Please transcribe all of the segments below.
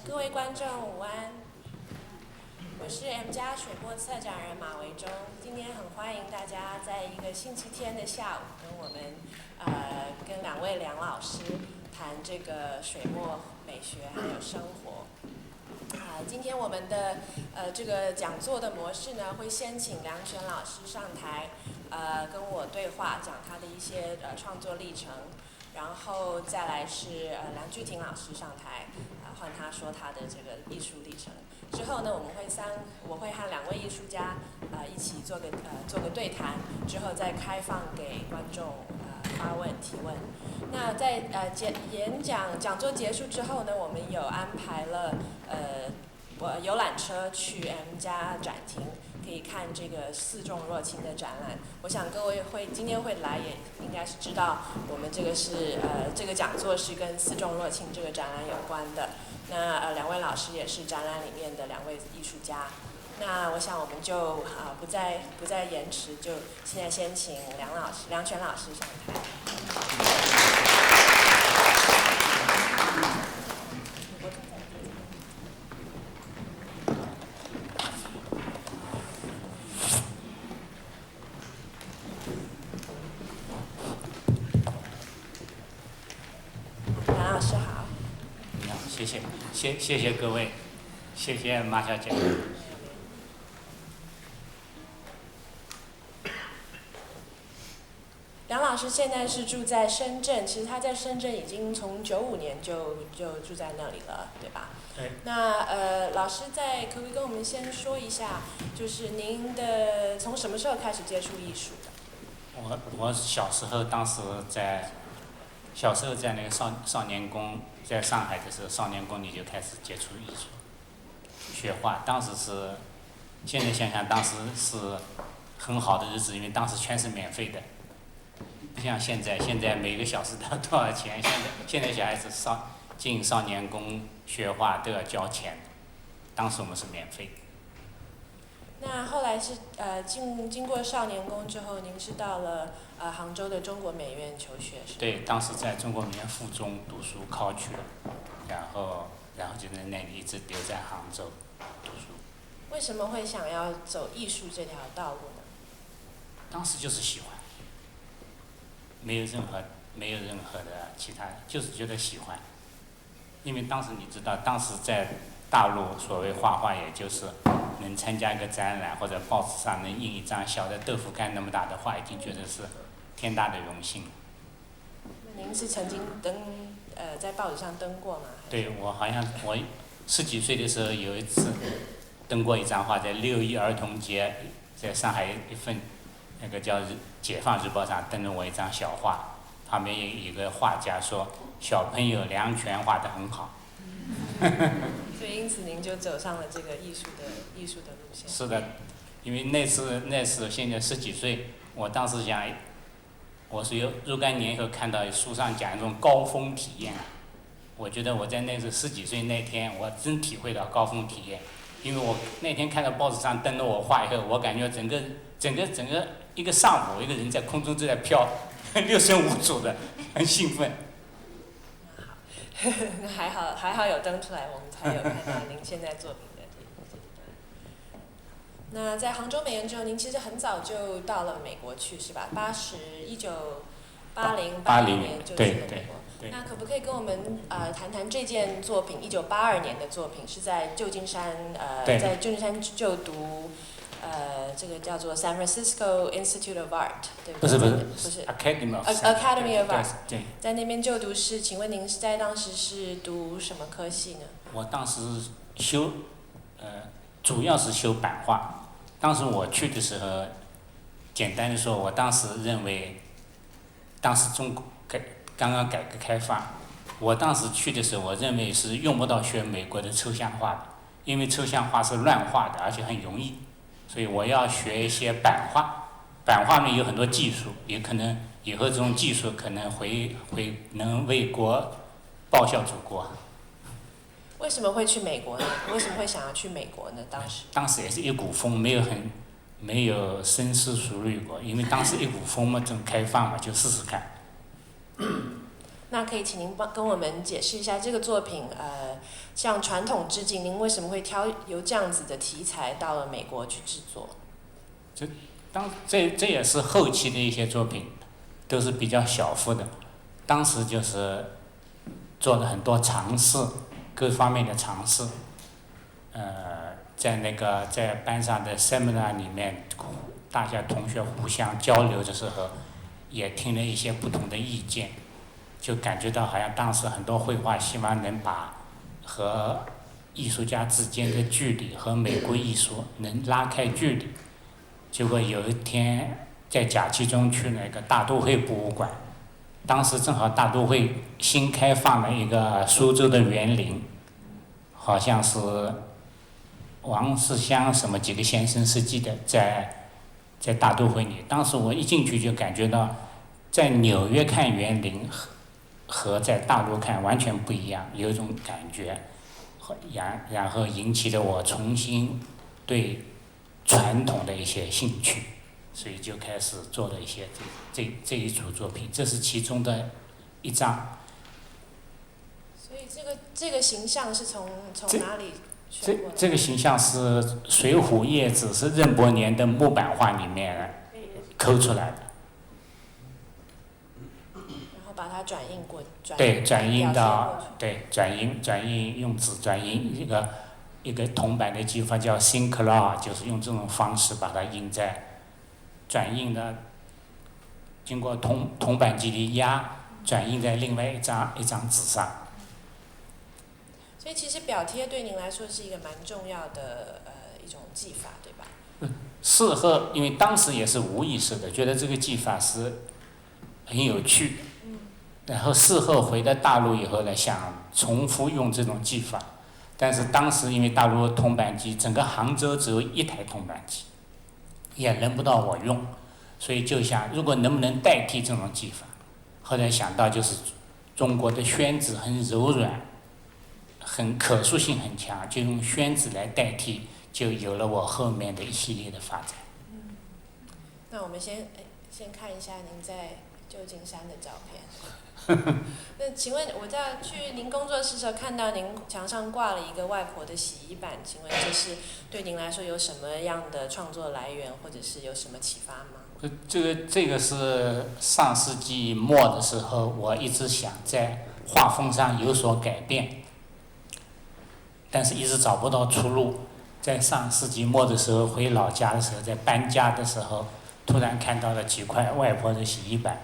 各位观众午安，我是 M+ 水墨策展人马维忠。今天很欢迎大家在一个星期天的下午跟我们跟两位梁老师谈这个水墨美学还有生活。今天我们的这个讲座的模式呢，会先请梁全老师上台，跟我对话，讲他的一些创作历程，然后再来是梁巨廷老师上台，换他说他的这个艺术历程。之后呢，我会和两位艺术家一起做个对谈，之后再开放给观众发问提问。那在讲座结束之后呢，我们有安排了游览车去 M+ 展厅，可以看这个四众若清的展览。我想各位今天会来，也应该是知道我们这个是这个讲座是跟四众若清这个展览有关的。那两位老师也是展览里面的两位艺术家。那我想我们就不再延迟，就现在先请梁全老师上台。梁老师好。你好，谢谢各位，谢谢马小姐。梁老师现在是住在深圳，其实他在深圳已经从95年就住在那里了，对吧？对。那老师可不可以跟我们先说一下，就是您的从什么时候开始接触艺术的？我小时候在那个少年宫，在上海的时候，少年宫里就开始接触艺术，学画。当时现在想想，当时是很好的日子，因为当时全是免费的。不像现在每个小时都要多少钱？现在小孩子进少年宫学画都要交钱，当时我们是免费。那后来是经过少年宫之后，您是到了杭州的中国美院求学是吗？对，当时在中国美院附中读书考取了，然后就在那里一直留在杭州读书。为什么会想要走艺术这条道路呢？当时就是喜欢。没有任何的其他，就是觉得喜欢。因为当时你知道，当时在大陆所谓画画，也就是能参加一个展览，或者报纸上能印一张小的豆腐干那么大的画，已经觉得是天大的荣幸。您是曾经在报纸上登过吗？对，我10几岁的时候有一次登过一张画，在6·1儿童节，在上海一份那个叫《解放日报》上登了我一张小画，旁边有一个画家说小朋友梁全画得很好。所以因此您就走上了这个艺术的路线。是的，因为那次现在10几岁，我当时想，我是若干年以后看到书上讲一种高峰体验，我觉得我在那时10几岁那天，我真体会到高峰体验，因为我那天看到报纸上登了我画以后，我感觉整个一个上午，一个人在空中就在飘，六神无主的，很兴奋。还好有登出来，我们才有看到您现在作品的这一段。那在杭州美院之后，您其实很早就到了美国去，是吧？1980年就去了美国。对。那可不可以跟我们谈谈这件作品？1982年的作品是在旧金山在旧金山就读。这个叫做 San Francisco Institute of Art， 对不对？不是 Academy of Art。对。在那边就读请问您在当时是读什么科系呢？我当时主要是修版画。当时我去的时候，简单的说，我当时认为，当时中国刚刚改革开放，我当时去的时候，我认为是用不到学美国的抽象画的，因为抽象画是乱画的，而且很容易。所以我要学一些版画，版画呢有很多技术，也可能以后这种技术可能能为国报效祖国。为什么会去美国呢？为什么会想要去美国呢？当时也是一股风，没有深思熟虑过，因为当时一股风嘛，正开放嘛，就试试看。那可以请您跟我们解释一下这个作品，像传统致敬，您为什么会由这样子的题材到了美国去制作？这也是后期的一些作品，都是比较小幅的。当时就是做了很多尝试，各方面的尝试。在班上的 seminar 里面，大家同学互相交流的时候，也听了一些不同的意见，就感觉到好像当时很多绘画希望能把和艺术家之间的距离和美国艺术能拉开距离。结果有一天在假期中去那个大都会博物馆，当时正好大都会新开放了一个苏州的园林，好像是王世襄什么几个先生设计的，在大都会里。当时我一进去就感觉到，在纽约看园林和在大陆看完全不一样，有一种感觉，然后引起了我重新对传统的一些兴趣，所以就开始做了一些这一组作品，这是其中的一张。所以这个形象是从哪里选过来的？这个形象是《水浒叶子》，是任伯年的木版画里面抠出来的。然后把它转印用纸转印一个铜版的技法叫 Synclaw， 就是用这种方式把它转印的，经过铜版机的压，转印在另外一张纸上。所以其实表贴对您来说是一个蛮重要的一种技法，对吧？事后，因为当时也是无意识的，觉得这个技法是很有趣。然后事后回到大陆以后呢，想重复用这种技法，但是当时因为大陆铜版机，整个杭州只有一台铜版机，也轮不到我用，所以就想如果能不能代替这种技法。后来想到就是中国的宣纸很柔软，很可塑性很强，就用宣纸来代替，就有了我后面的一系列的发展。那我们先看一下您在旧金山的照片。那请问我在去您工作室的时候看到您墙上挂了一个外婆的洗衣板，请问这是对您来说有什么样的创作来源，或者是有什么启发吗？这个是上世纪末的时候，我一直想在画风上有所改变，但是一直找不到出路。在上世纪末的时候回老家的时候，在搬家的时候，突然看到了几块外婆的洗衣板，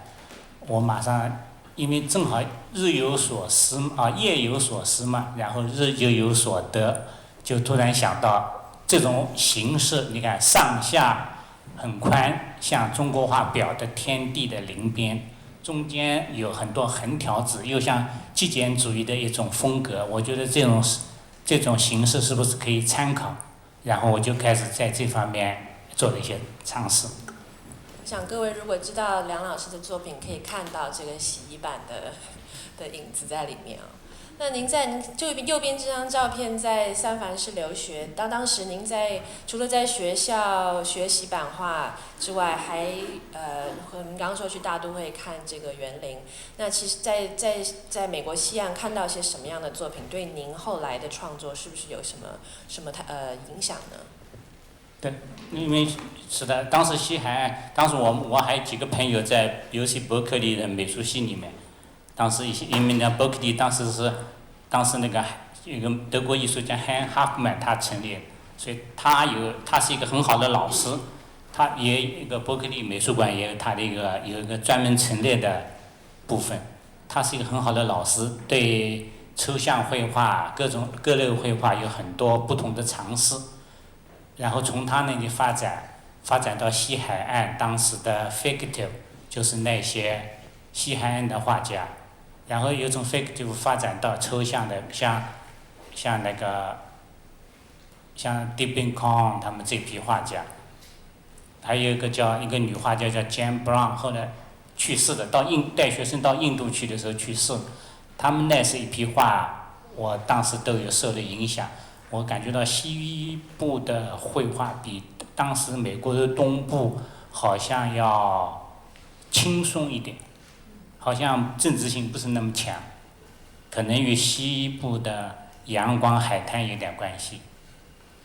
我马上因为正好日有所思夜有所思嘛，然后日就有所得，就突然想到这种形式，你看上下很宽，像中国画表的天地的鳞边，中间有很多横条子，又像极简主义的一种风格，我觉得这种形式是不是可以参考？然后我就开始在这方面做了一些尝试。我想各位如果知道梁老师的作品，可以看到这个洗衣板的影子在里面啊。那您就右边这张照片在三藩市留学，当时您除了在学校学习版画之外，还和您刚刚说去大都会看这个园林。那其实在美国西岸看到些什么样的作品，对您后来的创作是不是有什么影响呢？对，因为是的，当时西海岸，当时我还有几个朋友在 UC 伯克利的美术系里面，当时因为呢伯克利当时那个一个德国艺术家 Hans Hofmann 他成立，所以他是一个很好的老师，他也一个伯克利美术馆也有他的有一个专门陈列的部分，他是一个很好的老师，对抽象绘画各类绘画有很多不同的尝试。然后从他那里发展到西海岸当时的 figurative， 就是那些西海岸的画家，然后有种 figurative 发展到抽象的，像 Deepin Kong 他们这批画家，还有一个女画家叫 Jane Brown， 后来去世的，带学生到印度去的时候去世，他们那是一批画，我当时都有受了影响。我感觉到西部的绘画比当时美国的东部好像要轻松一点，好像政治性不是那么强，可能与西部的阳光海滩有点关系。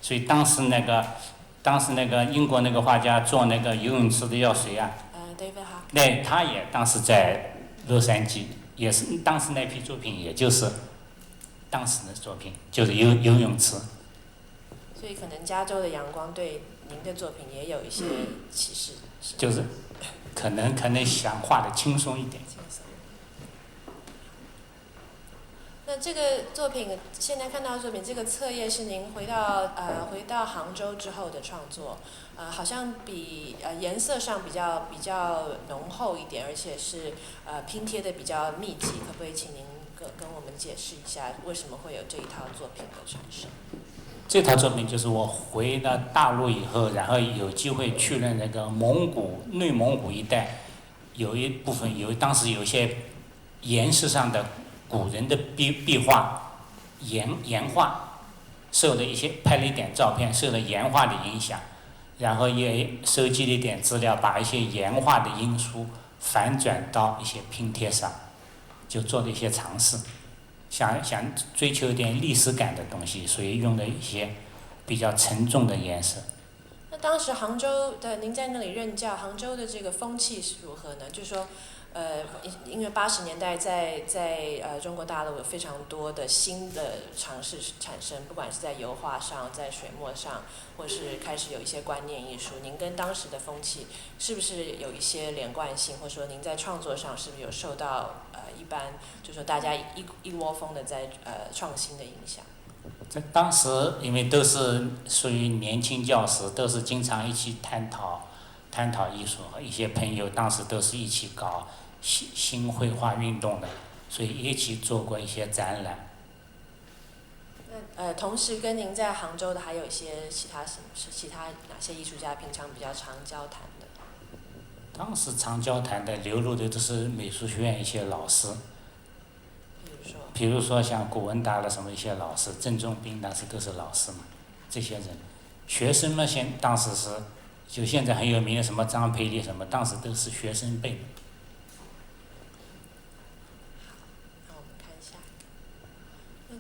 所以当时那个英国那个画家做那个游泳池的叫谁啊？David Hockney。对，他也当时在洛杉矶，也是当时那批作品，也就是当时的作品，就是游泳池。所以可能加州的阳光对您的作品也有一些启示。就是可能想画的轻松一点。那这个作品现在看到的作品，这个册页是您回到杭州之后的创作，好像比颜色上比较浓厚一点，而且是拼贴的比较密集，可不可以请您跟我们解释一下为什么会有这一套作品的产生？这套作品就是我回到大陆以后，然后有机会去了那个内蒙古一带，有一部分当时有一些岩石上的古人的壁画、岩画，拍了一点照片，受了岩画的影响，然后也收集了一点资料，把一些岩画的因素反转到一些拼贴上，就做了一些尝试。想追求一点历史感的东西，所以用了一些比较沉重的颜色。那当时杭州的您在那里任教，杭州的这个风气是如何呢？就是说，因为80年代在中国大陆有非常多的新的尝试产生，不管是在油画上，在水墨上，或是开始有一些观念艺术。您跟当时的风气是不是有一些连贯性，或者说您在创作上是不是有受到一般就是说大家一窝蜂的在创新的影响？在当时，因为都是属于年轻教师，都是经常一起探讨艺术，和一些朋友当时都是一起搞新绘画运动的，所以一起做过一些展览。那同时跟您在杭州的还有一些其他哪些艺术家平常比较常交谈的？当时常交谈的流入的都是美术学院一些老师，比如说像古文达的什么一些老师，郑中斌当时都是老师嘛，这些人，学生们当时是，就现在很有名的什么张培丽什么，当时都是学生辈的。好，我们看一下，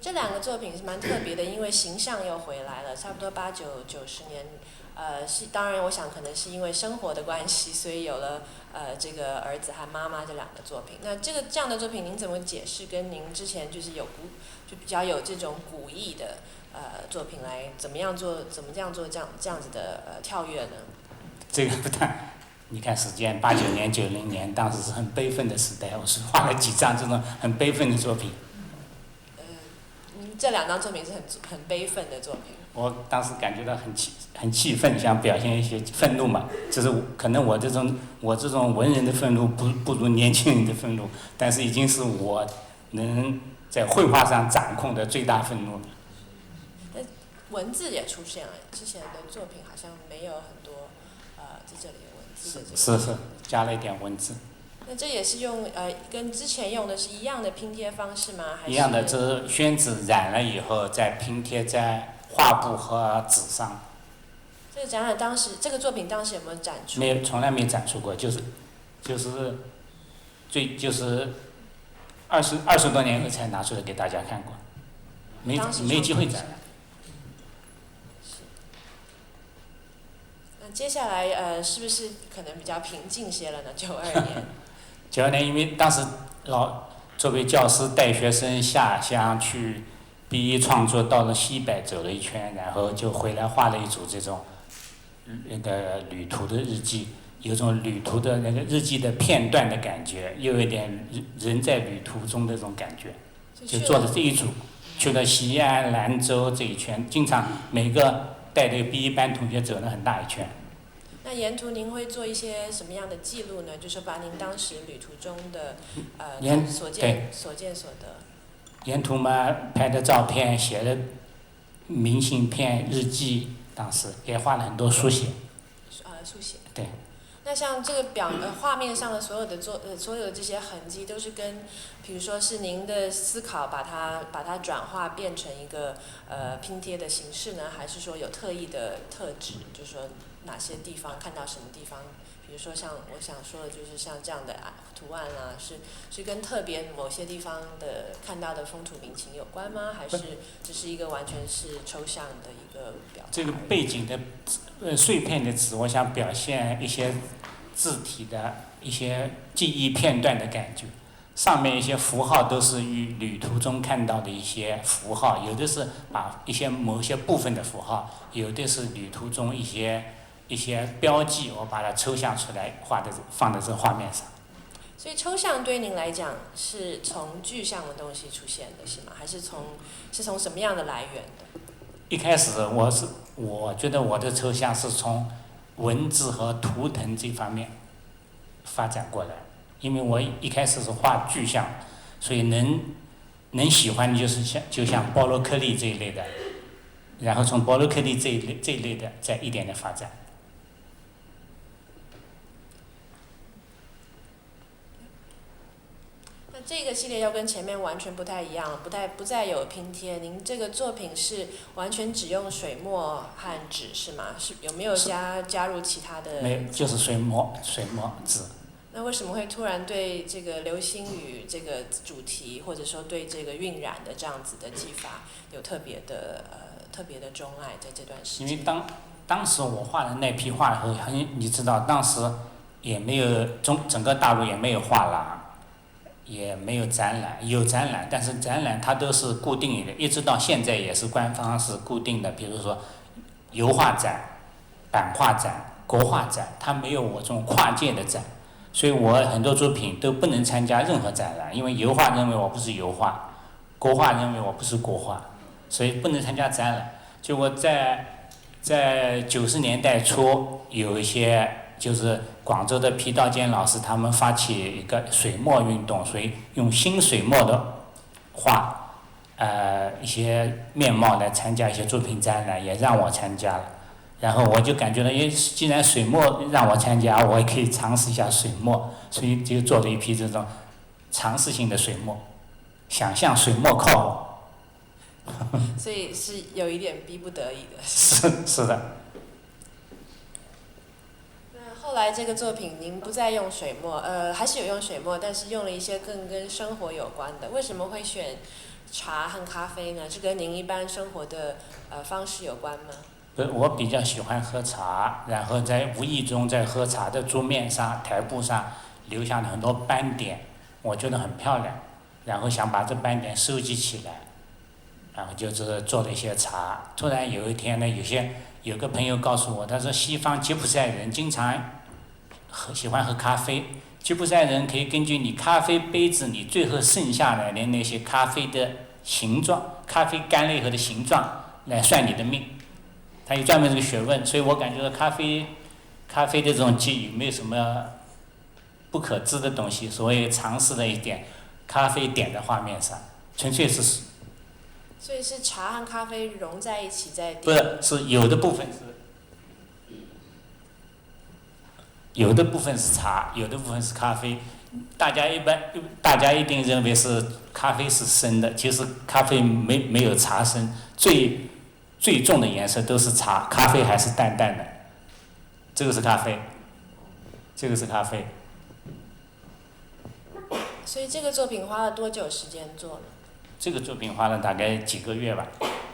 这两个作品是蛮特别的，因为形象又回来了，差不多80、90年。当然，我想可能是因为生活的关系，所以有了这个儿子和妈妈这两个作品。那这样的作品，您怎么解释？跟您之前就是就比较有这种古意的作品来怎么样做这样子的跳跃呢？这个不但，你看时间89年、90年，当时是很悲愤的时代，我是画了几张这种很悲愤的作品。这两张作品是很悲愤的作品。我当时感觉到很气愤，想表现一些愤怒嘛。就是可能我这种文人的愤怒不如年轻人的愤怒，但是已经是我能在绘画上掌控的最大愤怒了。文字也出现了，之前的作品好像没有很多在这里有文字的。是，加了一点文字。那这也是用跟之前用的是一样的拼贴方式吗？还是？一样的，这是宣纸染了以后再拼贴在画布和纸上。这个展览这个作品当时有没有展出？没有，从来没展出过，就是20多年后才拿出来给大家看过，没机会展。那接下来是不是可能比较平静些了呢？92年。92年，因为当时作为教师带学生下乡去毕业创作，到了西北走了一圈，然后就回来画了一组这种那个旅途的日记，有种旅途的那个日记的片段的感觉，又有点人在旅途中的这种感觉，就做了这一组，去了西安、兰州这一圈，经常每个带着毕业班同学走了很大一圈。那沿途您会做一些什么样的记录呢？就是把您当时旅途中的所见所得。沿途嘛，拍的照片，写的明信片、日记，当时也画了很多书写。书写。对。那像这个画面上的所有的这些痕迹，都是跟，比如说是您的思考把它转化变成一个拼贴的形式呢，还是说有特意的特质，就是说哪些地方看到什么地方，比比如说像我想说的就是像这样的图案啦，是跟特别某些地方的看到的风土民情有关吗？还是只是一个完全是抽象的一个表达？这个背景的碎片的纸，我想表现一些字体的一些记忆片段的感觉。上面一些符号都是与旅途中看到的一些符号，有的是把某些部分的符号，有的是旅途中一些标记，我把它抽象出来，放在这画面上。所以抽象对您来讲是从具象的东西出现的，是吗？还是从什么样的来源的？一开始我觉得我的抽象是从文字和图腾这方面发展过来。因为我一开始是画具象，所以能喜欢的就像波洛克利这一类的，然后从波洛克利这一类的再一点点发展。那这个系列要跟前面完全不太一样了，不再有拼贴。您这个作品是完全只用水墨和纸是吗？有没有加入其他的？没有，就是水墨纸。那为什么会突然对这个流星雨这个主题，或者说对这个晕染的这样子的技法有特别的钟爱在这段时间？因为当时我画的那批画后，你知道，当时也没有整个大陆也没有画廊，也没有展览，有展览，但是展览它都是固定的，一直到现在也是官方是固定的，比如说油画展、版画展、国画展，它没有我这种跨界的展。所以我很多作品都不能参加任何展览，因为油画认为我不是油画，国画认为我不是国画，所以不能参加展览。就我在90年代初有一些就是广州的皮道坚老师他们发起一个水墨运动，所以用新水墨的画一些面貌来参加一些作品展览，也让我参加了。然后我就感觉到，既然水墨让我参加，我也可以尝试一下水墨，所以就做了一批这种尝试性的水墨，想象水墨靠我。所以是有一点逼不得已的。是的。那后来这个作品您不再用水墨，还是有用水墨，但是用了一些更跟生活有关的。为什么会选茶和咖啡呢？是跟您一般生活的方式有关吗？我比较喜欢喝茶，然后在无意中在喝茶的桌面上、台布上留下了很多斑点，我觉得很漂亮，然后想把这斑点收集起来，然后就是做了一些茶。突然有一天呢，有个朋友告诉我，他说西方吉普赛人经常喜欢喝咖啡，吉普赛人可以根据你咖啡杯子你最后剩下来的那些咖啡的形状、咖啡干了以后的形状来算你的命。他有专门这个学问，所以我感觉到咖啡的这种记忆没有什么不可知的东西，所以尝试了一点咖啡点在画面上，纯粹是。所以是茶和咖啡融在一起在。不是，是有的部分是茶，有的部分是咖啡。大家一定认为是咖啡是深的，其实咖啡没有茶深，最重的颜色都是茶，咖啡还是淡淡的。这个是咖啡，这个是咖啡。所以这个作品花了多久时间做呢？这个作品花了大概几个月吧，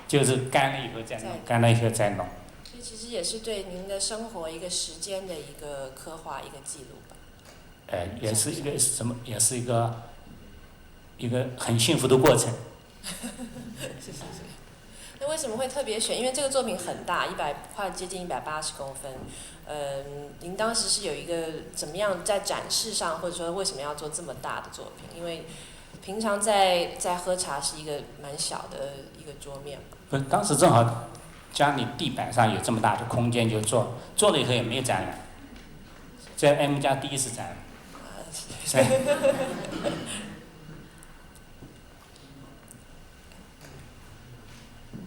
就是干了以后再弄，干了以后再弄。所以其实也是对您的生活一个时间的一个刻画，一个记录吧。也是一个什么，也是一个很幸福的过程。是。那为什么会特别选？因为这个作品很大，快接近180公分。您当时是有一个怎么样在展示上，或者说为什么要做这么大的作品？因为平常在喝茶是一个蛮小的一个桌面嘛。不是，当时正好家里地板上有这么大的空间，就做了以后也没有展览，在 M 家第一次展览。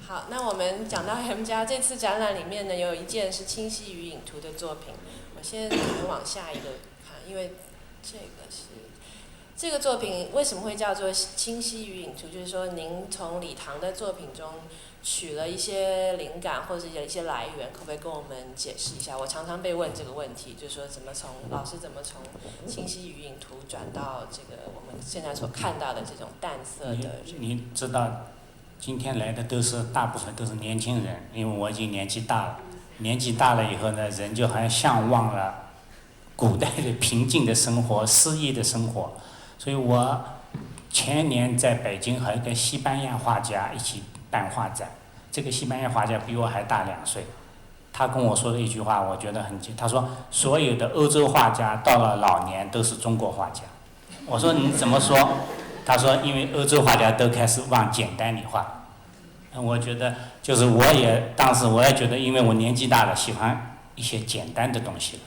好，那我们讲到 M 家这次展览里面呢，有一件是清晰与影图的作品。我先可能往下一个看，因为这个作品为什么会叫做清晰与影图？就是说，您从李唐的作品中取了一些灵感或者有一些来源，可不可以跟我们解释一下？我常常被问这个问题，就是说老师怎么从清晰与影图转到这个我们现在所看到的这种淡色的？你知道，今天来的大部分都是年轻人，因为我已经年纪大了。年纪大了以后呢，人就好像向往了古代的平静的生活、诗意的生活。所以我前年在北京和一个西班牙画家一起办画展，这个西班牙画家比我还大2岁，他跟我说的一句话，我觉得很他说所有的欧洲画家到了老年都是中国画家。我说你怎么说？他说因为欧洲画家都开始往简单里画。我觉得就是当时我也觉得，因为我年纪大了，喜欢一些简单的东西了，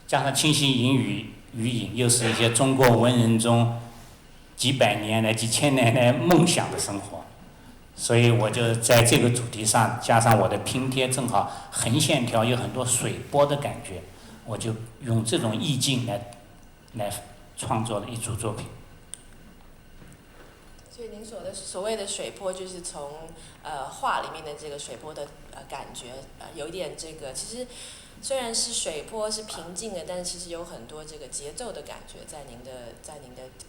加上清晰隐语隐又是一些中国文人中几百年来、几千年来梦想的生活，所以我就在这个主题上加上我的拼贴，正好横线条有很多水波的感觉，我就用这种意境来创作了一组作品。所以您所谓的水波，就是从画里面的这个水波的感觉，有一点这个其实。虽然是水波是平静的，但是其实有很多这个节奏的感觉在您的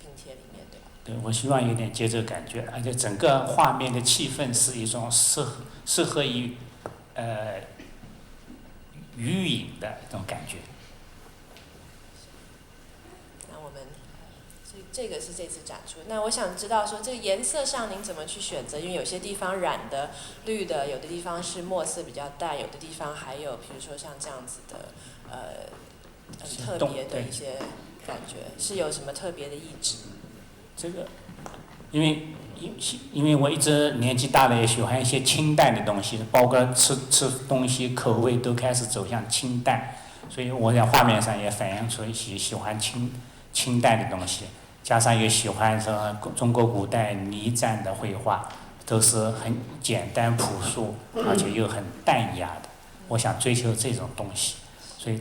拼贴里面，对吧？对，我希望有点节奏感觉，而且整个画面的气氛是一种适合于余影的这种感觉。那我们这个是这次展出。那我想知道说，这个颜色上您怎么去选择？因为有些地方染的绿的，有的地方是墨色比较淡，有的地方还有比如说像这样子的很特别的一些感觉，是有什么特别的意志？这个，因为我一直年纪大了，也喜欢一些清淡的东西，包括吃东西口味都开始走向清淡，所以我在画面上也反映出喜欢清淡的东西。加上又喜欢说中国古代泥蘸的绘画，都是很简单朴素，而且又很淡雅的。我想追求这种东西，所以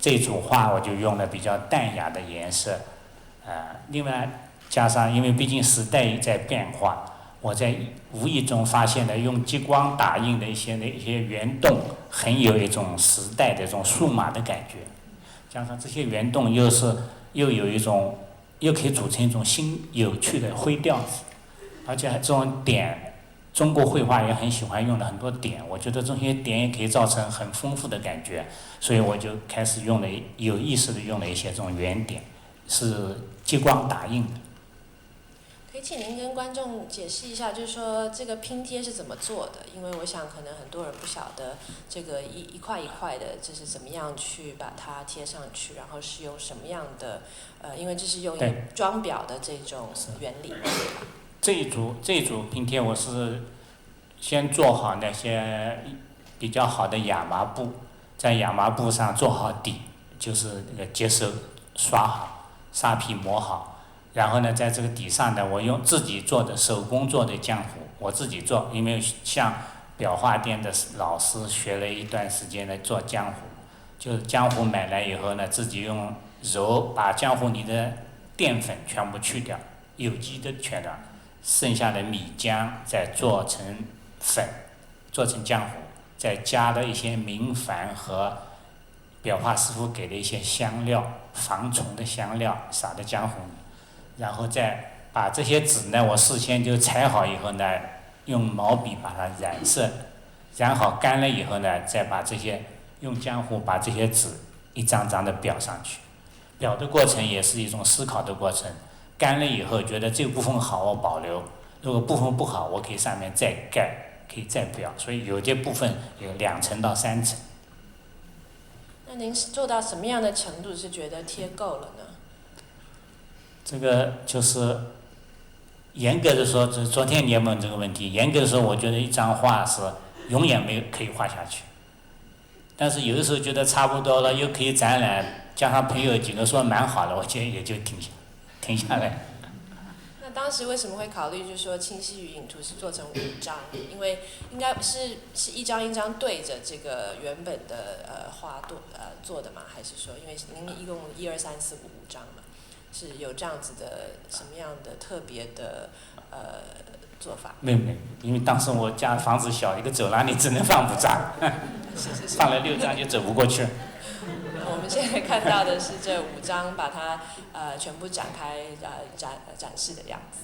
这组画我就用了比较淡雅的颜色，另外加上因为毕竟时代在变化，我在无意中发现了用激光打印的一些圆洞，很有一种时代的这种数码的感觉。加上这些圆洞又有一种。又可以组成一种新有趣的灰调子，而且这种点，中国绘画也很喜欢用了很多点，我觉得这些点也可以造成很丰富的感觉，所以我就开始有意识的用了一些这种圆点，是激光打印的。可以请您跟观众解释一下，就是说这个拼贴是怎么做的？因为我想可能很多人不晓得这个一块一块的，这是怎么样去把它贴上去，然后是用什么样的因为这是用装裱的这种原理。这一组拼贴我是先做好那些比较好的亚麻布，在亚麻布上做好底，就是那个接手刷好，砂皮磨好。然后呢，在这个底上呢，我用自己做的手工做的浆糊，我自己做，因为向裱画店的老师学了一段时间来做浆糊，就是浆糊买来以后呢，自己用把浆糊里的淀粉全部去掉，有机的去掉，剩下的米浆再做成粉，做成浆糊，再加了一些明矾和裱画师傅给的一些香料，防虫的香料撒在浆糊里。然后再把这些纸呢，我事先就裁好以后呢，用毛笔把它染色，染好干了以后呢，再用浆糊把这些纸一张张的裱上去。裱的过程也是一种思考的过程。干了以后觉得这个部分好，我保留；如果部分不好，我可以上面再盖，可以再裱。所以有些部分有2层到3层。那您是做到什么样的程度是觉得贴够了呢？这个就是严格的说，昨天你也问这个问题。严格的说，我觉得一张画是永远没有可以画下去，但是有的时候觉得差不多了，又可以展览，加上朋友几个说蛮好的，我也就停下来。那当时为什么会考虑就是说清晰与影图是做成5张？因为应该是一张一张对着这个原本的画做的吗？还是说因为您一共1、2、3、4、5张嘛？是有这样子的什么样的特别的做法？没有，因为当时我家房子小，一个走廊里只能放5张，放了6张就走不过去。我们现在看到的是这5张，把它全部展开展示的样子。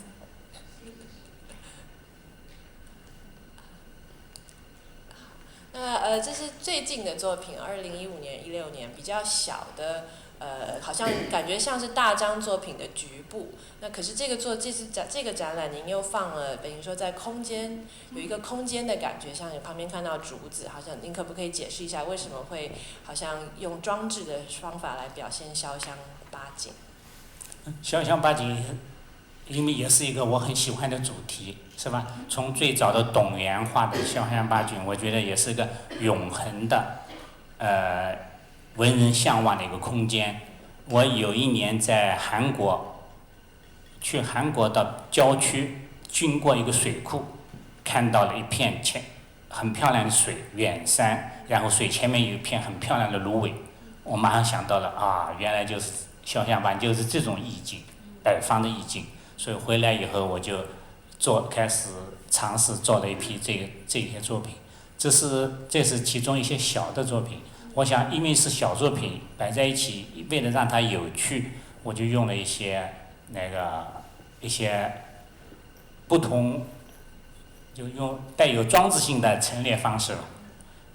那这是最近的作品，2015年、16年比较小的，好像感觉像是大张作品的局部。那可是这次这个展览，您又放了，等于说在空间有一个空间的感觉，像你旁边看到竹子，好像您可不可以解释一下为什么会好像用装置的方法来表现潇湘八景？潇湘八景，因为也是一个我很喜欢的主题，是吧？从最早的董源画的潇湘八景，我觉得也是个永恒的，文人向往的一个空间。我有一年在韩国，去韩国的郊区，经过一个水库，看到了一片很漂亮的水，远山，然后水前面有一片很漂亮的芦苇，我马上想到了啊，原来就是潇湘八景，就是这种意境，北方的意境。所以回来以后我就开始尝试做了一批这些作品，这是其中一些小的作品。我想因为是小作品摆在一起，为了让它有趣，我就用了一些不同，就用带有装置性的陈列方式了。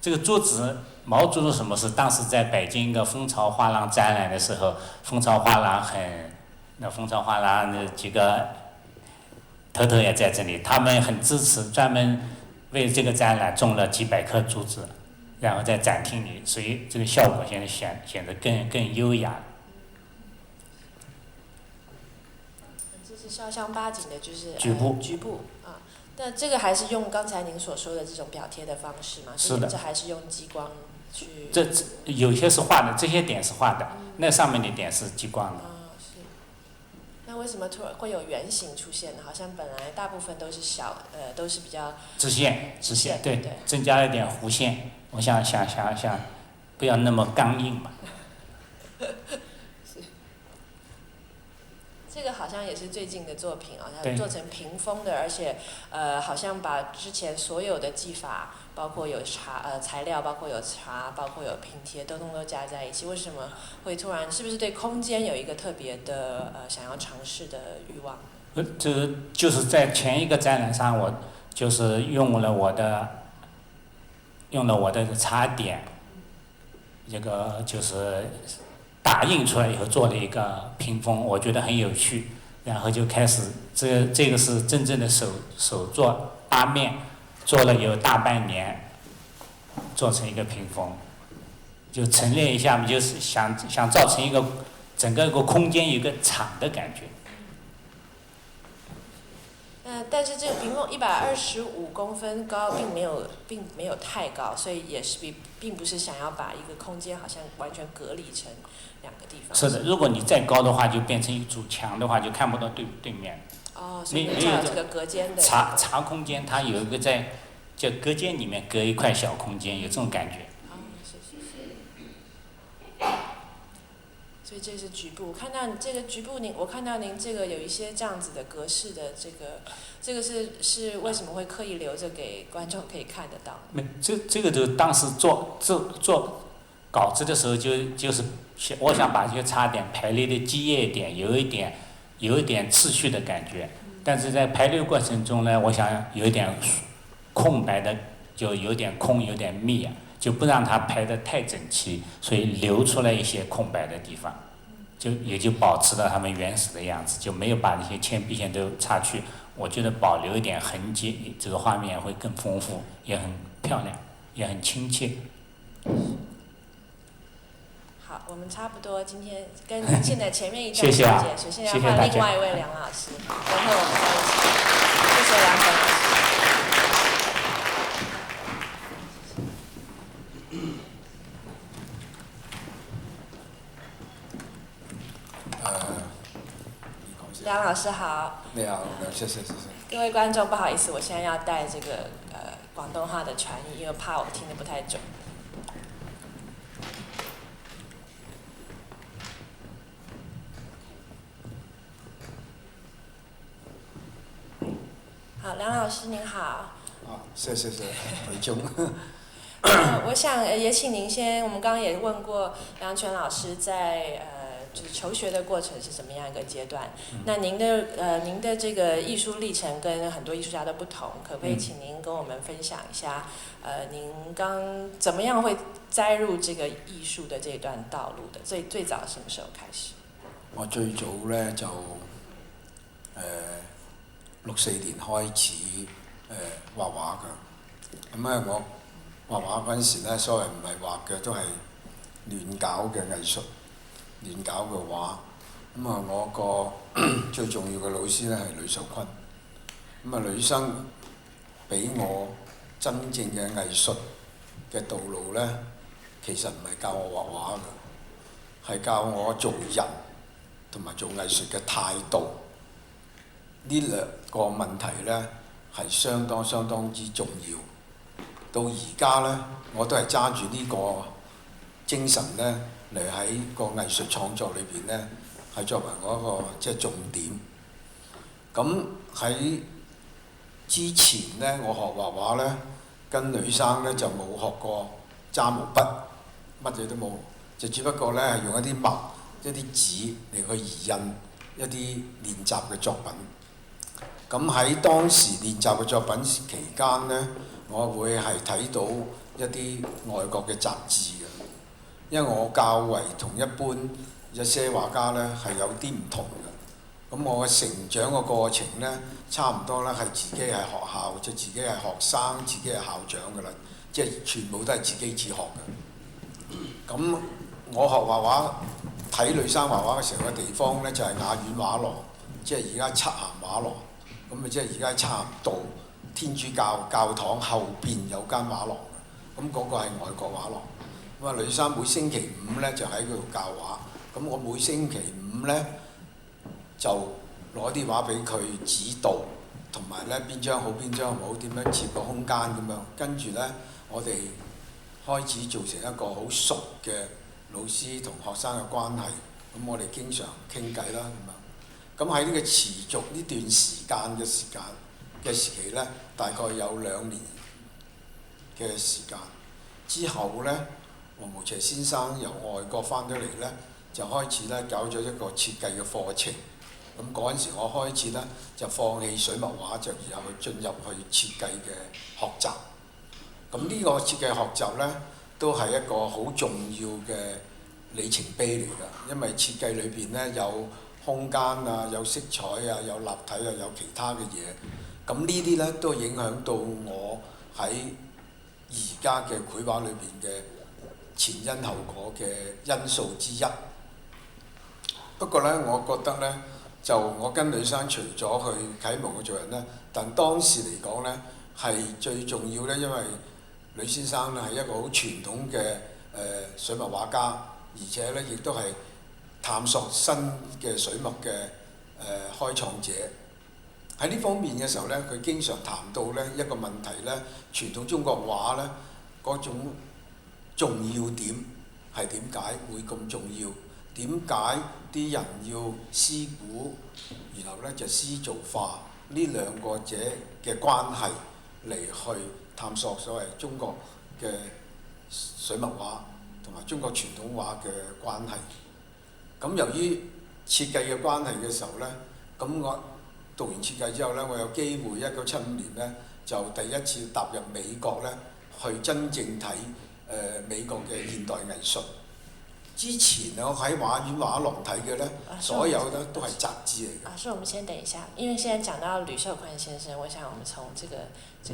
这个桌子毛做了什么事？当时在北京一个蜂巢画廊展览的时候，蜂巢画廊的几个头头也在这里，他们很支持，专门为这个展览种了几百棵竹子，然后在展厅里，所以这个效果现在显得更优雅。这是潇湘八景的，就是局部啊。那这个还是用刚才您所说的这种表贴的方式吗？是的。这还是用激光去？这有些是画的，这些点是画的，那上面的点是激光的。是。那为什么突然会有圆形出现呢？好像本来大部分都是都是比较直线，对，增加了一点弧线。我想，不要那么刚硬嘛。这个好像也是最近的作品啊，它做成屏风的，而且好像把之前所有的技法，包括有材料，包括有茶，包括有拼贴，都加在一起。为什么会突然？是不是对空间有一个特别的想要尝试的欲望？这就是在前一个展览上，我就是用了我的茶点，这个就是打印出来以后做了一个屏风，我觉得很有趣，然后就开始这个是真正的手做8面，做了有大半年，做成一个屏风，就陈列一下嘛，就是想造成整个一个空间有一个场的感觉。但是这个屏风125公分高，并没有太高，所以也是并不是想要把一个空间好像完全隔离成2个地方。是的，如果你再高的话，就变成一堵墙的话，就看不到对面。所以没有这个隔间的。茶空间，它有一个在隔间里面隔一块小空间，有这种感觉。所以这是局部，看到这个局部我看到您这个有一些这样子的格式的这个是为什么会刻意留着给观众可以看得到？没，这个就当时做稿子的时候就是我想把这些茶点排列的激烈一点，有一点次序的感觉，但是在排列过程中呢，我想有一点空白的，就有点空，有点密啊。就不让它排得太整齐，所以留出来一些空白的地方，也就保持了它们原始的样子，就没有把那些铅笔线都擦去。我觉得保留一点痕迹，这个画面会更丰富，也很漂亮，也很亲切。好，我们差不多今天跟您现在前面一段谢谢啊，所以现在换另外一位梁老师，然后我们在一起，谢谢梁老师。梁老师好。你好，谢谢。各位观众，不好意思，我现在要带这个广东话的传译，因为怕我听得不太准。好，梁老师您好。谢谢伟忠。我想也请您先，我们刚刚也问过梁全老师在就是求学的过程是怎么样一个阶段。那您的这个艺术历程跟很多艺术家的不同，可不可以请您跟我们分享一下？您刚怎么样会栽入这个艺術的這段道路的？最早什麼時候開始？我最早咧就64年開始畫畫㗎。咁咧我畫畫嗰陣時咧，所謂唔係畫嘅，都係亂搞嘅藝術，亂搞嘅畫。咁啊，我個最重要嘅老師咧係呂壽琨。咁啊，呂生俾我真正嘅藝術嘅道路咧，其實唔係教我畫畫㗎，係教我做人同埋做藝術嘅態度。呢兩個問題咧係相當之重要。到而家咧，我都係揸住呢個精神咧嚟喺個藝術創作裏邊咧，係作為我一個即係重點。咁喺之前咧，我學畫畫咧，跟呂生咧就冇學過揸毛筆，乜嘢都冇，就只不過咧係用一啲墨、一啲紙嚟去移印一啲練習嘅作品。咁喺當時練習嘅作品期間咧，我會係睇到一啲外國嘅雜誌嘅，因為我較為同一般一些畫家咧係有啲唔同嘅。咁我嘅成長嘅過程咧，差唔多咧係自己喺學校，就自己係學生，自己係校長㗎啦，即係全部都係自己自學嘅。咁我學畫畫睇呂生畫畫嘅時候嘅地方咧，就係雅苑畫廊，即係而家漆咸畫廊。咁啊，即係而家漆咸道天主教教堂後邊有間畫廊嘅，咁嗰個係外國畫廊。咁啊，呂生每星期五咧就喺嗰度教畫，咁我每星期五咧就攞啲畫俾佢指導，同埋咧邊張好邊張唔好，點樣設個空間咁樣。跟住咧，我哋開始做成一個好熟嘅老師同學生嘅關係。咁我哋經常傾偈啦咁樣。咁喺呢個持續呢段時間嘅時期咧，大概有2年嘅時間。之後咧，黃無邪先生由外國翻咗嚟咧，就開始咧搞咗一個設計嘅課程。咁嗰陣時我開始咧就放棄水墨畫，就然後去進入去設計嘅學習。咁呢個設計學習咧，都係一個好重要嘅里程碑嚟㗎，因為設計裏邊咧有空間啊，有色彩啊，有立體啊，有其他嘅嘢。咁呢啲咧都影響到我喺而家嘅繪畫裏邊嘅前因後果嘅因素之一。不過咧，我覺得咧，就我跟呂生除咗去啟蒙我做人咧，但當時嚟講咧係最重要咧，因為呂先生咧係一個好傳統嘅水墨畫家，而且咧亦都係探索新嘅水墨嘅開創者。喺呢方面嘅時候咧，佢經常談到咧一個問題咧，傳統中國畫咧嗰種重要點係點解會咁重要？點解啲人要師古，然後咧就師造化呢兩個者嘅關係嚟去探索所謂中國嘅水墨畫同埋中國傳統畫嘅關係。咁由於設計嘅關係嘅時候咧，咁我讀完設計之後咧，我有機會1975年咧就第一次踏入美國咧，去真正睇美國嘅現代藝術。之前我喺畫院畫廊睇嘅咧，所有咧都係雜誌嚟嘅。老師，我們先等一下，因為現在講到呂壽琨先生，我想我們從這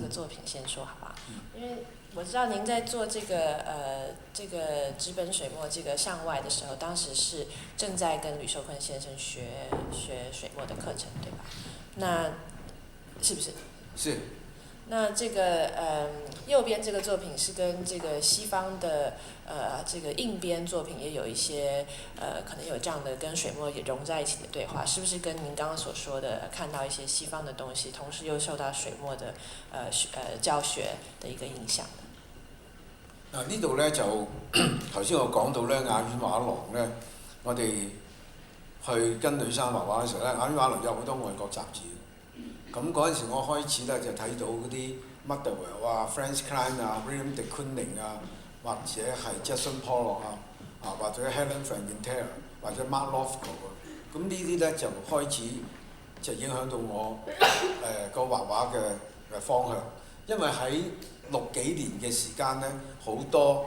個作品先說，好吧？因為我知道您在做這個紙本水墨這個向外的時候，當時是正在跟呂壽琨先生學水墨的課程，對吧？那是不是？是。那這個右邊這個作品是跟這個西方的這個硬邊作品也有一些可能有這樣的跟水墨也融在一起的對話，是不是跟您剛剛所說的看到一些西方的東西，同時又受到水墨的教學的一個影響呢？呢度咧就頭先我講到咧雅苑畫廊咧，我哋去跟呂生畫畫嘅時候咧，雅苑畫廊有好多外國雜誌。咁嗰陣時我開始咧就睇到嗰啲 Motherwell 啊、Franz Klein 啊、William de Kooning 啊，或者係 Jackson Pollock 或者 Helen Frankenthaler 或者 Mark Rothko 啊，咁呢啲咧就開始就影響到我個畫畫嘅方向，因為喺60幾年嘅時間咧，好多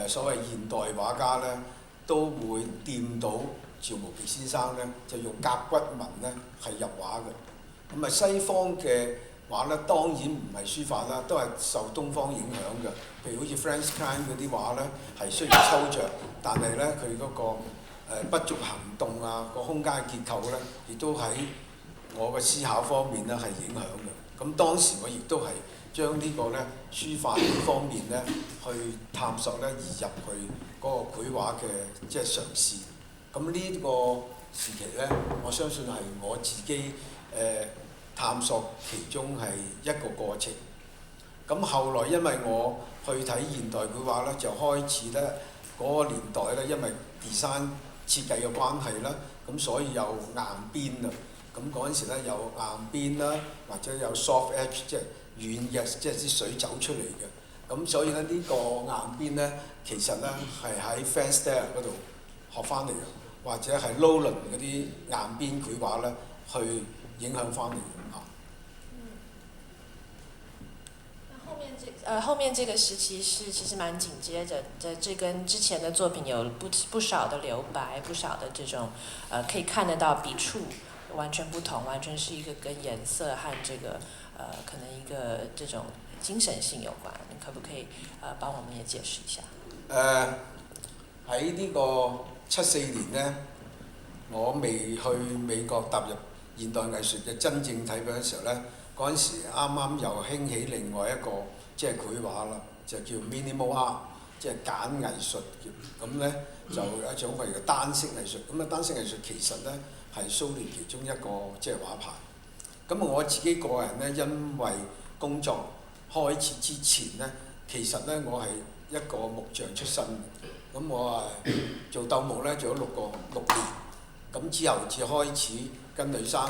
所謂現代畫家咧都會掂到趙無極先生咧，就用甲骨文咧係入畫嘅。咁西方嘅畫咧當然唔係書法啦，都係受東方影響嘅。譬如好似 Franz Klein 嗰啲畫咧，係雖然抽象，但係咧佢嗰個不足行動啊，個空間結構咧，亦都喺我嘅思考方面咧係影響嘅。咁當時我亦都係將呢個咧書法呢方面咧去探索咧，移入去嗰個繪畫嘅即係嘗試。咁呢個時期咧，我相信係我自己探索其中係一個過程。咁後來因為我去睇現代繪畫咧，就開始咧嗰個年代咧，因為 design 設計嘅關係啦，咁所以有硬邊啊。咁嗰陣時咧有硬邊啦，或者有 soft edge， 即係軟嘅，即係啲水走出嚟嘅。咁所以咧呢個硬邊咧，其實咧係喺 Van Steyr 嗰度學翻嚟嘅，或者係 Nolan 嗰啲硬邊繪畫咧去影響翻嚟嘅。後面這個時期是其實蠻緊接着的，這跟之前的作品有不少的留白，不少的這種可以看得到筆觸完全不同，完全是一個跟顏色和這個可能一個這種精神性有關。你可不可以幫我們也解釋一下？喺呢個74年呢，我未去美國踏入現代藝術嘅真正睇嗰陣時候呢，嗰陣時啱啱又興起另外一個即係繪畫啦，就叫 minimal art， 即係簡藝術。咁呢就有一種譬如單色藝術。咁單色藝術其實呢係蘇聯其中一個即係畫派。咁我自己個人呢，因為工作開始之前呢，其實呢我係一個木匠出身。咁我做鬥木呢做咗6年，咁之後至開始跟女生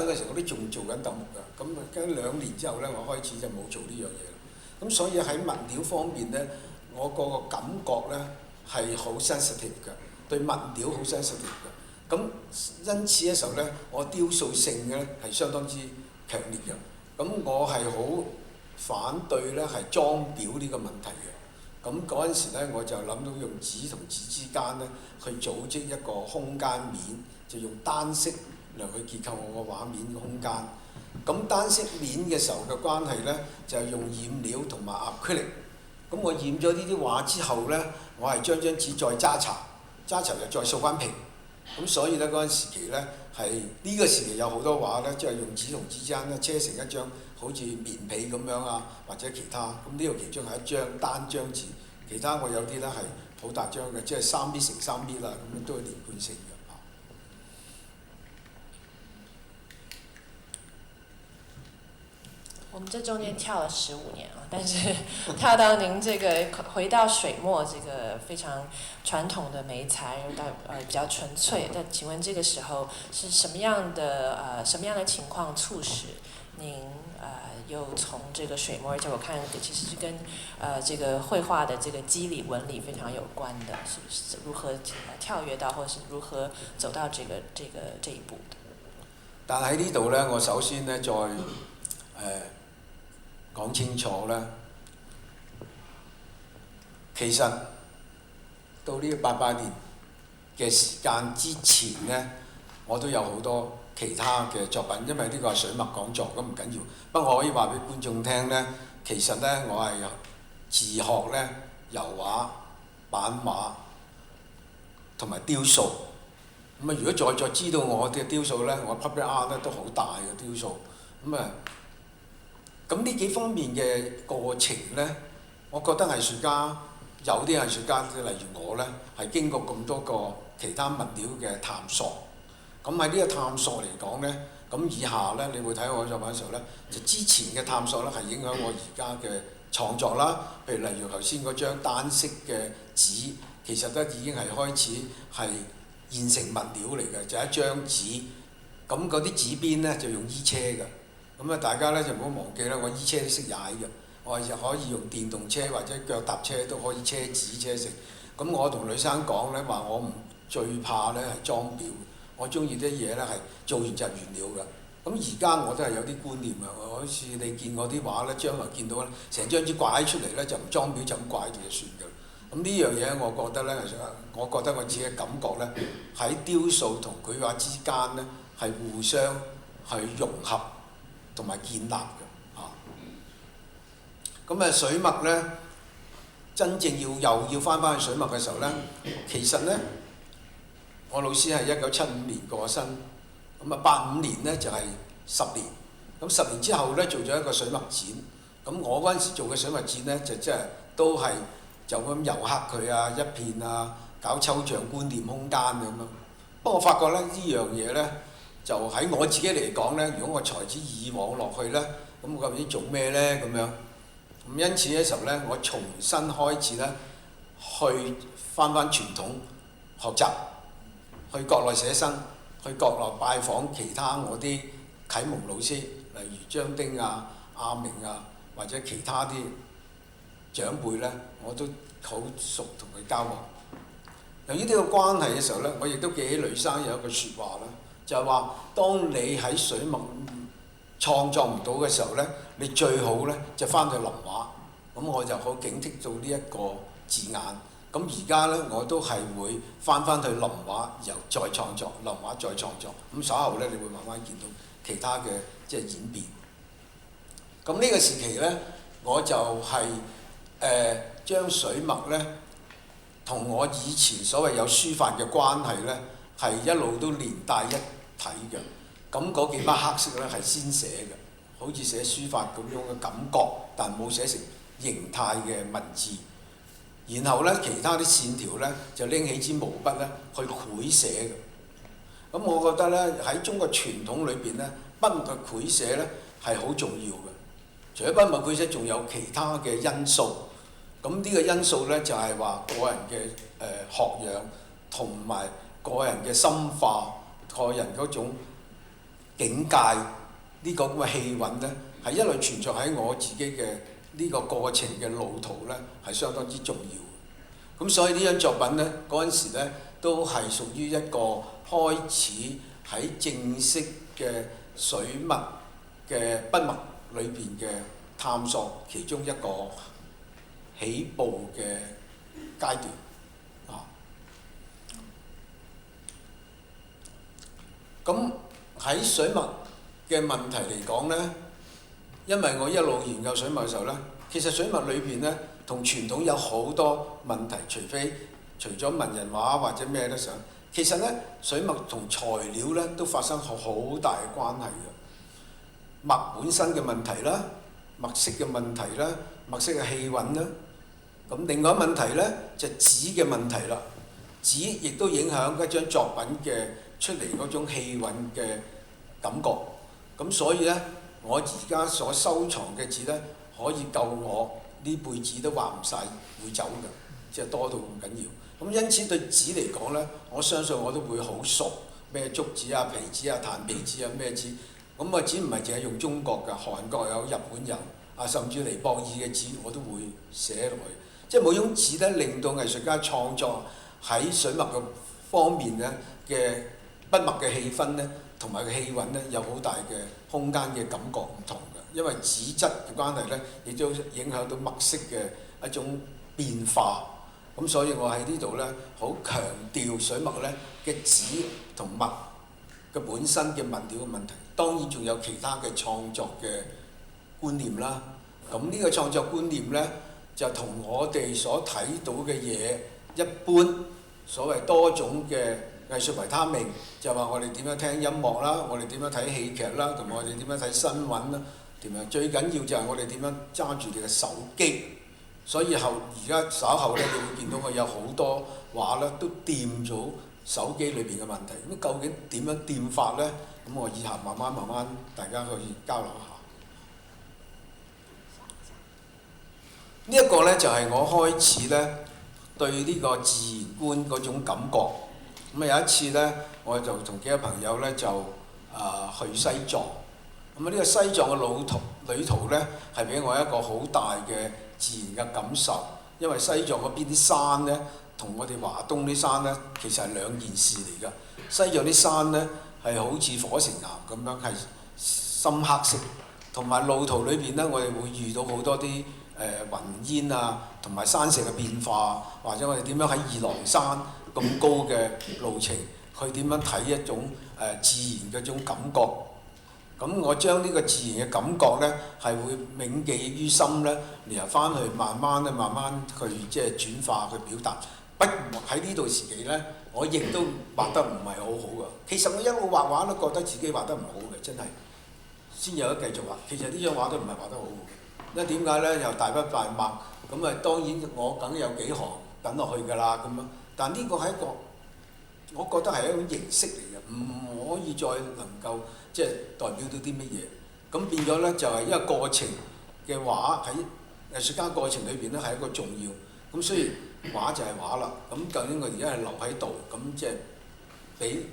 嗰時我都仲做緊鬥木㗎。咁跟2年之後呢，我開始就冇做呢樣嘢啦。咁所以喺物料方面呢，我個感覺呢係好 sensitive 㗎，對物料好 sensitive 㗎。咁因此嘅時候呢，我雕塑性嘅呢係相當之強烈嘅。咁我係好反對呢係裝裱呢個問題嘅。咁嗰陣時呢，我就諗到用紙同紙之間呢去組織一個空間面，就用單色嚟去結構我個畫面嘅空間。咁單色面嘅時候嘅關係呢，就係用染料同埋 acrylic。咁我染咗呢啲畫之後呢，我係將張紙再揸茶又再掃翻平。咁所以呢，嗰陣時期呢，係呢個時期有好多畫呢，即係用紙同紙之間呢車成一張好似棉被咁樣啊，或者其他。咁呢個其中係一張單張紙，其他我有啲呢係好大張嘅，即係3米乘3米啦，咁都係連貫性嘅。我們這中間跳了15年啊，但是跳到您這個回到水墨這個非常傳統的媒材，到比較純粹。但請問這個時候是什麼樣的情況促使您又從這個水墨，而且我看其實是跟這個繪畫的這個肌理紋理非常有關的，是如何跳躍到，或者是如何走到這一步的？但喺呢度呢，我首先呢再講清楚啦，其實到呢個88年嘅時間之前呢，我都有好多其他嘅作品，因為呢個係水墨講座，咁唔緊要。不過我可以話俾觀眾聽呢，其實呢，我係自學呢油畫、版畫同埋雕塑。咁如果在知道我嘅雕塑呢，我 public art 呢都好大嘅雕塑。咁呢幾方面嘅過程呢，我覺得藝術家有啲藝術家，例如我呢，係經過咁多個其他物料嘅探索。咁喺呢個探索嚟講呢，咁以下呢，你會睇我作品嘅時候呢，就之前嘅探索呢係影響我而家嘅創作啦。譬如例如頭先嗰張單色嘅紙，其實都已經係開始係現成物料嚟嘅，就係一張紙。咁嗰啲紙邊呢，就用衣車嘅。咁啊，大家咧就唔好忘記啦，我依車都識踩嘅，我係可以用電動車或者腳踏車都可以車子車成。咁我同女生講咧話，我唔最怕咧係裝裱，我中意啲嘢咧係做完就完了㗎。咁而家我都係有啲觀念啊，好似你見我啲畫咧，將來見到咧，成張紙掛出嚟咧就唔裝裱就咁掛住就算㗎啦。咁呢樣嘢我覺得咧，我覺得我自己嘅感覺咧，喺雕塑同繪畫之間咧係互相去融合同埋建立嘅啊。咁啊水墨咧，真正又要翻去水墨嘅時候咧，其實咧，我老師係1975年過身，咁啊85年咧就係10年，咁10年之後咧做咗一個水墨展，咁我嗰陣時做嘅水墨展咧就即係都係就咁油黑佢啊一片啊，搞抽象觀念空間咁樣。不過我發覺咧呢樣嘢咧，就喺我自己嚟講咧，如果我才子以往落去咧，咁我究竟做咩咧咁樣？咁因此嘅時候咧，我重新開始咧，去翻傳統學習，去國內寫生，去國內拜訪其他我啲啟蒙老師，例如張丁啊、阿明啊，或者其他啲長輩咧，我都好熟同佢交往。由於呢個關係嘅時候咧，我亦都記起雷生有一句説話啦，就係話：當你喺水墨創作唔到嘅時候咧，你最好咧就翻去臨畫。咁我就好警惕到呢一個字眼。咁而家咧我都係會翻去臨畫，然後再創作，臨畫再創作。咁稍後咧，你會慢慢見到其他嘅即係演變。咁呢個時期咧，我就係將水墨咧同我以前所謂有書法嘅關係咧，係一路都連帶一體嘅。咁嗰幾筆黑色咧係先寫嘅，好似寫書法咁樣嘅感覺，但冇寫成形態嘅文字。然後咧，其他啲線條咧就拎起支毛筆咧去繪寫嘅。咁我覺得咧喺中國傳統裏邊咧，筆墨嘅繪寫咧係好重要嘅。除咗筆墨繪寫，仲有其他嘅因素。咁呢個因素咧就係話個人嘅學養同埋個人嘅深化，個人嗰種境界呢個咁嘅氣韻咧，係一路存在喺我自己嘅呢個過程嘅路途咧，係相當之重要。咁所以呢張作品咧，嗰陣時咧都係屬於一個開始喺正式嘅水墨嘅筆墨裏邊嘅探索其中一個起步嘅階段啊。咁喺水墨嘅問題嚟講咧，因為我一路研究水墨嘅時候咧，其實水墨裏邊咧同傳統有好多問題，除咗文人畫或者咩都想，其實咧水墨同材料咧都發生好大嘅關係嘅。墨本身嘅問題啦，墨色嘅問題啦，墨色嘅氣韻啦。咁另外一個問題咧就紙嘅問題啦，紙亦都影響一張作品嘅出嚟嗰種氣韻嘅感覺。咁所以咧，我而家所收藏嘅紙咧，可以夠我呢輩子都畫唔晒會走嘅，即係多到咁緊要。咁因此對紙嚟講咧，我相信我都會好熟，咩竹紙啊、皮紙啊、炭皮紙啊咩紙。咁啊紙唔係淨係用中國嘅，韓國有、日本有，啊甚至尼泊爾嘅紙我都會寫落去。即係每種紙咧，令到藝術家創作喺水墨嘅方面咧嘅筆墨嘅氣氛咧，同埋個氣韻咧，有好大嘅空間嘅感覺唔同嘅。因為紙質嘅關係咧，亦都影響到墨色嘅一種變化。咁所以我喺呢度咧，好強調水墨咧嘅紙同墨嘅本身嘅物料嘅問題。當然仲有其他嘅創作嘅觀念啦。咁呢個創作觀念咧，就同我哋所睇到嘅嘢一般，所謂多種嘅藝術維他命，就話我哋點樣聽音樂啦，我哋點樣睇戲劇啦，同埋我哋點樣睇新聞啦，點樣最緊要就係我哋點樣揸住你嘅手機。所以而家稍後咧，你會見到我有好多畫咧，都掂咗手機裏邊嘅問題。咁究竟點樣掂法咧？咁我以下慢慢大家可以交流下。呢一個咧就係我開始咧對呢個自然觀嗰種感覺。咁有一次咧，我就同幾個朋友咧就去西藏。咁啊呢個西藏嘅旅途呢，係俾我一個好大嘅自然嘅感受，因為西藏嗰邊啲山呢，同我哋華東啲山呢，其實係兩件事嚟㗎。西藏啲山呢，係好似火成岩咁樣，係深黑色，同埋路途裏邊呢，我哋會遇到好多啲雲煙啊，同埋山石嘅變化，或者我哋點樣喺二郎山咁高嘅路程，去點樣睇一種自然嘅種感覺。咁我將呢個自然嘅感覺呢，係會銘記於心呢，然後翻去慢慢去即係轉化去表達。不喺呢度時期呢，我亦都畫得唔係好好㗎。其實我一路畫畫都覺得自己畫得唔好嘅，真係先有得繼續畫。其實呢張畫都唔係畫得好好，因為點解呢？又大筆大墨，咁啊當然我梗有幾行等落去㗎啦咁樣。但呢個係一個，我覺得係一種形式嚟嘅，唔可以再能夠即係代表到啲乜嘢。咁變咗呢，就係一個過程嘅畫喺藝術家過程裏邊呢，係一個重要。咁所以畫就係畫啦。咁究竟我而家係留喺度，咁即係俾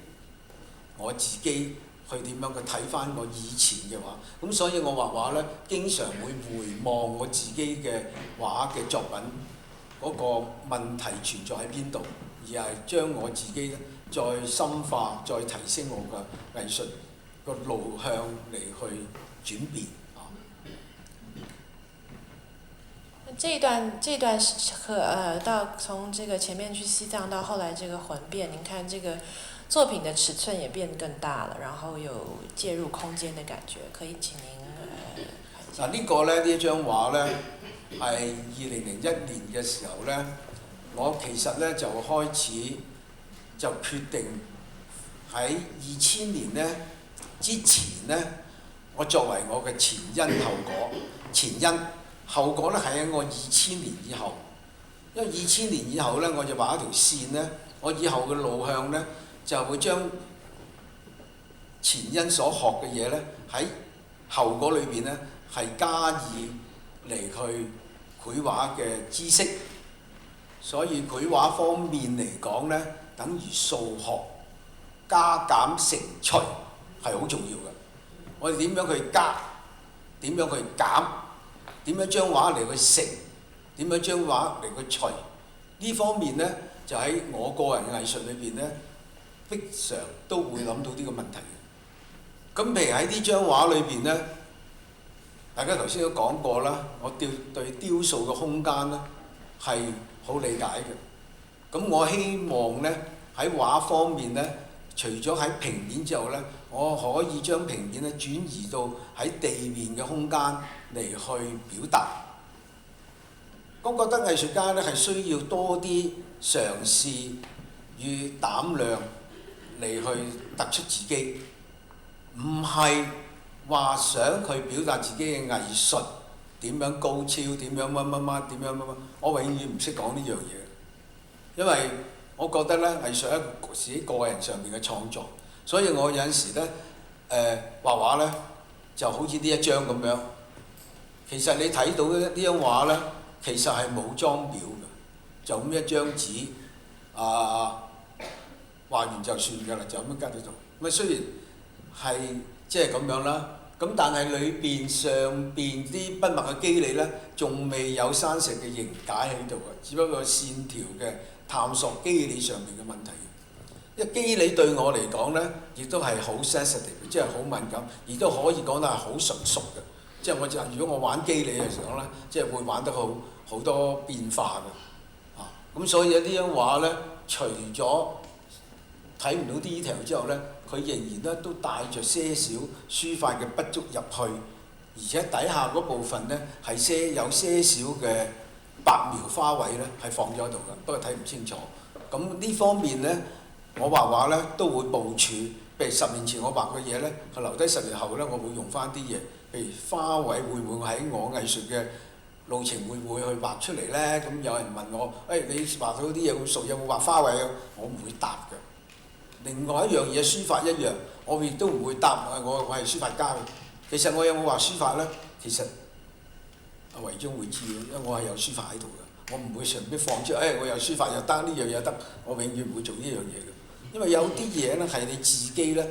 我自己去點樣去睇翻我以前嘅畫。咁所以我畫畫呢，經常會回望我自己嘅畫嘅作品嗰個問題存在喺邊度，而係將我自己呢再深化、再提升我嘅藝術個路向嚟去轉變。這段到從這個前面去西藏到後來這個魂變，您看這個作品的尺寸也變更大了，然後有介入空間的感覺，可以請您嗱呢個呢，呢一張畫呢，係2001年嘅時候呢，我其實呢就開始就決定喺2000年呢之前呢，我作為我嘅前因後果，前因後果呢係喺我2000年以後，因為2000年以後呢，我就畫一條線呢，我以後嘅路向呢，就會將前因所學嘅嘢呢，喺後果裏邊呢，係加以嚟去繪畫嘅知識，所以繪畫方面嚟講呢，等於數學加減乘除係好重要嘅。我哋點樣去加，點樣去減，點樣將畫嚟去乘，點樣將畫嚟去除，呢方面呢，就喺我個人嘅藝術裏邊呢，經常都會諗到呢個問題嘅。咁譬如喺呢張畫裏邊呢，大家頭先都講過啦，我對雕塑嘅空間呢係好理解嘅。咁我希望呢，喺畫方面呢，除咗喺平面之後呢，我可以將平面呢轉移到喺地面嘅空間嚟去表達。我覺得藝術家呢係需要多啲嘗試與膽量嚟去突出自己，唔係話想去表達自己嘅藝術點樣高超，點樣乜乜乜，點樣乜乜，我永遠唔識講呢樣嘢，因為我覺得呢，藝術係一個自己個人上面嘅創作，所以我有陣時呢，畫畫呢就好似呢一張咁樣，其實你睇到呢張畫呢，其實係冇裝裱嘅，就咁一張紙，畫完就算㗎啦，就咁樣加咗度。咁雖然係即係咁樣啦，咁但係裏邊上邊啲筆墨嘅肌理呢，仲未有山石嘅凝解喺度嘅，只不過線條嘅探索肌理上面嘅問題。因為肌理對我嚟講呢，亦都係好 sensitive， 即係好敏感，亦都可以講得係好純熟嘅。即係如果我玩肌理嘅時候呢，即係會玩得好多變化嘅。咁所以呢張畫呢，除咗睇唔到 detail 之後呢，佢仍然咧都帶着些少書法嘅筆觸入去，而且底下嗰部分呢，係有些少嘅白描花卉呢，係放咗喺度嘅，不過睇唔清楚。咁呢方面呢，我畫畫呢都會部署，譬如10年前我畫嘅嘢呢，係留低10年後呢，我會用翻啲嘢，譬如花卉會唔會喺我藝術嘅路程會唔會去畫出嚟呢？咁有人問我，你畫到啲嘢咁熟，有冇畫花卉啊？我唔會答嘅。另外一樣嘢書法一樣，我亦都唔會答我係書法家嘅。其實我有冇畫書法呢？其實阿維中會知嘅，因為我係有書法喺度嘅。我唔會隨便放出，我有書法又得，呢樣嘢得，我永遠唔會做呢樣嘢嘅。因為有啲嘢呢係你自己呢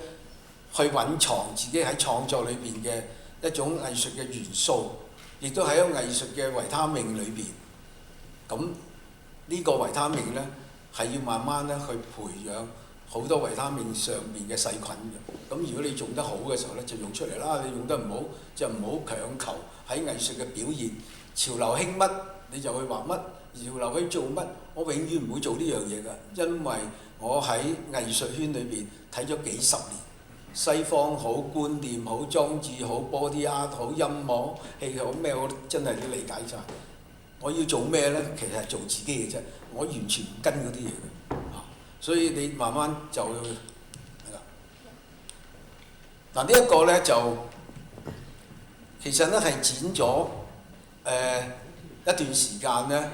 去蘊藏自己喺創作裏邊嘅一種藝術嘅元素，亦都喺一個藝術嘅維他命裏邊。咁呢個維他命呢，係要慢慢咧去培養好多維他命上面嘅細菌嘅。咁如果你用得好嘅時候呢，就用出嚟啦；你用得唔好，就唔好強求喺藝術嘅表現。潮流興乜你就去畫乜，潮流去做乜，我永遠唔會做呢樣嘢㗎，因為我喺藝術圈裏邊睇咗幾十年，西方好，觀念好，裝置好， body art 好，音樂戲好咩我真係都理解晒。我要做咩呢？其實係做自己嘅啫，我完全唔跟嗰啲嘢嘅，所以你慢慢就係啦。嗱呢一個呢，就其實呢係剪咗一段時間呢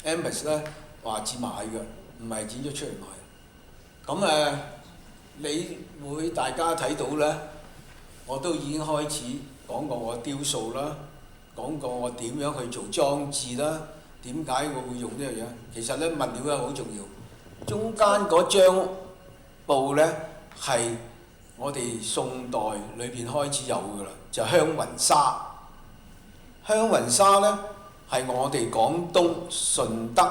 Amos 呢話至買嘅，唔係剪咗出嚟賣。咁你會大家睇到呢，我都已經開始講過我雕塑啦。講過我點樣去做裝置啦，點解我會用呢樣嘢？其實咧物料咧好重要。中間嗰張布咧係我哋宋代裏邊開始有㗎啦，就係香雲紗。香雲紗咧係我哋廣東順德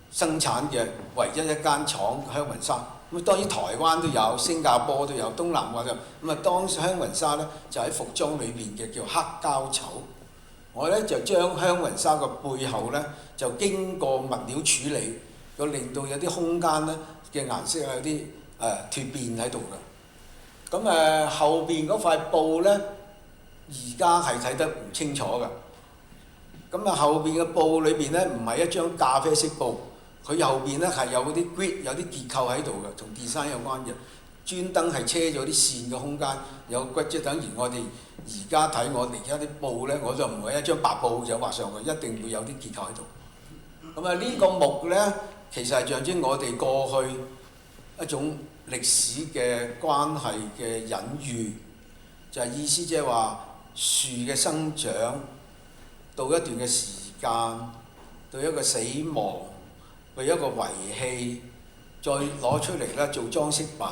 生產嘅唯一一間廠香雲紗。咁當然台灣都有，新加坡都有，東南亞都有。咁啊，當香雲紗咧就喺服裝裏邊嘅叫黑膠綢。我咧就將香雲紗個背後咧就經過物料處理，又令到有啲空間咧嘅顏色有啲脫變喺度㗎。咁後邊嗰塊布咧，而家係睇得唔清楚㗎。咁後邊嘅布裏邊咧唔係一張咖啡色布，佢後邊咧係有嗰啲 grid 有啲結構喺度嘅，同 design 有關嘅。專登係車咗啲線嘅空間，有骨即係等於我哋而家睇我哋而家啲布咧，我就唔係一張白布就畫上去，一定會有啲結構喺度。咁呢個木咧，其實係象徵我哋過去一種歷史嘅關係嘅隱喻，就係意思即係話樹嘅生長到一段嘅時間，到一個死亡，到一個遺棄。再攞出嚟咧做裝飾品，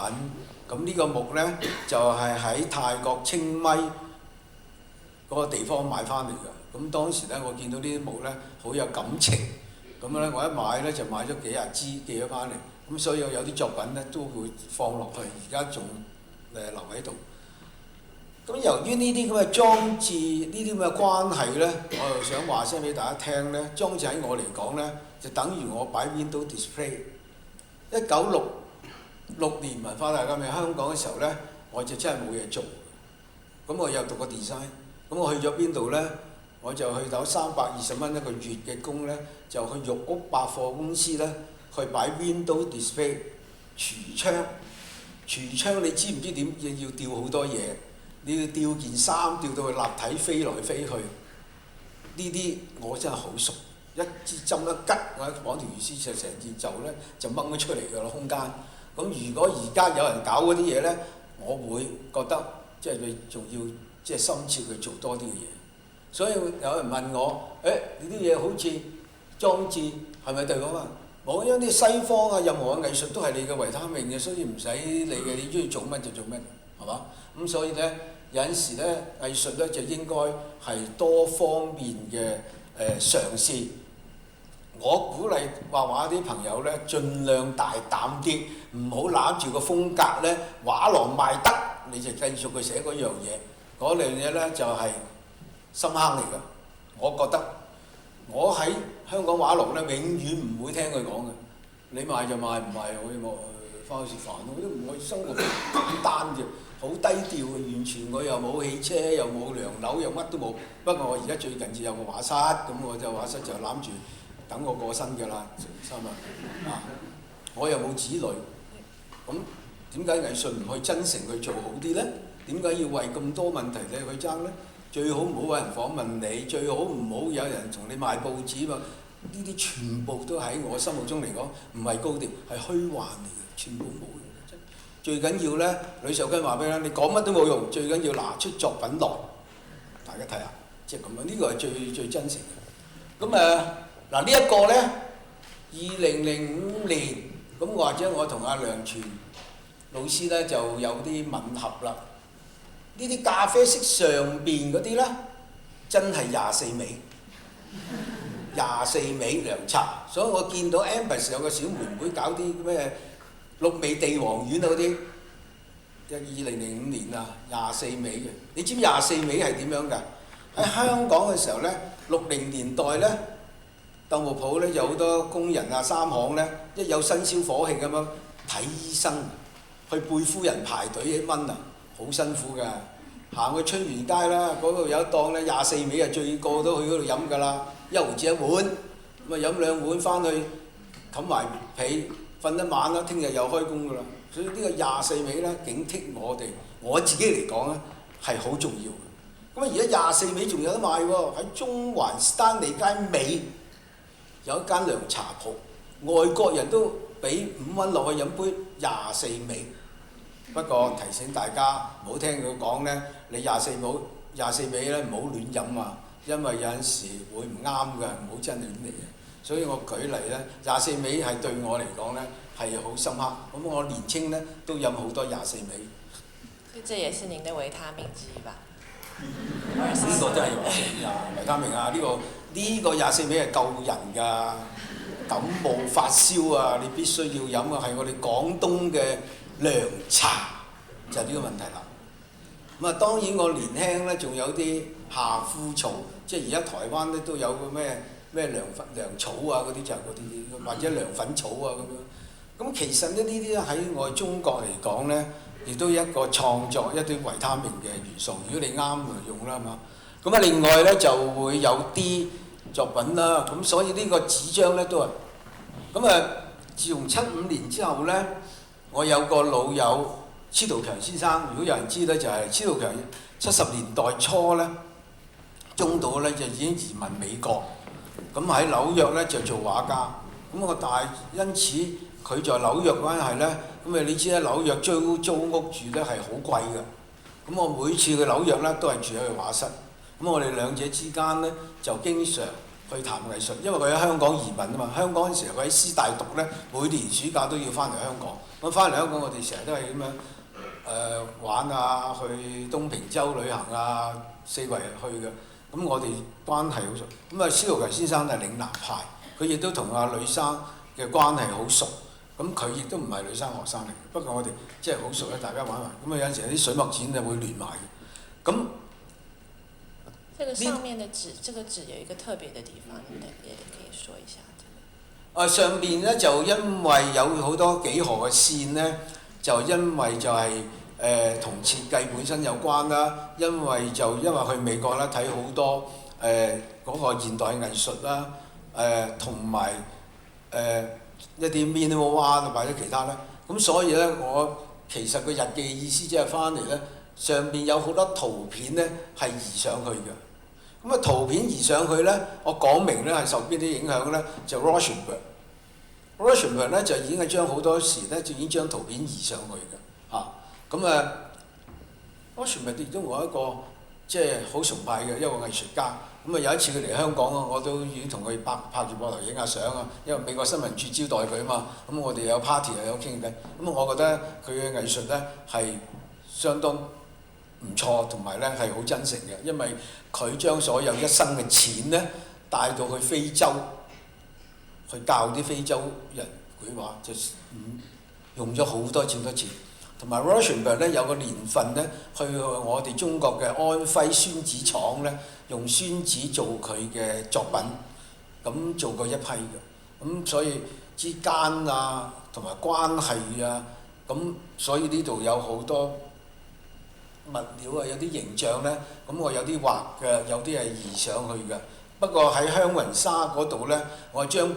咁呢個木咧就係喺泰國清邁嗰個地方買翻嚟㗎。咁當時咧我見到呢啲木咧好有感情，咁咧我一買咧就買咗幾廿支寄咗翻嚟，咁所以我有啲作品咧都會放落去，而家仲留喺度。咁由於呢啲咁嘅裝置，呢啲咁嘅關係咧，我就想話聲俾大家聽咧，裝置喺我嚟講咧，就等於我擺 window display。1966年文化大革命香港嘅時候呢，我就真係冇嘢做，咁我又讀過 design，咁我去咗邊度呢？我就去到320蚊一個月嘅工呢，就去玉屋百貨公司呢，去擺 window display 櫥窗。櫥窗你知唔知點要吊好多嘢？你要吊件衫吊到佢立體飛來飛去，呢啲我真係好熟。一支針一吉，我綁條魚絲就成件袖咧就掹咗出嚟㗎啦空間。咁如果而家有人搞嗰啲嘢咧，我會覺得即係佢仲要即係深切去做多啲嘅嘢。所以有人問我：你啲嘢好似裝置係咪對咁啊？冇，因為啲西方啊任何嘅藝術都係你嘅維他命嘅，所以唔使理嘅，你中意做乜就做乜，係嘛？咁所以咧有陣時咧藝術咧就應該係多方面嘅嘗試。我鼓勵畫畫啲朋友咧，盡量大膽啲，唔好攬住個風格咧，畫廊賣得你就繼續去寫嗰樣嘢，嗰樣嘢咧就係深坑嚟㗎。我覺得我喺香港畫廊咧，永遠唔會聽佢講嘅。你賣就賣，唔賣我翻去食飯咯。我生活簡單嘅，好低調嘅，完全我又冇汽車，又冇涼樓，又乜都冇。不過我而家最近至有個畫室，咁我就畫室就攬住。等我過身㗎啦，成心啊！我又冇子女，咁點解藝術唔去真誠去做好啲呢？點解要為咁多問題你去爭呢？最好唔好有人訪問你，最好唔好有人同你賣報紙嘛。呢啲全部都喺我心目中嚟講，唔係高調，係虛幻嚟嘅，全部冇用嘅。最緊要呢，呂秀根話俾你聽，你講乜都冇用，最緊要拿出作品來，大家睇下，即係咁樣。呢個係最真誠嘅。咁嗱呢一個呢，2005年咁或者我同阿梁全老師咧就有啲吻合啦。呢啲咖啡色上邊嗰啲咧，真係24味，24味涼茶。所以我見到 Ambus 有個小妹妹搞啲咩6味地黃丸嗰啲，2005年啊，24味嘅。你知唔知24味係點樣㗎？喺香港嘅時候咧，60年代咧，豆腐鋪咧有好多工人啊、三行咧，一有新燒火氣咁樣睇醫生，去貝夫人排隊1蚊啊，好辛苦㗎。行去春園街啦，嗰度有一檔咧24味啊，最個都去嗰度飲㗎啦，1毫子1碗，咁啊飲2碗翻去冚埋被瞓一晚啦，聽日又開工㗎啦。所以呢個24味咧，警惕我自己嚟講咧係好重要嘅。咁啊而家24味仲有得賣喎，喺中環士丹利街尾有一間涼茶鋪，外國人都俾5蚊落去飲杯24味。不過提醒大家唔好聽佢講咧，你24味咧唔好亂飲啊，因為有陣時會唔啱㗎，唔好真係亂嚟嘅。所以我舉例咧，24味係對我嚟講咧係好深刻。咁我年青咧都飲好多24味。所以這也是您的維他命之一吧？呢個真係維他命啊！呢個24味係救人㗎，感冒發燒啊，你必須要飲啊，係我哋廣東嘅涼茶，就係呢個問題啦。咁啊，當然我年輕咧，仲有啲夏枯草，即係而家台灣咧都有個咩涼草啊嗰啲就係嗰啲，或者涼粉草啊咁樣。咁其實咧呢啲喺我哋中國嚟講咧，亦都一個創作一啲維他命嘅元素。如果你啱就用啦嘛。咁啊，另外咧就會有啲作品啦。咁所以呢個紙張咧都係咁啊。自從75年之後咧，我有個老友司徒強先生，如果有人知咧，就係司徒強70年代初咧，中度咧就已經移民美國，咁喺紐約咧就做畫家。咁因此佢在紐約關係咧，咁你知咧紐約租屋住咧係好貴嘅。咁我每次去紐約咧都係住喺佢畫室。咁我哋兩者之間咧就經常去談藝術，因為佢喺香港移民啊嘛。香港嗰陣時佢喺師大讀咧，每年暑假都要翻嚟香港。咁翻嚟香港，我哋成日都係咁樣玩啊，去東平洲旅行啊，4圍去嘅。咁我哋關係好熟。咁啊，司徒強先生係嶺南派，佢亦都同阿呂生嘅關係好熟。咁佢亦都唔係呂生學生嚟嘅，不過我哋即係好熟咧，大家玩埋。咁啊有陣時啲水墨展就會聯埋嘅。咁這個上面的紙，這個紙有一個特別的地方，你也可以說一下。上邊咧就因為有好多幾何嘅線咧，就因為就係同設計本身有關啦。因為去美國啦睇好多嗰個現代藝術啦，同埋一啲 minimal art 或者其他咧。咁所以咧，我其實個日記嘅意思即係翻嚟咧，上邊有好多圖片咧係移上去嘅。咁啊圖片移上去咧，我講明咧係受邊啲影響咧，就 Rauschenberg 咧就已經係將好多時咧就已經將圖片移上去嘅嚇。咁Rauschenberg 亦都我一個即係好崇拜嘅一個藝術家。咁啊有一次佢嚟香港啊，我都已經同佢拍住膊頭影下相啊，因為美國新聞處招待佢啊嘛。咁我哋有 party 又有傾偈。咁我覺得佢嘅藝術咧係相當唔錯，同埋咧係好真誠嘅，因為佢將所有一生嘅錢咧帶到去非洲，去教啲非洲人繪畫，就用咗好多錢。同埋 Rauschenberg 咧有個年份咧，去我哋中國嘅安徽宣紙廠咧，用宣紙做佢嘅作品，咁做過一批嘅。咁所以之間啊，同埋關係啊，咁所以呢度有好多物料啊，有啲形象咧，咁我有啲畫嘅，有啲係移上去嘅。不過喺香雲紗嗰度咧，我將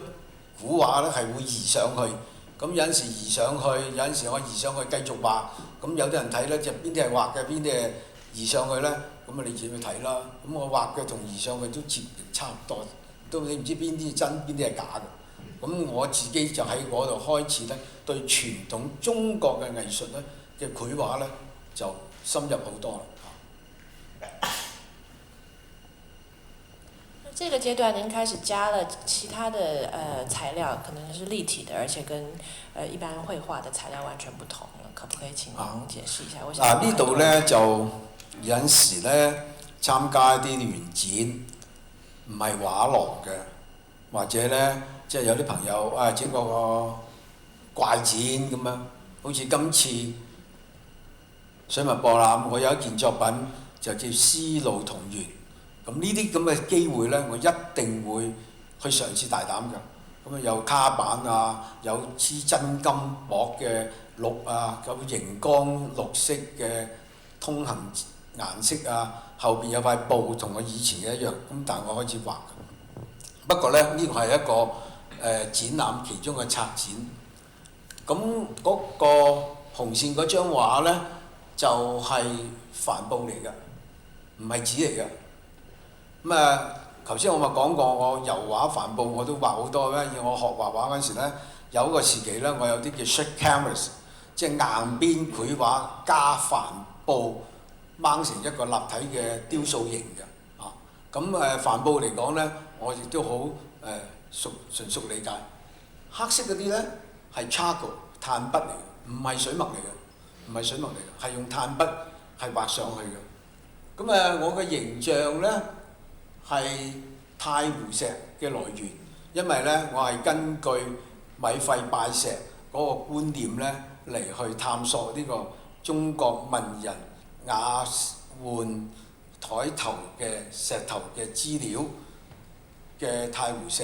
古畫咧係會移上去。咁有陣時移上去，有陣時我移上去繼續畫。咁有啲人睇咧，就邊啲係畫嘅，邊啲係移上去咧？咁啊你自己去睇啦。咁我畫嘅同移上去都接差唔多，都你唔知邊啲真，邊啲係假嘅。咁我自己就喺嗰度開始咧，對傳統中國嘅藝術咧嘅繪畫咧就深入好多啦。這個階段您開始加了其他的材料，可能是立體的，而且跟一般繪畫的材料完全不同了。可不可以請您解釋一下？我想呢度呢，就有陣時呢，參加一啲聯展，唔係畫廊嘅，或者呢，即係有啲朋友整個怪展咁樣，好似今次水墨博覽，我有一件作品就叫《絲路同源》。咁呢啲咁嘅機會呢，我一定會去嘗試大膽㗎。咁有卡板啊，有黐真金箔嘅綠啊，有熒光綠色嘅通行顏色啊，後邊有塊布同我以前嘅一樣。咁但係我開始畫。不過呢，呢個係一個展覽其中嘅策展。咁嗰個紅線嗰張畫呢，就係帆布嚟㗎，唔係紙嚟㗎。咁頭先我咪講過，我油畫、帆布我都畫好多咧。我學畫畫嗰陣時咧，有一個時期咧，我有啲叫 shake canvas， 即係硬邊繪畫加帆布掹成一個立體嘅雕塑型嘅。咁帆布嚟講咧，我亦都好純熟理解。黑色嗰啲咧係 charcoal 炭筆嚟嘅，唔係水墨嚟嘅，係用炭筆係畫上去嘅。咁我嘅形象咧係太湖石嘅來源，因為咧我係根據米費拜石嗰個觀念咧嚟去探索呢個中國文人雅換台頭嘅石頭嘅資料嘅太湖石。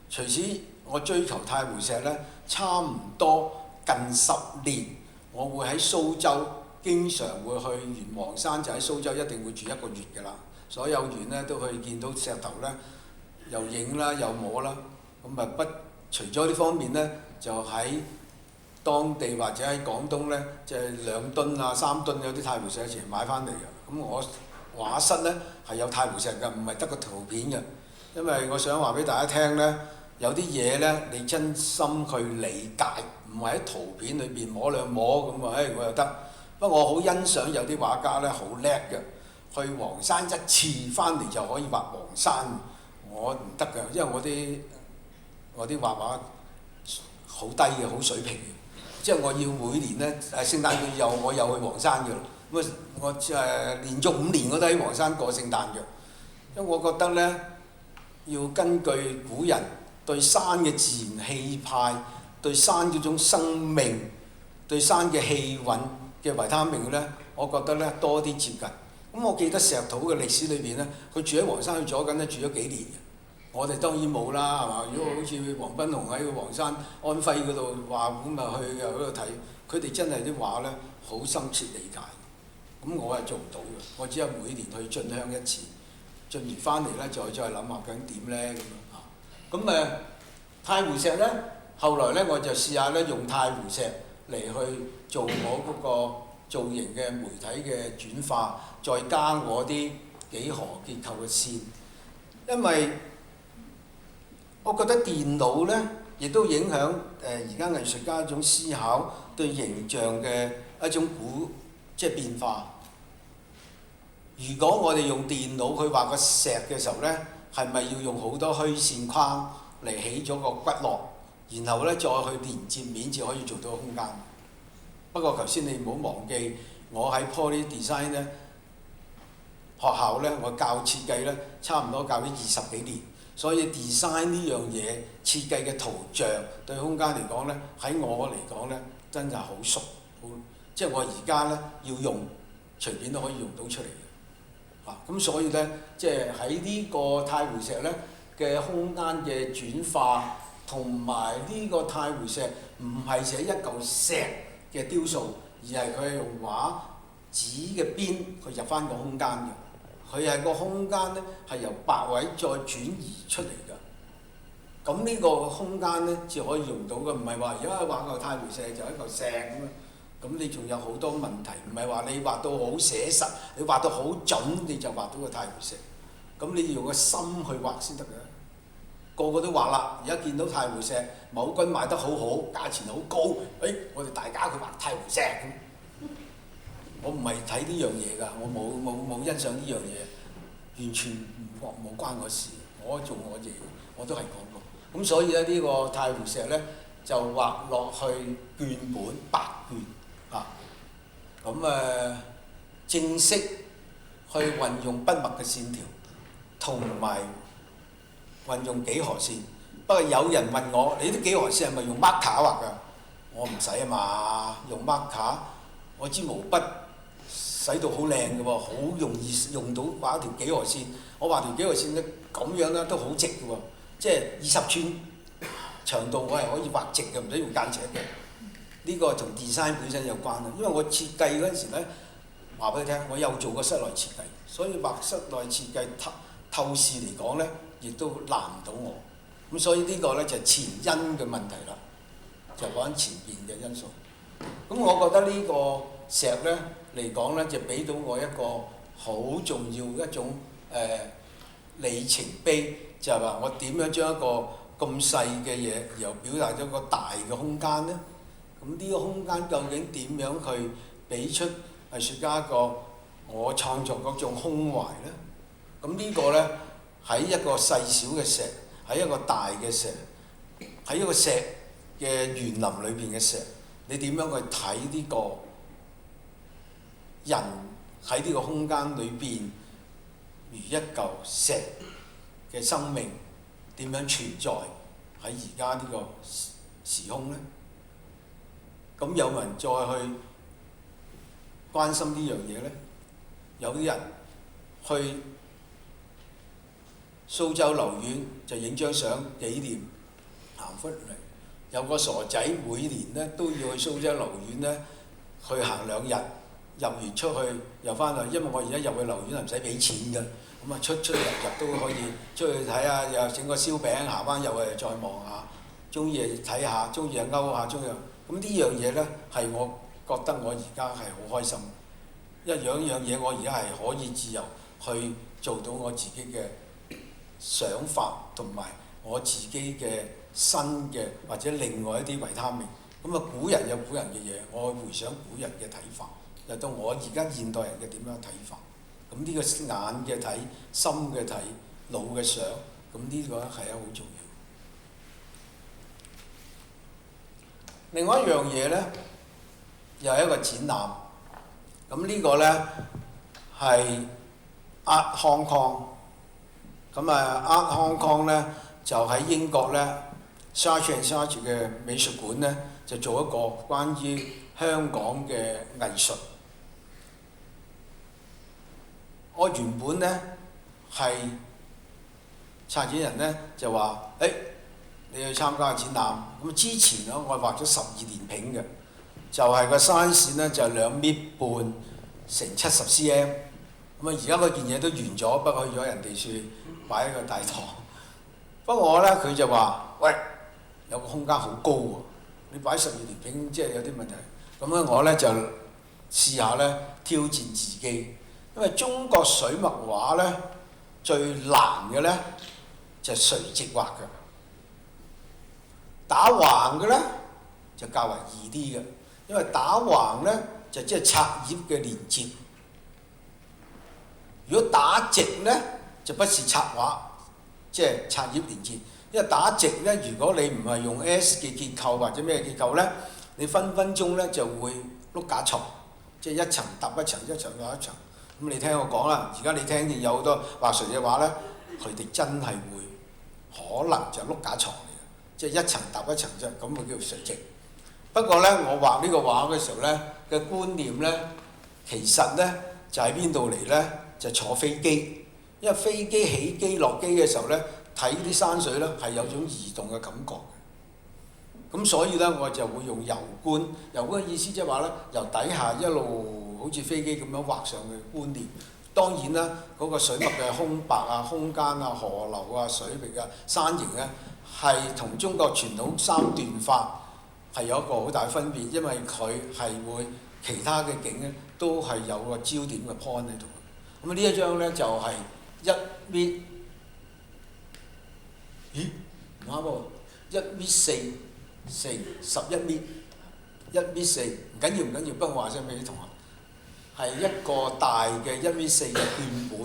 隨此我追求太湖石咧，差唔多近10年，我會喺蘇州經常會去完黃山，就喺蘇州一定會住1個月㗎啦。所有園咧都可以見到石頭咧，又影啦又摸啦。咁除咗呢方面咧，就喺當地或者喺廣東咧，即係2噸啊3噸有啲太湖石前買翻嚟嘅。咁我畫室咧係有太湖石㗎，唔係得個圖片嘅。因為我想話俾大家聽咧，有啲嘢咧你真心去理解，唔係喺圖片裏邊摸兩摸咁我又得。不過我好欣賞有啲畫家咧好叻嘅。去黃山一次翻嚟就可以畫黃山，我唔得㗎，因為我啲畫畫好低嘅，好水平嘅，即係我要每年咧聖誕節我又去黃山㗎啦。咁我連續5年我都喺黃山過聖誕嘅，因為我覺得咧要根據古人對山嘅自然氣派、對山嗰種生命、對山嘅氣韻嘅維他命咧，我覺得咧多啲接近。咁我記得石土嘅歷史裏邊咧，佢住喺黃山去左近咧住咗幾年嘅。我哋當然冇啦，係嘛？如果好似黃賓虹喺黃山安徽嗰度畫咁去嗰度睇，佢哋真係啲畫咧好深切理解。咁我係做唔到嘅，我只有每年去進香一次，進完翻嚟咧再諗下究竟點咧咁樣。咁太湖石咧，後來咧我就試下咧用太湖石嚟去做我嗰個造型嘅媒體嘅轉化，再加我啲幾何結構嘅線。因為我覺得電腦咧，亦都影響而家藝術家一種思考對形象嘅一種即係變化。如果我哋用電腦去畫個石嘅時候咧，係咪要用好多虛線框嚟起咗個骨骼，然後咧再去連接面至可以做到個空間？不過頭先你唔好忘記，我喺 Poly Design 咧學校咧，我教設計咧，差唔多教咗20幾年，所以 design 呢樣嘢設計嘅圖像對空間嚟講咧，喺我嚟講咧，真係好熟，即係我而家咧要用，隨便都可以用到出嚟嘅。咁所以咧，即係喺呢個太湖石咧嘅空間嘅轉化，同埋呢個太湖石唔係寫一嚿石嘅雕塑，而係佢係用畫紙嘅邊去入翻個空間嘅。佢係個空間咧係由白位再轉移出嚟㗎。咁呢個空間咧至可以用到嘅，唔係話而家畫個太湖石就一嚿石咁樣。咁你仲有好多問題，唔係話你畫到好寫實，你畫到好準你就畫到個太湖石。咁你要用個心去畫先得㗎。個個都畫啦，而家見到太湖石某君賣得好好，價錢好高，我哋大家去畫太湖石咁。我唔係睇呢樣嘢㗎，我冇欣賞呢樣嘢，完全冇關我事。我做我嘢，我都係講過。咁所以咧呢個太湖石咧就畫落去卷本白圈啊。咁正式去運用筆墨嘅線條，同埋運用幾何線。不過有人問我：你啲幾何線係咪用 marker 畫㗎？我唔使啊嘛，用 marker，我支毛筆使到好靚嘅喎，好容易用到畫一條幾何線。我畫條幾何線咧咁樣咧都好直嘅喎，即係20寸長度，我係可以畫直嘅，唔使用間尺嘅。呢個同 design 本身有關啦，因為我設計嗰陣時咧，話俾你聽，我有做過室內設計，所以畫室內設計透視嚟講咧，亦都難唔到我。咁所以呢個咧就係前因嘅問題啦，就講緊前邊嘅因素。咁我覺得呢個石咧嚟講咧，就俾到我一個好重要一種里程碑，就係話我點樣將一個咁細嘅嘢，然後表達咗個大嘅空間咧。咁呢個空間究竟點樣去俾出藝術家一個我創作嗰種胸懷咧？咁呢個咧喺一個細小嘅石，喺一個大嘅石，喺一個石嘅園林裏邊嘅石，你點樣去睇呢個人喺呢個空間裏邊如一嚿石嘅生命點樣存在喺而家呢個時空咧？咁有冇人再去關心呢樣嘢咧？有啲人去蘇州樓苑就影張相紀念行出嚟。有個傻仔每年咧都要去蘇州樓苑咧去行2日，入完出去又翻去，因為我而家入去樓苑係唔使俾錢㗎，咁啊出入都可以出去睇下，又整個燒餅行翻入去再望下，中意睇下，中意勾下，中意。咁呢樣嘢咧係我覺得我而家係好開心，一樣嘢我而家係可以自由去做到我自己嘅想法同埋我自己嘅新嘅或者另外一啲維他命。咁啊古人有古人嘅嘢，我回想古人嘅睇法，又到我而家現代人嘅點樣睇法。咁呢個眼嘅睇、心嘅睇、腦嘅想，咁呢個係一個好重要。另外一樣嘢咧，又係一個展覽。咁呢個咧係 Art Hong Kong。咁Art Hong Kong 咧就喺英國咧 Saatchi and Saatchi 嘅美術館咧，就做一個關於香港嘅藝術。我原本咧係策展人咧就話：你去參加展覽。咁之前咧我畫咗12年片嘅，就係個 size 咧就2.5米乘70 cm。咁而家嗰件嘢都完咗，不過去咗人哋處擺喺個大堂。不過咧佢就話：喂，有個空間好高喎，你擺12年片即係有啲問題。咁咧我咧就試下咧挑戰自己，因為中國水墨畫咧最難嘅咧就係垂直畫嘅。打橫嘅咧就較為易啲嘅，因為打橫咧就即係拆頁嘅連接。如果打直咧就不是插畫，即係拆頁連接。因為打直咧，如果你唔係用 S 嘅結構或者咩結構咧，你分分鐘咧就會碌架床，即係一層搭一層，一層搭一層。咁你聽我講啦，而家你聽見有好多畫垂嘅畫咧，佢哋真係會可能就碌架床。即係一層搭一層啫，咁咪叫垂直。不過咧，我畫呢個畫嘅時候咧嘅觀念咧，其實咧就喺邊度嚟咧？就坐飛機，因為飛機起機落機嘅時候咧，睇啲山水咧係有種移動嘅感覺嘅。咁所以咧，我就會用遊觀。遊觀嘅意思即係話咧，由底下一路好似飛機咁樣畫上去觀念。當然啦，嗰個水墨嘅空白啊、空間啊、河流啊、水域啊、山形咧，係同中國傳統3段法係有一個好大分別，因為佢係會其他嘅景咧都係有個焦點嘅 point 喺度。咁呢一張咧就係1米，咦唔啱喎，1米4乘11米，1米4唔緊要唔緊要，不過話聲俾啲同學，係一個大嘅1米4嘅卷本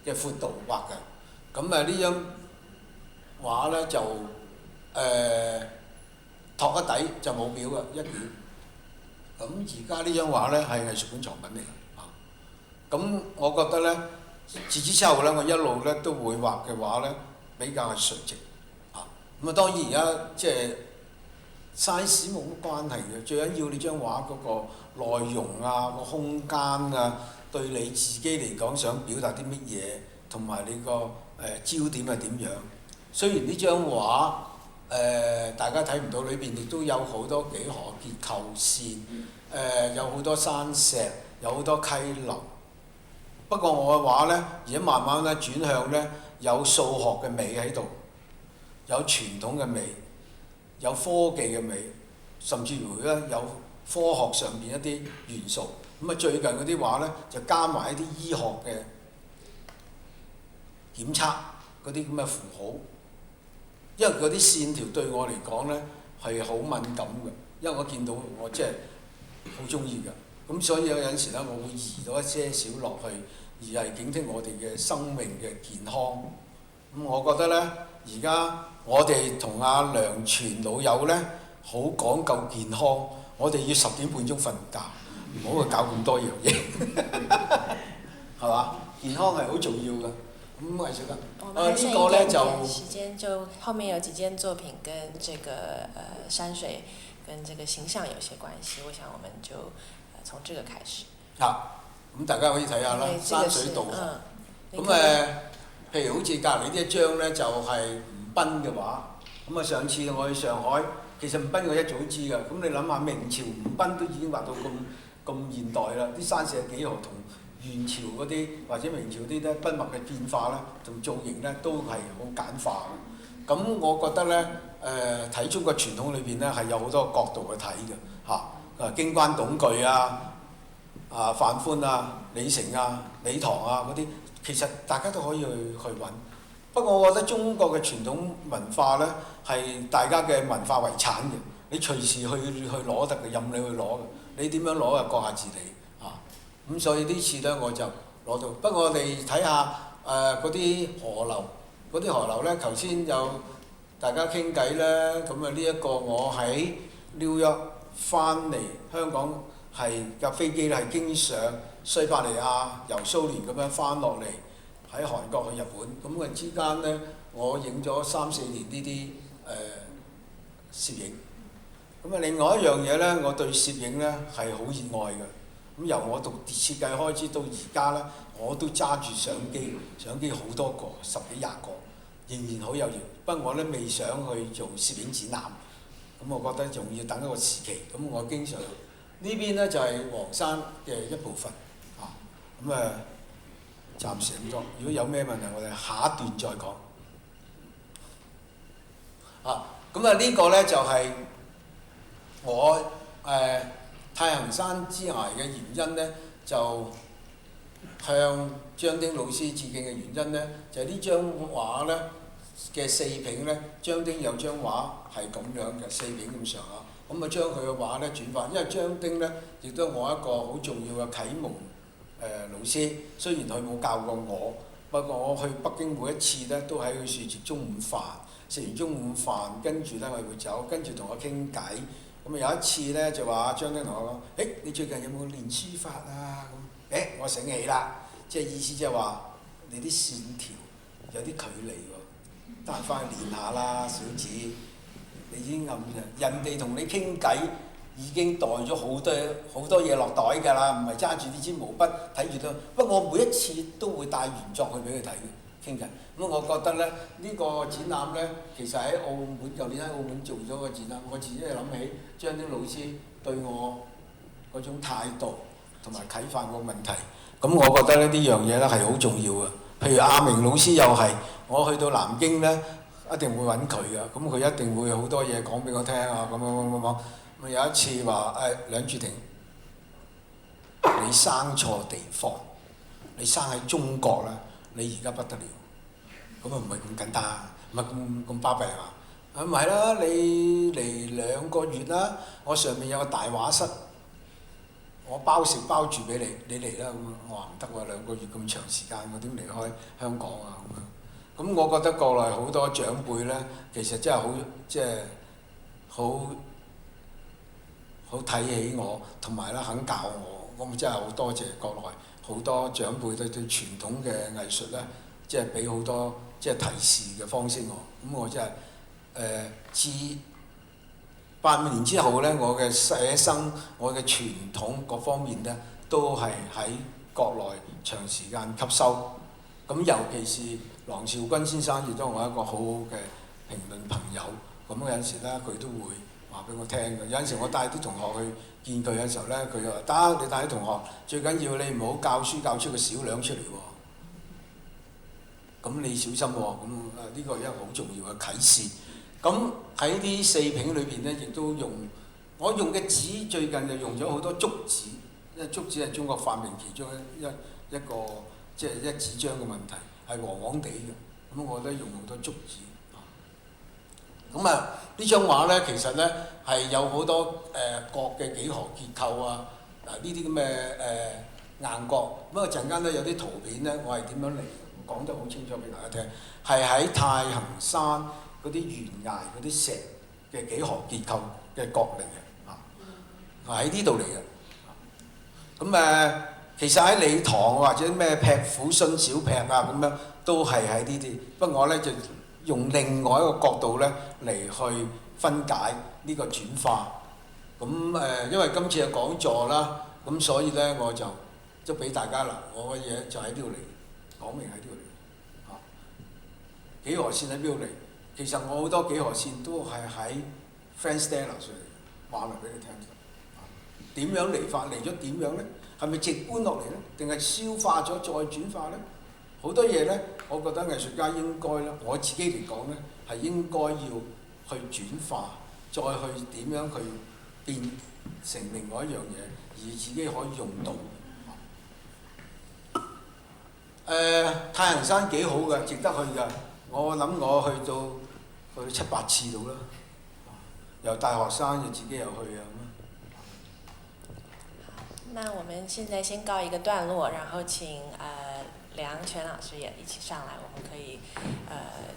嘅闊度畫嘅。咁呢張畫咧就托一底就冇表嘅一卷。咁而家呢張畫咧係藝術館藏品嚟嘅，咁我覺得咧，自此之後咧，我一路咧都會畫嘅畫咧比較係垂直，咁當然而家即係 size 冇乜關係嘅，最緊要你張畫嗰個內容啊、個空間啊，對你自己嚟講想表達啲乜嘢，同埋你個焦點係點樣。雖然呢張畫大家睇唔到，裏邊亦都有好多幾何結構線，有好多山石，有好多溪流。不過我嘅畫咧，而家慢慢咧轉向咧有數學嘅美喺度，有傳統嘅美，有科技嘅美，甚至乎咧有科學上邊一啲元素。咁啊最近嗰啲畫咧就加埋一啲醫學嘅檢測嗰啲咁嘅符號，因為嗰啲線條對我嚟講咧係好敏感嘅，因為我見到我即係好中意㗎，咁所以有陣時咧我會移到一些少落去，而係警惕我哋嘅生命嘅健康。咁我覺得咧，而家我哋同阿梁全老友咧好講究健康，我哋要10點半鐘瞓覺，唔好去搞咁多樣嘢，係嘛？健康係好重要㗎。咁藝術家，呢個咧就時間就後面有幾件作品跟這個山水跟這個形象有些關係，我想我們就從這個開始。咁大家可以睇下啦，山水導航。咁譬如好似隔離呢一張咧，就係吳彬嘅畫。咁上次我去上海，其實吳彬我一早知㗎。咁你諗下，明朝吳彬都已經畫到咁現代啦，啲山石幾何同元朝嗰啲或者明朝啲咧筆墨嘅變化咧，同造型咧都係好簡化嘅。咁我覺得咧，睇中國傳統裏邊咧係有好多角度去睇嘅，京關董巨范寬啊、李成啊、李唐啊嗰啲，其實大家都可以去揾。不過我覺得中國嘅傳統文化咧係大家嘅文化遺產嘅，你隨時去攞得嘅，任你去攞嘅。你點樣攞啊？閣下自理。咁所以呢次咧我就攞到。不過我哋睇下嗰啲河流，嗰啲河流咧，頭先有大家傾偈啦。咁呢一個我喺紐約翻嚟香港係架飛機咧，係經上西伯利亞由蘇聯咁樣翻落嚟喺韓國去日本。咁之間咧，我影咗3-4年呢啲攝影。咁另外一樣嘢咧，我對攝影咧係好熱愛嘅。咁由我讀設計開始到而家咧，我都揸住相機好多個，10幾20個，仍然好有型。不過我咧未想去做攝影展覽，咁我覺得仲要等一個時期。咁我經常呢邊咧就係黃山嘅一部分，暫時咁多。如果有咩問題，我哋下一段再講。呢個咧就係我太行山之崖嘅原因咧，就向張丁老師致敬嘅原因咧，就係呢張畫咧嘅4屏咧，張丁有張畫係咁樣嘅4屏咁上下，咁將佢嘅畫咧轉化，因為張丁咧亦都係我一個好重要嘅啟蒙老師，雖然佢冇教過我，不過我去北京每一次咧都喺佢處食中午飯，食完中午飯跟住咧我會走，跟住同我傾偈。咁有一次咧就話張丁同我講：你最近有冇練書法啊？咁我醒起啦，即係意思即係話你啲線條有啲距離喎，得閒翻去練下啦，小子。你已經人哋同你傾偈已經袋咗好多嘢落袋㗎啦，唔係揸住呢支毛筆睇住都。不過我每一次都會帶原作去俾佢睇嘅，傾偈。咁我覺得咧呢個展覽咧，其實喺澳門，舊年喺澳門做咗個展覽，我自己係諗起張丁老師對我嗰種態度同埋啟發個問題。咁我覺得呢樣嘢咧係好重要嘅。譬如阿明老師又係，我去到南京咧一定會揾佢嘅，咁佢一定會好多嘢講俾我聽啊，咁。咁有一次話梁柱庭，你生錯地方，你生喺中國啦，你而家不得了。咁唔係咁簡單，唔係咁巴閉啊！唔係啦，你嚟2個月啦，我上面有個大畫室，我包食包住俾你，你嚟啦咁。我話唔得喎，2個月咁長時間，我點離開香港啊咁樣？咁我覺得國內好多長輩咧，其實真係好即係好好睇起我，同埋咧肯教我，咁真係好多謝國內好多長輩對傳統嘅藝術咧，即係俾好多即係提示嘅方式我，咁我真係自85年之後咧，我嘅寫生、我嘅傳統各方面咧，都係喺國內長時間吸收。咁尤其是郎兆軍先生亦都係我一個好好嘅評論朋友。咁有陣時咧，佢都會話俾我聽嘅。有陣時我帶啲同學去見佢嘅時候咧，佢就話：得，你帶啲同學，最緊要你唔好教書教出個小兩出嚟喎。咁你小心喎。咁呢個一個好重要嘅啟示。咁喺啲四品裏邊咧，亦都我用嘅紙最近就用咗好多竹紙，因為竹紙係中國發明其中一個即係一紙張嘅問題，係黃黃地嘅。咁我覺得用好多竹紙。咁呢張畫咧，其實咧係有好多角嘅幾何結構啊，呢啲咁嘅硬角。咁啊陣間咧有啲圖片咧，我係點樣嚟講得好清楚俾大家聽，係喺太行山嗰啲懸崖嗰啲石嘅幾何結構嘅角嚟嘅，喺呢度嚟嘅。咁其實喺禮堂或者咩劈虎孫小劈啊咁樣，都係喺呢啲。不過我咧就用另外一個角度咧嚟去分解呢個轉化。咁因為今次嘅講座啦，咁所以咧我就都俾大家啦，我嘅嘢就喺呢度嚟，講明喺呢度嚟。幾何線喺邊度嚟？其實我好多幾何線都係喺 Franz Stella 上嚟話嚟俾你聽。點樣嚟法？嚟咗點樣咧？係咪直搬落嚟咧？定係消化咗再轉化咧？好多嘢咧，我覺得藝術家應該咧，我自己嚟講咧，係應該要去轉化，再去點樣去變成另外一樣嘢，而自己可以用到。太行山幾好嘅，值得去㗎。我諗我去7、8次到啦。由大學生就自己又去啊咁。那我们现在先告一个段落，然后请梁全老师也一起上来，我们可以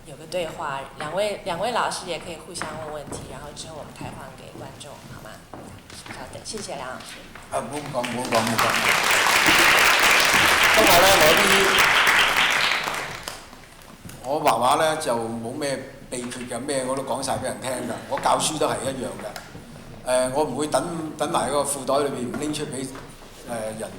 有个对话，两位老师也可以互相问问题，然后之后我们开放给观众，好吗？好的，謝謝梁老師。唔好講。不過咧，我畫畫咧就冇咩秘訣嘅，咩我都講晒俾人聽㗎。我教書都係一樣㗎。我唔會等埋個褲袋裏邊唔拎出俾人。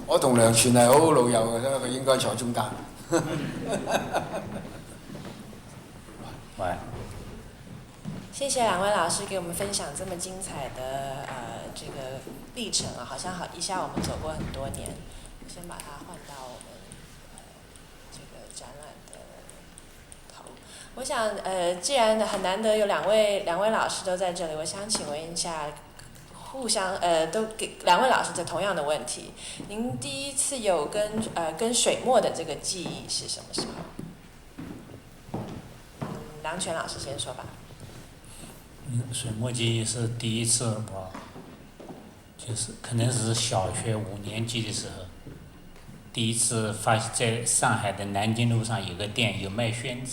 我同梁全係好好老友嘅，所以佢應該坐中間。喂。謝謝兩位老師給我們分享這麼精彩的這個歷程啊，好像一下我們走過很多年。先把它換到我們這個展覽的頭。我想既然很難得有兩位老師都在這裡，我想請問一下。互相都給兩位老師這同樣的問題，您第一次有跟水墨的這個記憶是什麼時候？梁全老師先說吧。水墨記憶是第一次我，就是可能是小學5年級的時候，第一次發現在上海的南京路上有個店有賣宣紙，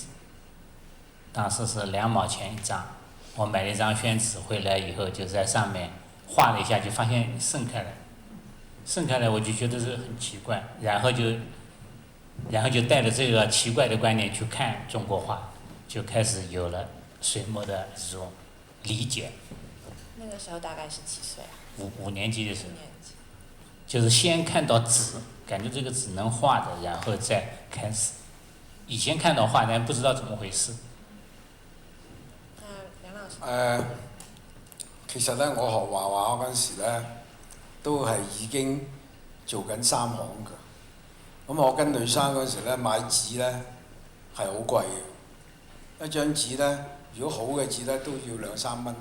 當時是2毛錢一張，我買了一張宣紙回來以後就在上面。畫了一下就發現滲開來我就覺得是很奇怪，然後就帶着這個奇怪的觀念去看中國畫，就開始有了水墨的這種理解。那個時候大概是幾歲啊？5年級的時候。就是先看到紙，感覺這個紙能畫的，然後再開始。以前看到畫，但不知道怎麼回事。梁老師。其實咧，我學畫畫嗰陣時咧，都係已經做緊3行㗎。咁我跟女生嗰陣時咧，買紙咧係好貴嘅，一張紙咧，如果好嘅紙咧都要2、3蚊。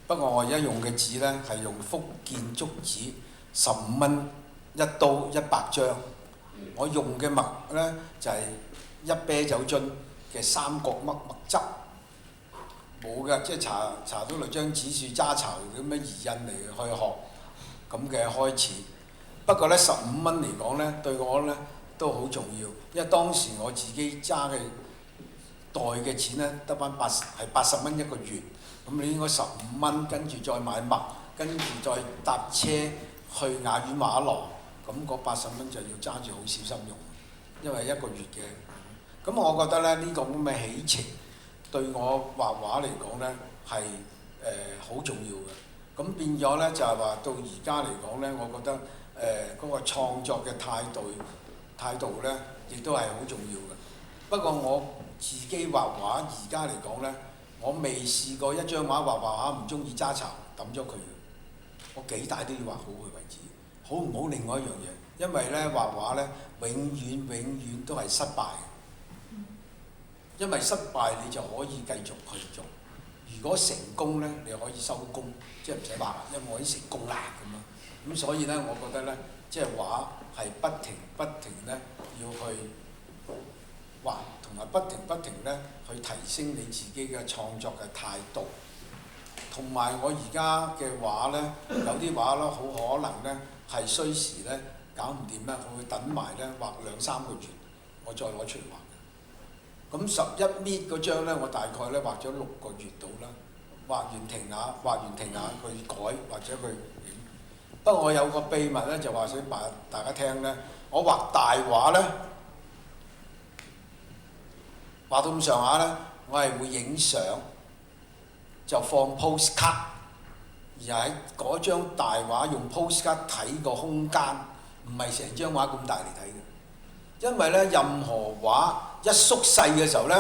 不過我而家用嘅紙咧係用福建竹紙，15蚊一刀100張。我用嘅墨咧就係一啤酒樽嘅3角墨汁。冇㗎，即係搽到落張紙樹揸巢咁樣移印嚟去學咁嘅開始。不過咧15蚊嚟講咧，對我咧都好重要，因為當時我自己揸嘅袋嘅錢咧得翻80蚊一個月，咁你應該15蚊，跟住再買麥，跟住再搭車去雅苑畫廊，咁嗰80蚊就要揸住好小心用，因為一個月嘅。咁我覺得咧呢個咁嘅起程對我畫畫嚟講咧係好重要嘅。咁變咗咧就係話到而家嚟講咧，我覺得嗰個創作嘅態度咧，亦都係好重要嘅。不過我自己畫畫而家嚟講咧，我未試過一張畫畫下唔中意揸巢抌咗佢嘅，我幾大都要畫好佢為止。好唔好另外一樣嘢，因為咧畫畫咧永遠都係失敗嘅，因為失敗你就可以繼續去做。如果成功咧，你可以收工，即係唔使畫，因為我已經成功啦咁樣。咁所以咧，我覺得咧，即係畫係不停咧要去畫，同埋不停咧去提升你自己嘅創作嘅態度。同埋我而家嘅畫咧，有啲畫咧好可能咧係需時咧搞唔掂咧，我會等埋咧畫2-3個月，我再攞出嚟畫。咁11米嗰張咧，我大概咧畫咗6個月到啦，畫完停下，佢改或者佢影。不過我有個秘密咧，就話想話大家聽咧，我畫大畫咧，畫到咁上下咧，我係會影相，就放 postcard， 而喺嗰張大畫用 postcard 睇個空間，唔係成張畫咁大嚟睇嘅。因為咧，任何畫一縮細嘅時候咧，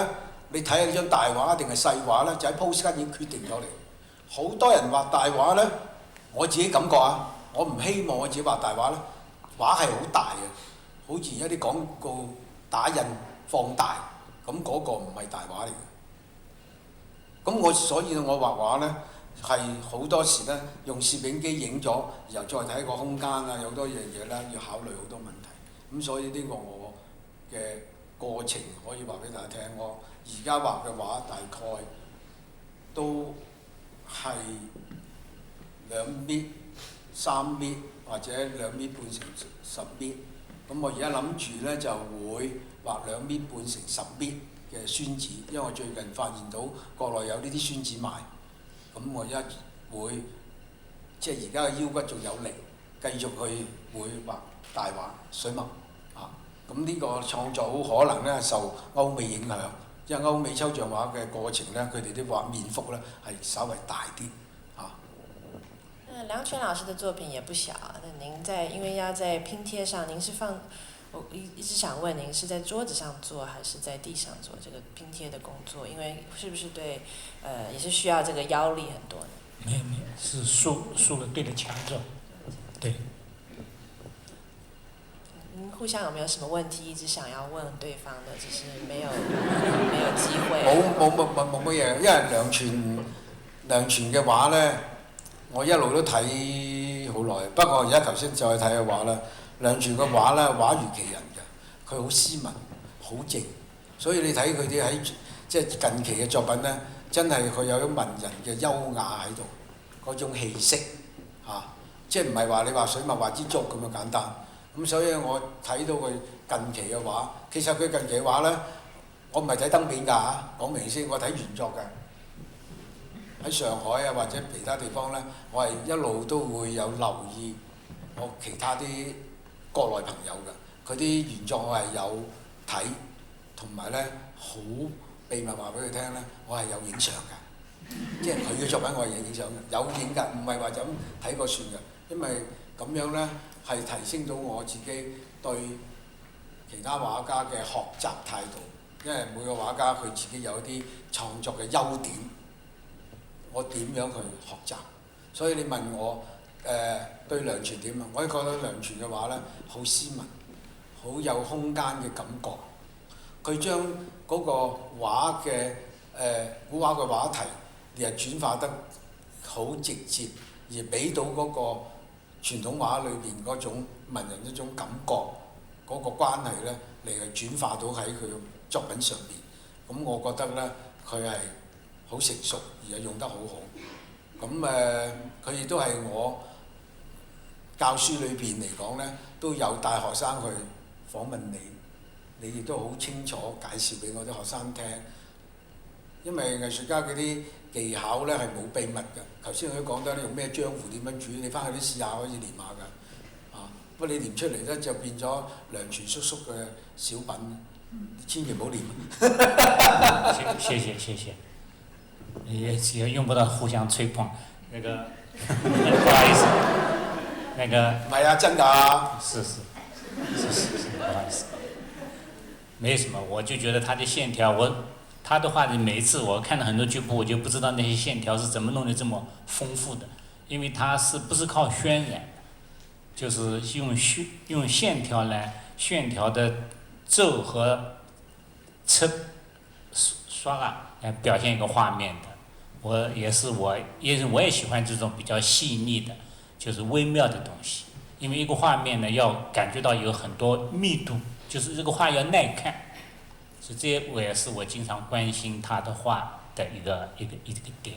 你睇下呢張大畫定係細畫咧，就喺 postcard 已經決定咗嚟。好多人畫大畫咧，我自己感覺啊，我唔希望我自己畫大畫咧，畫係好大嘅，好似一啲廣告打印放大，咁嗰個唔係大畫嚟嘅。咁所以我畫畫咧係好多時咧用攝影機影咗，然後再睇個空間啊，有好多樣嘢咧要考慮好多問題。咁所以呢個我嘅過程可以話俾大家聽，我而家畫嘅畫大概都係2米、3米或者2米半乘10米。咁我而家諗住咧就會畫2米半乘10米嘅宣紙，因為我最近發現到國內有呢啲宣紙賣，咁我一會即係而家嘅腰骨仲有力，繼續去會畫大畫水墨啊。咁呢個創作好可能咧受歐美影響，因為歐美抽象畫嘅過程咧，佢哋啲畫面幅咧係稍微大啲啊。梁泉老師的作品也不小，那您因為要在拼貼上，您是我一直想問您是在桌子上做還是在地上做這個拼貼的工作？因為是不是對也是需要這個腰力很多的？沒有，是豎了對着牆做，對。互相有沒有什麼問題一直想要問對方的，只是沒有機會？冇乜嘢，因為梁泉嘅畫咧，我一路都睇好耐。不過而家頭先再睇嘅畫咧，梁泉嘅畫咧畫如其人嘅，佢好斯文，好靜，所以你睇佢啲喺即係近期嘅作品咧，真係佢有種文人嘅優雅喺度，嗰種氣息嚇，即係唔係話你話水墨畫支竹咁樣簡單。咁所以我睇到佢近期嘅畫，其實佢近期嘅畫咧，我唔係睇燈片㗎嚇，講明先，我睇原作嘅。喺上海啊或者其他地方咧，我係一路都會有留意我其他啲國內朋友嘅，佢啲原作我係有睇，同埋咧好秘密話俾佢聽咧，我係有影相嘅，即係佢嘅作品我係影相嘅，有影㗎，唔係話就咁睇過算嘅，因為咁樣咧係提升到我自己對其他畫家嘅學習態度，因為每個畫家佢自己有一啲創作嘅優點，我點樣去學習？所以你問我對梁泉點啊？我覺得梁泉嘅畫咧好斯文，好有空間嘅感覺。佢將嗰個畫嘅古畫嘅畫題，而係轉化得好直接，而俾到嗰個傳統畫裏邊嗰種文人一種感覺，嗰個關係咧嚟轉化到喺佢作品上邊。咁我覺得咧，佢係好成熟，而係用得好好。咁佢亦都係我教書裏邊嚟講咧，都有帶學生去訪問你，你亦都好清楚介紹俾我啲學生聽。因為藝術家嗰啲技巧咧係冇秘密㗎。頭先佢講得你用咩漿糊點樣煮，你翻去都試下可以練下㗎。不過你練出嚟咧就變咗梁全叔叔嘅小品，千祈唔好練。謝謝，也用不到互相吹捧，那個不好意思，那個。唔係啊，真㗎。是，不好意思，沒什麼，我就覺得他的線條，他的話每一次我看了很多劇譜，我就不知道那些線條是怎麼弄得這麼豐富的，因為他是不是靠渲染，就是用線條來線條的皺和側刷來表現一個畫面的。我也喜歡這種比較細膩的，就是微妙的東西。因為一個畫面呢，要感覺到有很多密度，就是這個畫要耐看，所以這也是我經常關心他的畫的一個點。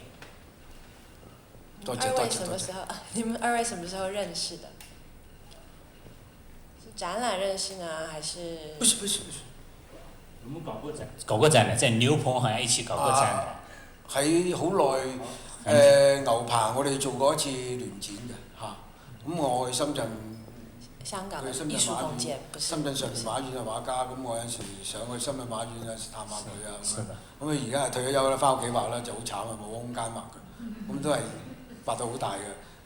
多謝。你們二位什麼時候認識的？是展覽認識呢，還是？不是。我們搞過展覽，在牛棚好像一起搞過展覽。喺好耐牛棚，我哋做過一次聯展嘅嚇。咁我去深圳，香港嘅藝術空間，深圳上面畫院嘅畫家，咁我有時上去深圳畫院有時探下佢啊。咁佢而家係退咗休啦，翻屋企畫啦，就好慘啊，冇空間畫嘅。咁都係畫到好大嘅。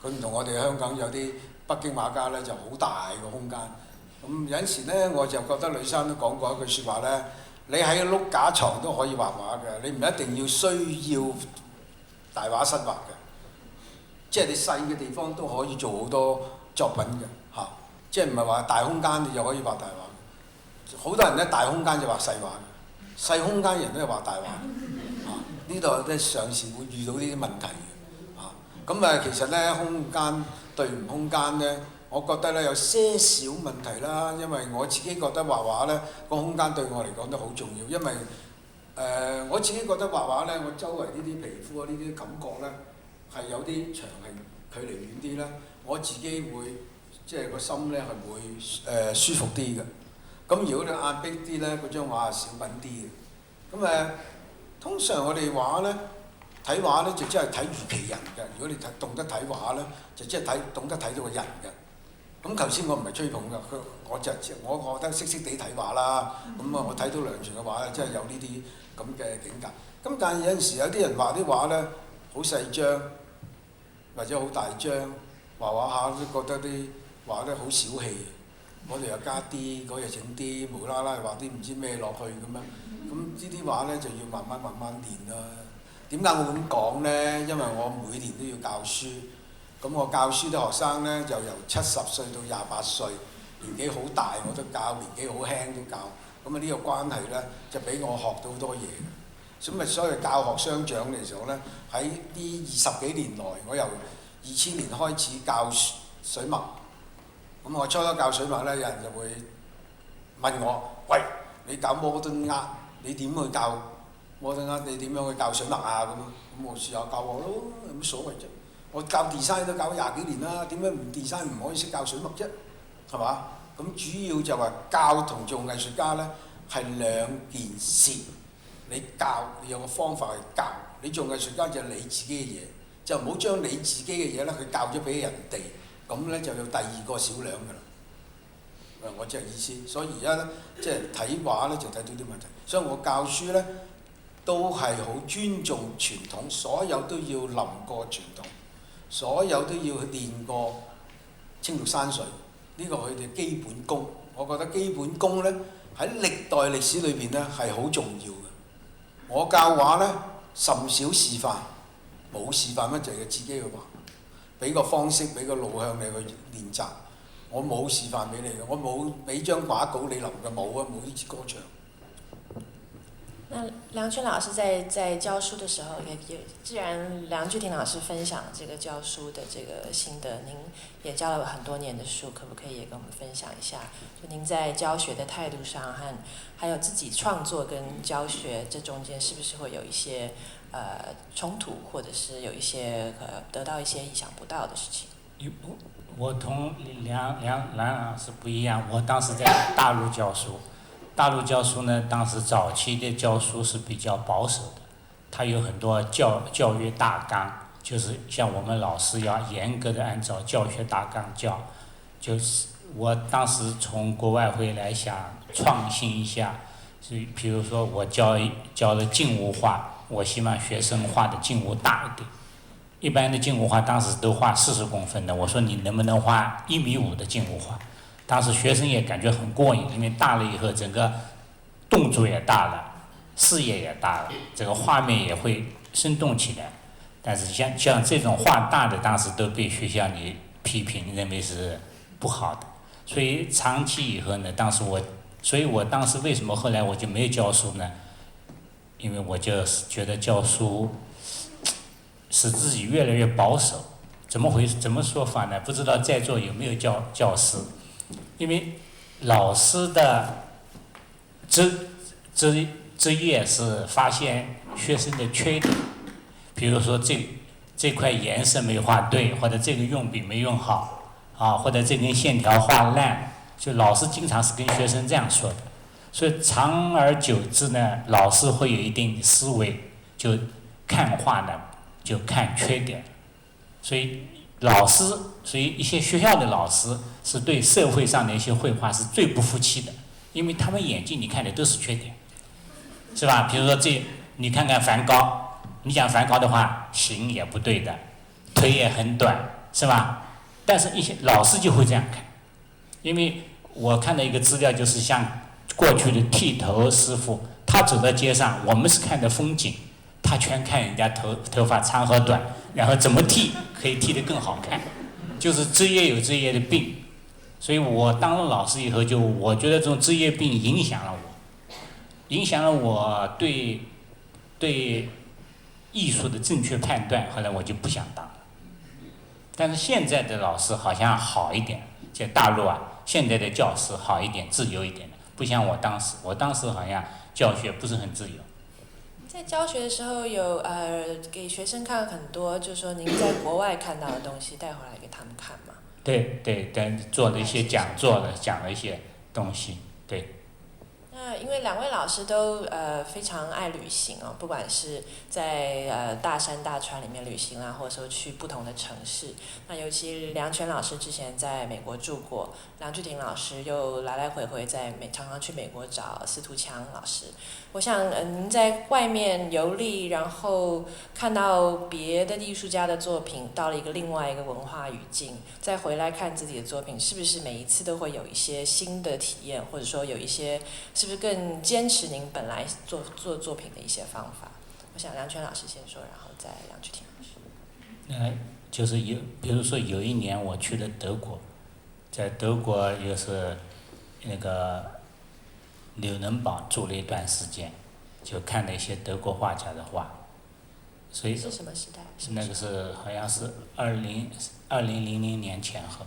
佢唔同我哋香港有啲北京畫家咧，就好大個空間。咁有陣時咧，我就覺得呂生都講過一句説話咧。你喺碌架床都可以畫畫嘅，你唔一定要需要大畫室畫嘅，即係你細嘅地方都可以做好多作品嘅嚇，即係唔係話大空間你就可以畫大畫。好多人咧大空間就畫細畫，細空間人都係畫大畫嚇。呢度咧常時會遇到呢啲問題嘅嚇。咁其實咧空間對唔空間咧。我覺得咧有些少問題啦，因為我自己覺得畫畫咧個空間對我嚟講都好重要，因為我自己覺得畫畫咧，我周圍呢啲皮膚啊呢啲感覺咧係有啲長係距離遠啲啦，我自己會即係個心咧係會舒服啲嘅。咁如果你壓迫啲咧，嗰張畫係小品啲嘅。咁通常我哋畫咧睇畫咧就真係睇如其人嘅。如果你懂得睇畫咧，就真係懂得睇到個人嘅。咁頭先我唔係吹捧㗎，我覺得識地睇畫啦。咁我睇到梁全嘅畫咧，真係有呢啲咁嘅境界。咁但係有陣時有啲人畫啲畫咧，好細張或者好大張，畫下都覺得啲畫咧好小氣。我哋又加啲，嗰日整啲，無啦啦畫啲唔知咩落去咁樣。咁呢啲畫咧就要慢慢練啦。點解我咁講咧？因為我每年都要教書。咁我教書啲學生咧，就由70歲到28歲，年紀好大我都教，年紀好輕都教。咁呢個關係咧，就俾我學到好多嘢。咁所謂教學相長嘅時候咧，喺呢20幾年來，我由2000年開始教水墨。咁我初教水墨咧，有人就會問我：喂，你教modern art，你點去教modern art？你點樣去教水墨啊？咁我試下教我咯，有乜所謂啫？我教 design 都教咗20幾年啦，點解唔 design 唔可以識教水墨啫？係嘛？咁主要就話教同做藝術家咧係兩件事。你教你有個方法去教，你做藝術家就係你自己嘅嘢，就唔好將你自己嘅嘢咧去教咗俾人哋，咁咧就有第二個小兩㗎啦。我即係意思，所以而家咧即係睇畫咧就睇到啲問題，所以我教書咧都係好尊重傳統，所有都要淋過傳統。所有都要去練過青玉山水，呢個佢哋基本功。我覺得基本功咧喺歷代歷史裏邊咧係好重要嘅。我教畫咧甚少示範，冇示範乜就係自己去畫，俾個方式，俾個路向你去練習。我冇示範俾你嘅，我冇俾張畫稿你臨嘅，冇啊，冇呢支歌唱。那梁全老師在教書的時候，既然梁巨廷老師分享這個教書的這個心得，您也教了很多年的書，可不可以也跟我們分享一下？就您在教學的態度上，還有自己創作跟教學這中間，是不是會有一些衝突，或者是有一些得到一些意想不到的事情？我同梁老师不一样，我当时在大陆教书，大陆教书呢，当时早期的教书是比较保守的，它有很多教育大纲，就是像我们老师要严格的按照教学大纲教，就是我当时从国外回来想创新一下，所以比如说我教了静物画，我希望学生画的静物大一点。一般的静物画当时都画40公分的，我说你能不能画1米5的静物画？当时学生也感觉很过瘾，因为大了以后整个动作也大了，视野也大了，这个画面也会生动起来。但是像这种画大的，当时都被学校里批评，认为是不好的。所以长期以后呢，所以我当时为什么后来我就没有教书呢？因为我就觉得教书使自己越来越保守。怎么说法呢？不知道在座有没有教师？因为老师的职业是发现学生的缺点，比如说这块颜色没画对，或者这个用笔没用好，或者这根线条画烂，就老师经常是跟学生这样说的。所以长而久之呢，老师会有一定的思维，就看画呢就看缺点。所以一些学校的老师是对社会上的一些绘画是最不服气的，因为他们眼睛里看的都是缺点，是吧？比如说你看看梵高，你讲梵高的话，形也不对的，腿也很短，是吧？但是一些老师就会这样看，因为我看到一个资料，就是像过去的剃头师傅，他走到街上，我们是看的风景，他全看人家头发长和短，然后怎么剃可以剃得更好看，就是职业有职业的病。所以我当了老师以后，我觉得这种职业病影响了我对艺术的正确判断，后来我就不想当了。但是现在的老师好像好一点，在大陆现在的教师好一点，自由一点的，不像我当时好像教学不是很自由。在教学的时候有给学生看很多，就是说您在国外看到的东西带回来给他们看吗？对，做了一些讲座的，讲了一些东西，对。那因为2位老师都非常爱旅行哦，不管是在大山大川里面旅行啦，或者说去不同的城市。那尤其梁全老师之前在美国住过，梁志廷老师又来来回回常常去美国找司徒强老师。我想您在外面游历，然后看到别的艺术家的作品，到了另外一个文化语境，再回来看自己的作品，是不是每一次都会有一些新的体验，或者说有一些是不是更坚持您本来做作品的一些方法？我想梁全老师先说，然后再梁志廷老师。就是比如说有一年我去了德国，在德国又是那个纽伦堡住了一段时间，就看了一些德国画家的画，所以是什么时代？是那个是好像是2000年前后，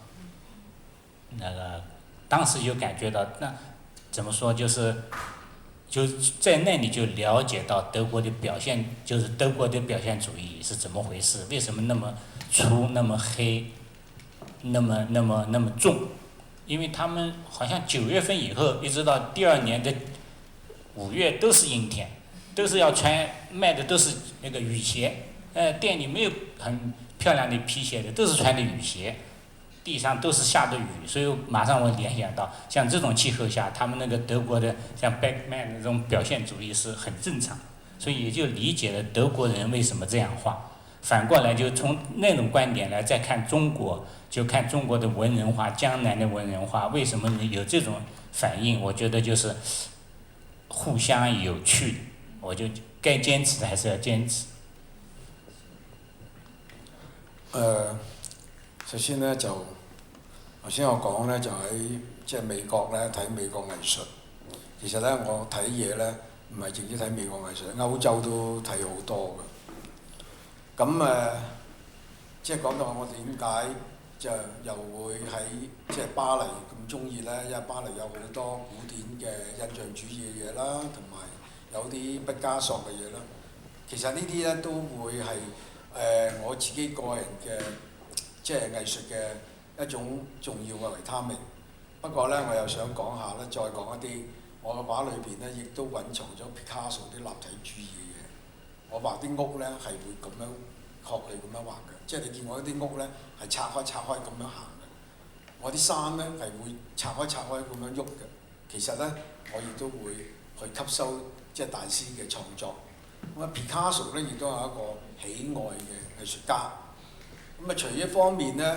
那个当时就感觉到那怎么说就在那里就了解到德国的表现，就是德国的表现主义是怎么回事，为什么那么粗那么黑，那么重。因为他们好像9月份以后一直到第2年的5月都是阴天，都是要卖的都是那个雨鞋，店里没有很漂亮的皮鞋的，都是穿的雨鞋，地上都是下的雨，所以马上我联想到，像这种气候下，他们那个德国的像 Beckmann 那种表现主义是很正常，所以也就理解了德国人为什么这样画。反过来就从那种观点来再看中国，就看中国的文人画，江南的文人画为什么有这种反应，我觉得就是互相有趣的，我就该坚持的还是要坚持。首先呢就頭先我講呢，就喺即係美國呢睇美國藝術。其實呢我睇嘢呢唔係淨止睇美國藝術，歐洲都睇好多嘅。咁即係講到我點解就又會喺即係巴黎咁中意呢？因為巴黎有好多古典嘅印象主義嘅嘢啦，同埋有啲畢加索嘅嘢啦。其實呢啲呢都會係我自己個人嘅即係藝術嘅一種重要嘅維他命。不過咧，我又想講下咧，再講一啲我嘅畫裏邊咧，亦都隱藏咗 Picasso 啲立體主義嘅嘢。我畫啲屋咧係會咁樣學佢咁樣畫嘅，即係你見我啲屋咧係拆開咁樣行嘅。我啲衫咧係會拆開咁樣喐嘅。其實咧，我亦都會去吸收即係大師嘅創作。咁啊 Picasso 咧亦都係一個喜愛嘅藝術家。咁啊，除一方面咧，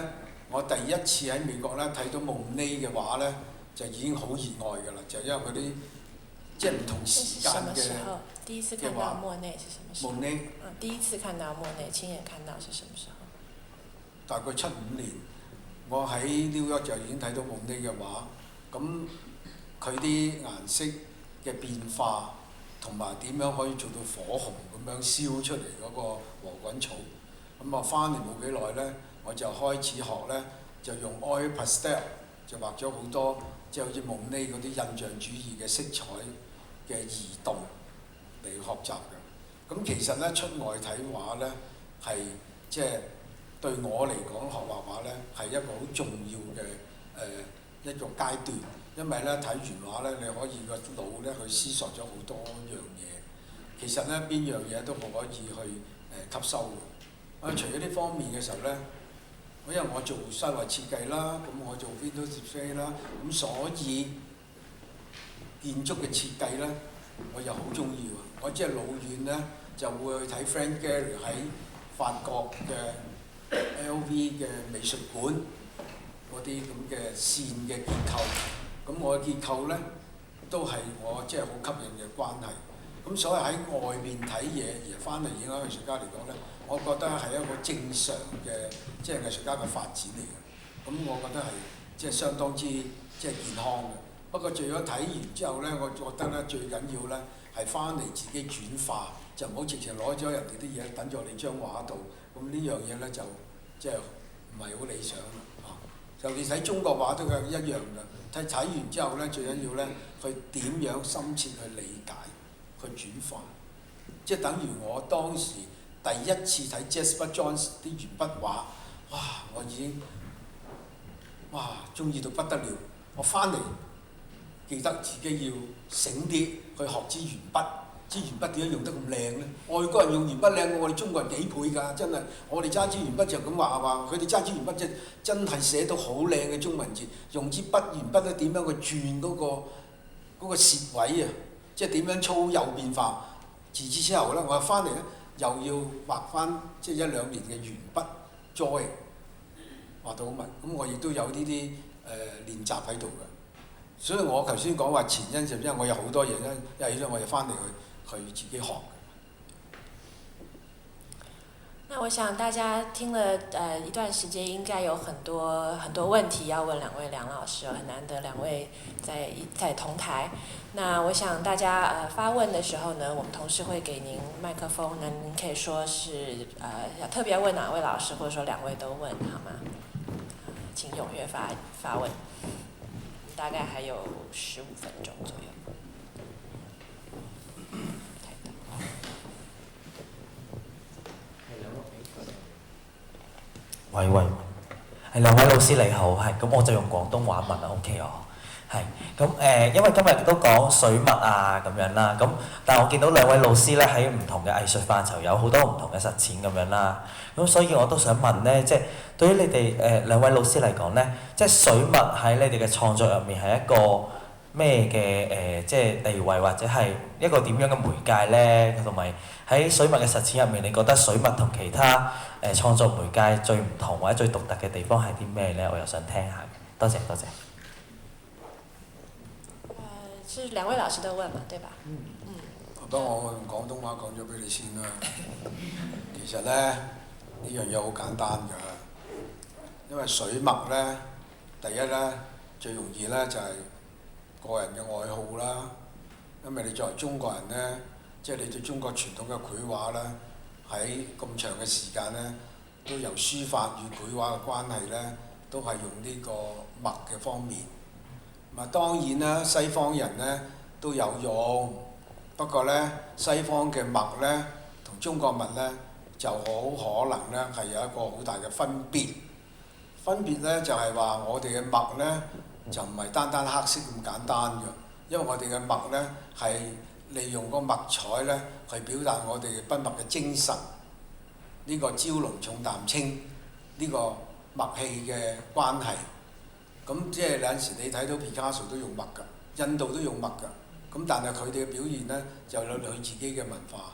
我第一次喺美國咧睇到蒙奈嘅畫咧，就已經好熱愛㗎啦，就因為佢啲即係唔同時間嘅第一次看到莫內是什麼時候？蒙奈第一次看到莫內，親眼看到是什麼時候？大概75年，我喺 New York 就已經睇到蒙奈嘅畫，咁佢啲顏色嘅變化，同埋點樣可以做到火紅咁樣燒出嚟嗰個禾滾草。咁啊，翻嚟冇幾耐咧，我就開始學咧，就用 oil pastel 就畫咗好多，即係好似蒙奈嗰啲印象主義嘅色彩嘅移動嚟學習嘅。咁其實咧，出外睇畫咧係即係對我嚟講學畫畫咧係一個好重要嘅一個階段，因為咧睇完畫咧你可以個腦咧去思索咗好多樣嘢。其實咧邊樣嘢都可以去吸收嘅。除咗呢方面嘅時候咧，因為我做室內設計啦，咁我做 Windows display 啦，咁所以建築嘅設計咧，我又好中意喎。我即係老遠咧就會去睇 Frank Gehry 喺法國嘅 LV 嘅美術館嗰啲咁嘅線嘅結構。咁我嘅結構咧都係我即係好吸引嘅關係。咁所以喺外面睇嘢而翻嚟影響藝術家嚟講咧，我覺得係一個正常嘅即係藝術家嘅發展嚟嘅。咁我覺得係即係相當之即係健康嘅。不過除咗睇完之後咧，我覺得咧最緊要咧係翻嚟自己轉化，就唔好直情攞咗人哋啲嘢等咗你張畫度。咁呢樣嘢咧就即係唔係好理想啦。就你睇中國畫都係一樣嘅。睇完之後咧，最緊要咧去點樣深切去理解。去轉化，即係等於我當時第一次睇 Jasper Johns 啲鉛筆畫，哇！我已經中意到不得了。我翻嚟記得自己要醒啲去學支鉛筆，支鉛筆點解用得咁靚咧？外國人用鉛筆靚過我哋中國人幾倍㗎，真係。我哋揸支鉛筆就咁畫，佢哋揸支鉛筆真係寫到好靚嘅中文字，用支鉛筆咧點樣去轉嗰個舌位啊！即係點樣粗幼變化？自此之後咧，我翻嚟咧又要畫翻即係1-2年嘅鉛筆，再畫到好密。咁我亦都有呢啲練習喺度嘅。所以我頭先講話前因就因為我有好多嘢咧，因為我就翻嚟去自己學。那我想大家聽了一段時間，應該有很多問題要問兩位梁老師，很難得兩位在同台。那我想大家發問的時候呢，我們同事會給您麥克風，那您可以說是特別問哪位老師，或者說兩位都問，好嗎？請踴躍發問，大概還有15分鐘左右。喂，係兩位老師你好，係咁我就用廣東話問啊 ，OK 哦，係咁因為今日都講水墨啊咁樣啦，咁但係我見到兩位老師咧喺唔同嘅藝術範疇有好多唔同嘅實踐咁樣啦，咁所以我都想問咧，即係對於你哋兩位老師嚟講咧，即係水墨喺你哋嘅創作入面係一個咩嘅即係地位，或者係一個點樣嘅媒介咧？同埋喺水墨嘅實踐入面，你覺得水墨同其他創作媒介最唔同或者最獨特嘅地方係啲咩咧？我又想聽下。多謝。是兩位老師都問嘛，對吧？不過我用廣東話講咗俾你先啦。其實咧呢樣嘢好簡單㗎，因為水墨咧，第一咧最容易咧就係個人嘅愛好啦。因為你作為中國人咧，即係你對中國傳統嘅繪畫咧，喺咁長嘅時間咧，都由書法與繪畫嘅關係咧，都係用呢個墨嘅方面。當然啦，西方人咧都有用，不過咧西方嘅墨咧同中國墨咧就好可能咧係有一個好大嘅分別。分別咧就係話我哋嘅墨咧就唔係單單黑色咁簡單嘅，因為我哋嘅墨咧係利用個墨彩咧去表達我哋嘅筆墨嘅精神，呢、個朝濃重淡清呢、個墨氣嘅關係。咁即係有陣時你睇到 Picasso 都用墨㗎，印度都用墨㗎，咁但係佢哋嘅表現咧就有佢自己嘅文化。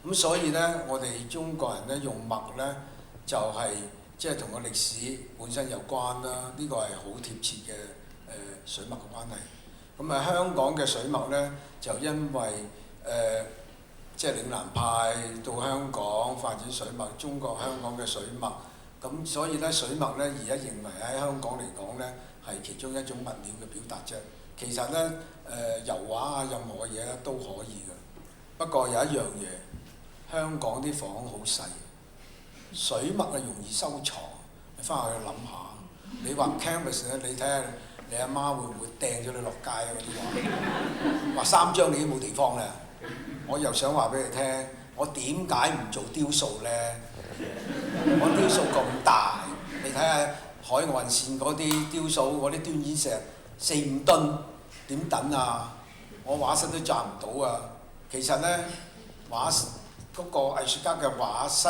咁所以咧，我哋中國人咧用墨咧就係、即係同個歷史本身有關啦，呢、個係好貼切嘅水墨嘅關係。咁啊香港嘅水墨咧就因為即係嶺南派到香港發展水墨，中國香港嘅水墨，咁所以咧水墨咧而家認為喺香港嚟講咧係其中一種物料嘅表達啫。其實咧油畫啊任何嘢咧都可以嘅，不過有一樣嘢。香港啲房好細，水墨啊容易收藏。你翻去諗下，你畫 canvas 咧，你睇下你阿媽會唔會掟咗你落街啊？嗰啲畫3張你都冇地方啦。我又想話俾你聽，我點解唔做雕塑咧？我雕塑咁大，你睇下海岸線嗰啲雕塑，嗰啲端硯石4-5噸，點等啊？我畫室都賺唔到啊！其實咧畫嗰個藝術家嘅畫室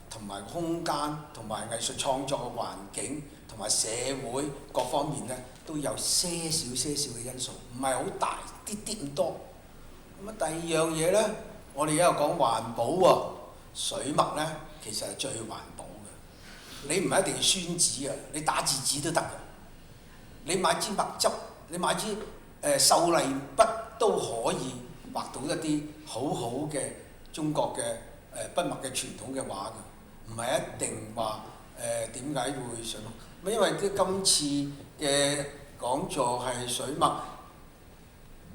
同埋空間同埋藝術創作嘅環境同埋社會各方面咧，都有些少嘅因素，唔係好大，啲咁多。咁啊第二樣嘢咧，我哋而家又講環保喎，水墨咧其實係最環保嘅。你唔係一定要宣紙啊，你打字紙都得㗎。你買支墨汁，你買支秀麗筆都可以畫到一啲好好嘅中國嘅筆墨嘅傳統嘅畫㗎，唔係一定話點解會水墨？咁因為啲今次嘅講座係水墨，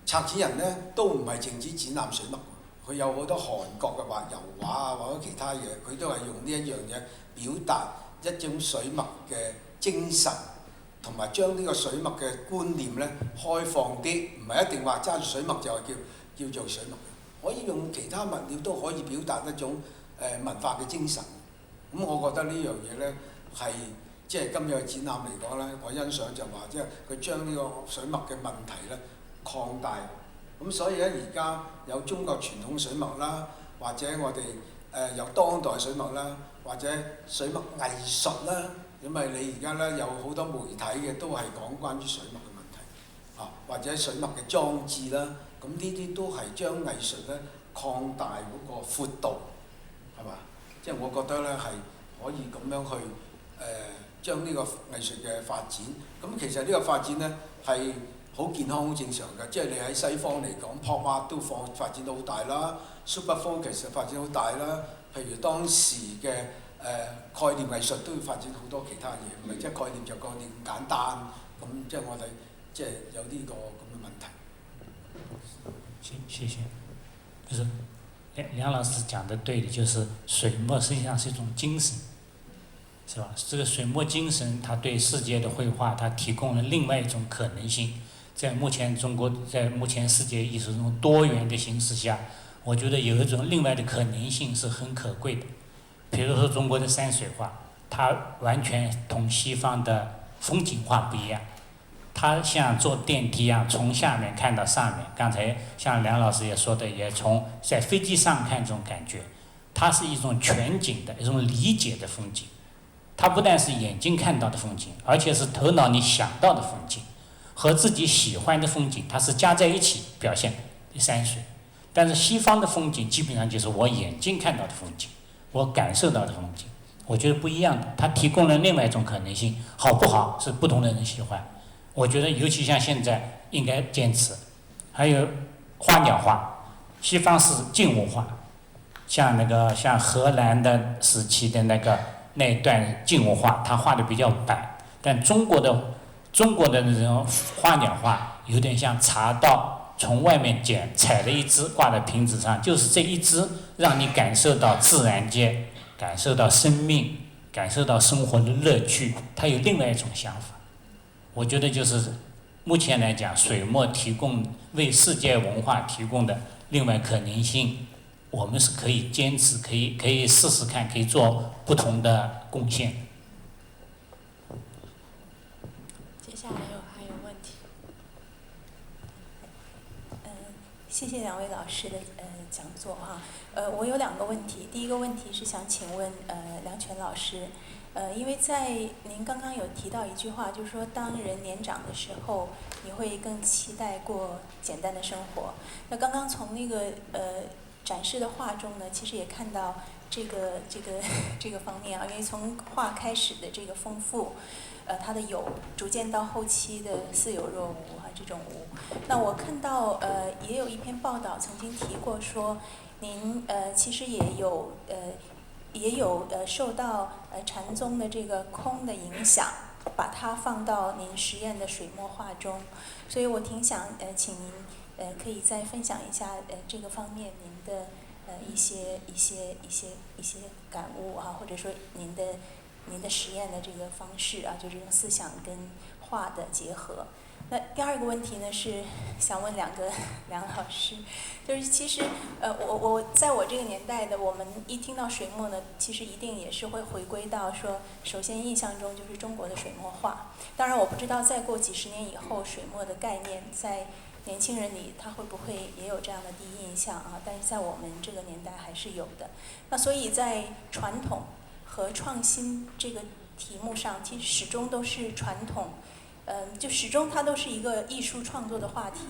策展人咧都唔係淨止展覽水墨，佢有好多韓國嘅畫、油畫啊或者其他嘢，佢都係用呢一樣嘢表達一種水墨嘅精神，同埋將呢個水墨嘅觀念咧開放啲，唔係一定話揸住水墨就係叫做水墨。可以用其他物料都可以表達一種文化嘅精神。咁我覺得呢樣嘢咧係即係今日嘅展覽嚟講咧，我欣賞就話即係佢將呢個水墨嘅問題咧擴大。咁所以咧而家有中國傳統水墨啦，或者我哋有當代水墨啦，或者水墨藝術啦。因為你而家咧有好多媒體嘅都係講關於水墨嘅問題，或者水墨嘅裝置啦。咁呢啲都係將藝術咧擴大嗰個闊度，係嘛？即係我覺得咧係可以咁樣去將呢個藝術嘅發展。咁其實呢個發展咧係好健康、好正常嘅。即係你喺西方嚟講 ，pop art 都發展到好大啦 ，super folk 其實發展好大啦。譬如當時嘅概念藝術都要發展好多其他嘢，唔係即係概念就概念咁簡單。咁即係我哋即係有呢個咁嘅問題。謝謝，就是梁老師講的對的，就是水墨實際上是一種精神，是吧？這個水墨精神，它對世界的繪畫，它提供了另外一種可能性。在目前中國，在目前世界藝術這種多元的形勢下，我覺得有一種另外的可能性是很可貴的。比如說中國的山水畫，它完全同西方的風景畫不一樣。它像坐電梯一樣，從下面看到上面。剛才像梁老師也說的，也從在飛機上看這種感覺，它是一種全景的一種理解的風景。它不但是眼睛看到的風景，而且是頭腦你想到的風景，和自己喜歡的風景，它是加在一起表現的山水。但是西方的風景基本上就是我眼睛看到的風景，我感受到的風景，我覺得不一樣的。它提供了另外一種可能性，好不好是不同的人喜歡。我覺得尤其像現在應該堅持，還有花鳥畫，西方是靜物畫，像荷蘭的時期的那一段靜物畫，它畫的比較白，但中國的那種花鳥畫有點像茶道，從外面採了一枝掛在瓶子上，就是這一枝讓你感受到自然界，感受到生命，感受到生活的樂趣，它有另外一種想法。我覺得就是目前來講，水墨提供為世界文化提供的另外可能性，我們是可以堅持，可以試試看，可以做不同的貢獻。下还有问题。谢谢两位老师的讲座哈。我有2个问题。第一个问题是想请问梁全老师，因为在您刚刚有提到一句话，就是说当人年长的时候，你会更期待过简单的生活。那刚刚从那个展示的画中呢，其实也看到这个方面啊，因为从画开始的这个丰富。它的有逐渐到后期的似有若无啊这种无。那我看到也有一篇报道曾经提过说，您其实也有受到禅宗的这个空的影响，把它放到您实验的水墨画中，所以我挺想请您可以再分享一下这个方面您的一些感悟啊，或者说您的实验的这个方式啊，就这种思想跟画的结合。那第2个问题呢是想问梁老师，就是其实我在我这个年代的，我们一听到水墨呢，其实一定也是会回归到说，首先印象中就是中国的水墨画。当然我不知道再过几十年以后，水墨的概念在年轻人里他会不会也有这样的第一印象啊？但是在我们这个年代还是有的。那所以在传统和创新这个题目上，其实始终都是传统，就始终它都是一个艺术创作的话题。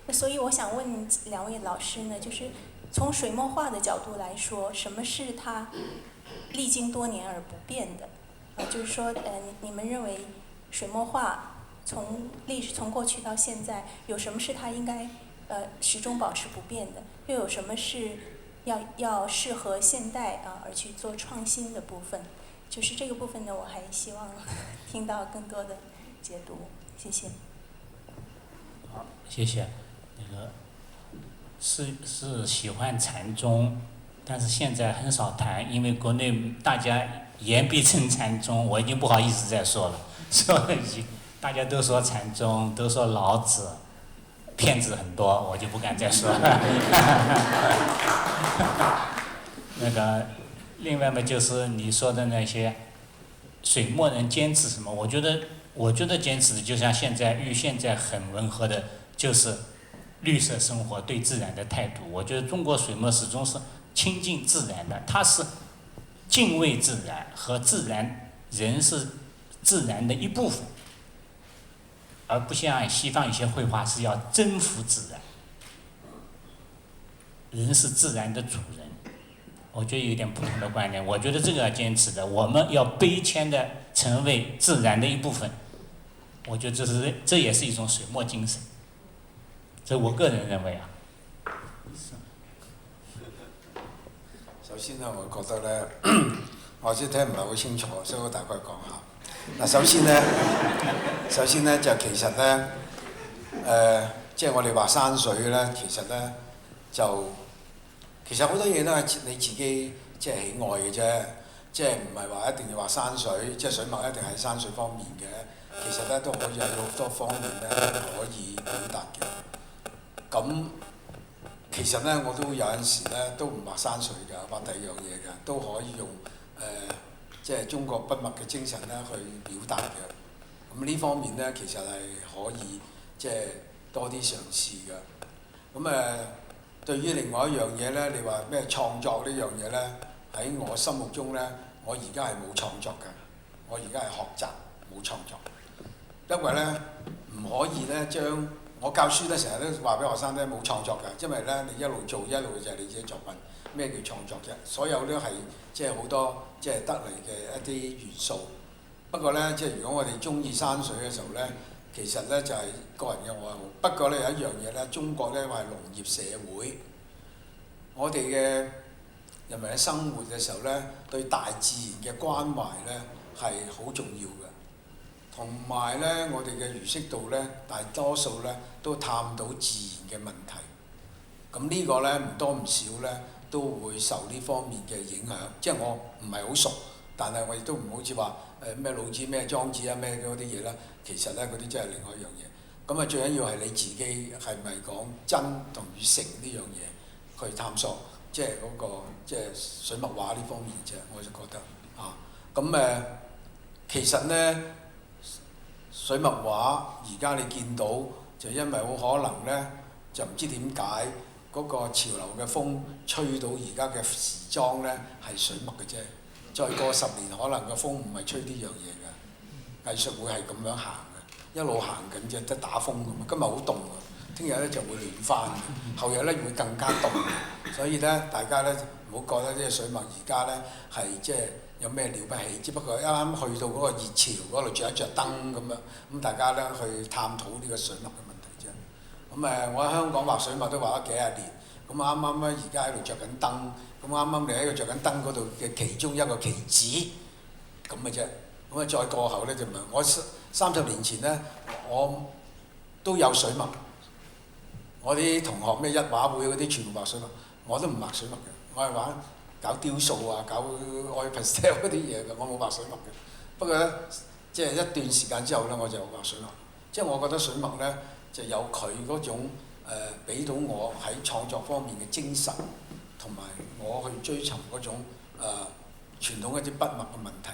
那所以我想问2位老师呢，就是从水墨画的角度来说，什么是它历经多年而不变的？就是说，你们认为水墨画从过去到现在，有什么是它应该始终保持不变的？又有什么是要适合现代而去做创新的部分？就是这个部分呢，我还希望听到更多的解读。谢谢。好，谢谢。那个是喜欢禅宗，但是现在很少谈，因为国内大家言必称禅宗，我已经不好意思再说了，说了已经大家都说禅宗，都说老子，骗子很多，我就不敢再说了。那个，另外嘛，就是你说的那些水墨人坚持什么？我觉得坚持的就像现在很吻合的，就是绿色生活对自然的态度。我觉得中国水墨始终是亲近自然的，它是敬畏自然和自然，人是自然的一部分，而不像西方一些绘画是要征服自然。人是自然的主人，我觉得有一点不同的观念。我觉得这个要坚持的，我们要卑谦的成为自然的一部分。我觉得这也是一种水墨精神，这我个人认为啊。首先咧，我覺得咧，我先聽唔係好清楚，所以我大概講下。嗱，首先咧就其實咧，即係我哋話山水咧，其實好多嘢都係你自己即係喜愛嘅啫，即係唔係話一定要話山水，即係水墨一定係山水方面嘅。其實咧都可以有好多方面咧可以表達嘅。咁其實咧我都有陣時咧都唔畫山水㗎，畫第二樣嘢㗎，都可以用即係中國筆墨嘅精神咧去表達嘅。咁呢方面咧其實係可以即係多啲嘗試㗎。咁對於另外一樣嘢咧，你話咩創作呢樣嘢咧，喺我心目中咧，我而家係冇創作㗎，我而家係學習冇創作。因為咧唔可以咧將我教書咧成日都話俾學生咧冇創作㗎，因為咧你一路做一路就係你自己作品。咩叫創作啫？所有都係即係好多即係得嚟嘅一啲元素。不過咧，即係如果我哋中意山水嘅時候咧，其實咧就係個人嘅愛好。不過咧有一樣嘢咧，中國咧話係農業社會，我哋嘅人民喺生活嘅時候咧，對大自然嘅關懷咧係好重要嘅。同埋咧，我哋嘅儒釋道咧，大多數咧都探到自然嘅問題。咁呢個咧唔多唔少咧都會受呢方面嘅影響。即係我唔係好熟，但係我亦都唔好似話咩老子咩莊子啊咩嗰啲嘢啦。其實咧嗰啲真係另外一樣嘢。咁最緊要係你自己係咪講真同與誠呢樣嘢去探索，即係嗰個即係水墨畫呢方面啫。我就覺得咁其實咧。水墨畫而家你見到就因為好可能呢，就唔知點解嗰個潮流嘅風吹到而家嘅時裝呢係水墨嘅啫。再過10年可能個風唔係吹呢樣嘢嘅，藝術會係咁樣行嘅，一路行緊啫，即係打風咁啊！今日好凍喎，聽日呢就會暖翻嘅，後日呢會更加凍嘅，所以呢，大家呢唔好覺得呢個水墨而家呢係即係有咩了不起，只不過啱啱去到嗰個熱潮嗰度着一着燈咁樣，咁大家呢去探討呢個水墨嘅問題啫。咁我喺香港畫水墨都畫咗幾十年，咁啱啱呢而家喺度着緊燈。咁啱啱你喺度着緊燈嗰度嘅其中一個棋子咁嘅啫，咁啊再過後呢，就唔係我30年前呢，我都有水墨，我啲同學咩一畫會嗰啲全部畫水墨，我都唔畫水墨嘅，我係玩搞雕塑啊，搞 oil pastel 嗰啲嘢嘅，我冇畫水墨嘅。不過呢，即係一段時間之後呢，我就畫水墨，即係我覺得水墨呢，就有佢嗰種俾到我喺創作方面嘅精神。同埋我去追尋嗰種傳統一啲筆墨嘅問題，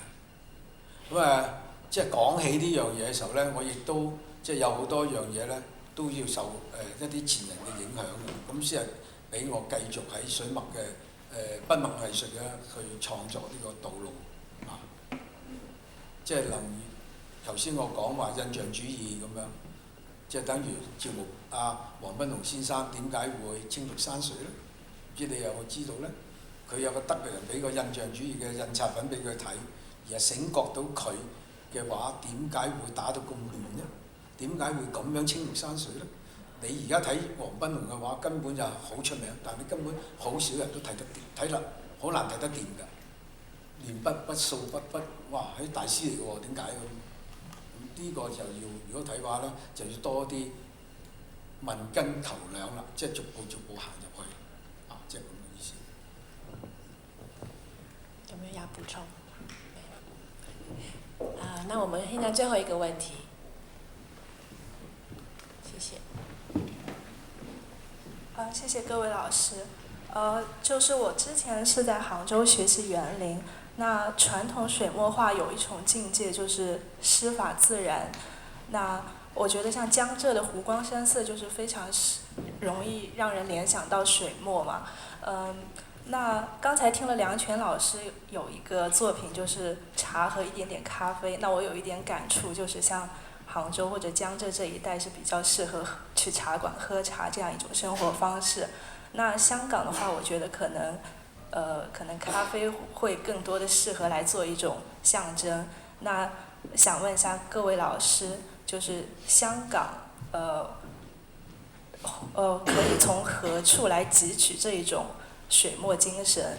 咁即係講起呢樣嘢嘅時候呢，我亦都即係有好多樣嘢呢，都要受一啲前人嘅影響嘅，咁先係俾我繼續喺水墨嘅筆墨藝術咧去創作呢個道路啊，即係例如頭先我講話印象主義咁樣，即係等於趙無黃賓虹先生點解會青綠山水呢？唔知你有冇知道呢？佢有個德國人俾個印象主義嘅印刷品俾佢睇，而係醒覺到佢嘅畫點解會打到咁亂呢？點解會咁樣青綠山水呢？你而家睇黃賓虹嘅畫根本就好出名，但係你根本好少人都睇得掂，睇落好難睇得掂㗎。連筆筆掃筆筆，哇！係大師嚟㗎喎，點解咁？呢個就要如果睇畫呢，就要多啲問根求量啦，即係逐步行入去。即係咁嘅意思。有沒有要補充？那我們現在最後一個問題，謝謝。謝謝各位老師。就是我之前是在杭州學習園林，那傳統水墨畫有一種境界就是師法自然。那我覺得像江浙的湖光山色就是非常容易讓人聯想到水墨嘛。那剛才聽了梁權老師有一個作品就是茶和一點點咖啡，那我有一點感觸，就是像杭州或者江浙這一帶是比較適合去茶館喝茶這樣一種生活方式。那香港的話，我覺得可能咖啡會更多的適合來做一種象徵。那想問一下各位老師，就是香港可以從何處來汲取這一種水墨精神？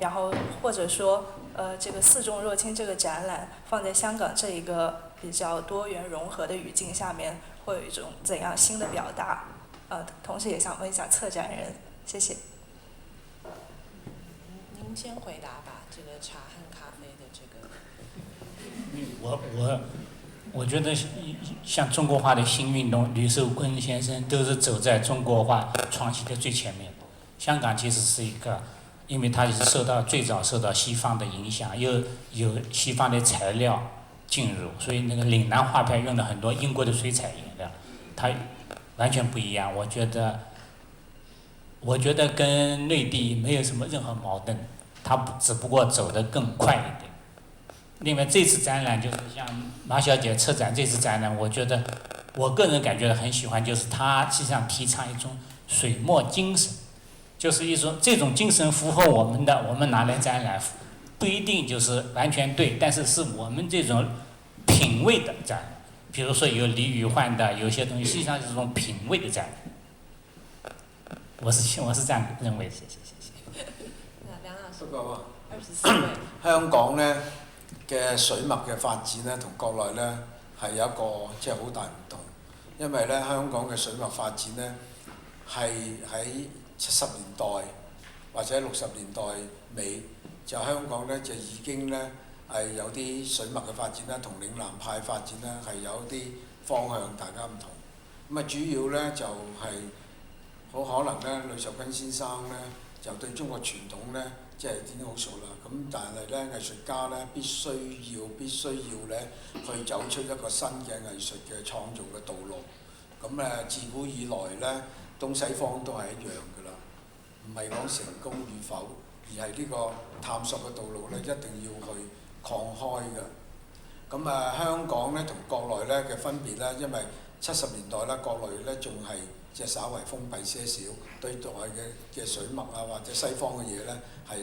然後或者說這個四眾若清這個展覽放在香港這一個比較多元融合的語境下面，會有一種怎樣新的表達？同時也想問一下策展人，謝謝。您先回答吧，這個茶和咖啡的這個。我覺得像中國畫的新運動，呂壽坤先生都是走在中國畫創新的最前面。香港其實是一個，因為它也是最早受到西方的影響，又有西方的材料進入，所以那個嶺南畫派用了很多英國的水彩顏料，它完全不一樣。我覺得跟內地沒有什麼任何矛盾，它只不過走得更快一點。另外這次展覽就是像馬小姐策展這次展覽，我覺得我個人感覺很喜歡，就是它實際上提倡一種水墨精神，就是一種這種精神符合我們的，我們拿來展覽不一定就是完全對，但是是我們這種品味的展覽。比如說有李宇煥的，有些東西實際上是這種品味的展覽。我是這樣認為的。謝謝。梁老師。不過24位。香港呢嘅水墨嘅發展呢，同國內呢係有一個即係好大唔同，因為呢香港嘅水墨發展呢係喺70年代或者60年代尾，就香港呢就已經呢係有啲水墨嘅發展啦，同嶺南派發展呢係有啲方向大家唔同。咁主要呢就係好可能呢，呂壽坤先生呢就對中國傳統呢，即係已經好熟啦。咁但係呢，藝術家呢，必須要呢，去走出一個新嘅藝術嘅創造嘅道路。咁自古以來呢，東西方都係一樣㗎啦，唔係講成功與否，而係呢個探索嘅道路呢，一定要去擴開嘅。咁香港呢，同國內呢嘅分別呢，因為70年代呢，國內呢仲係即係稍為封閉些少，對待嘅水墨啊或者西方嘅嘢呢，係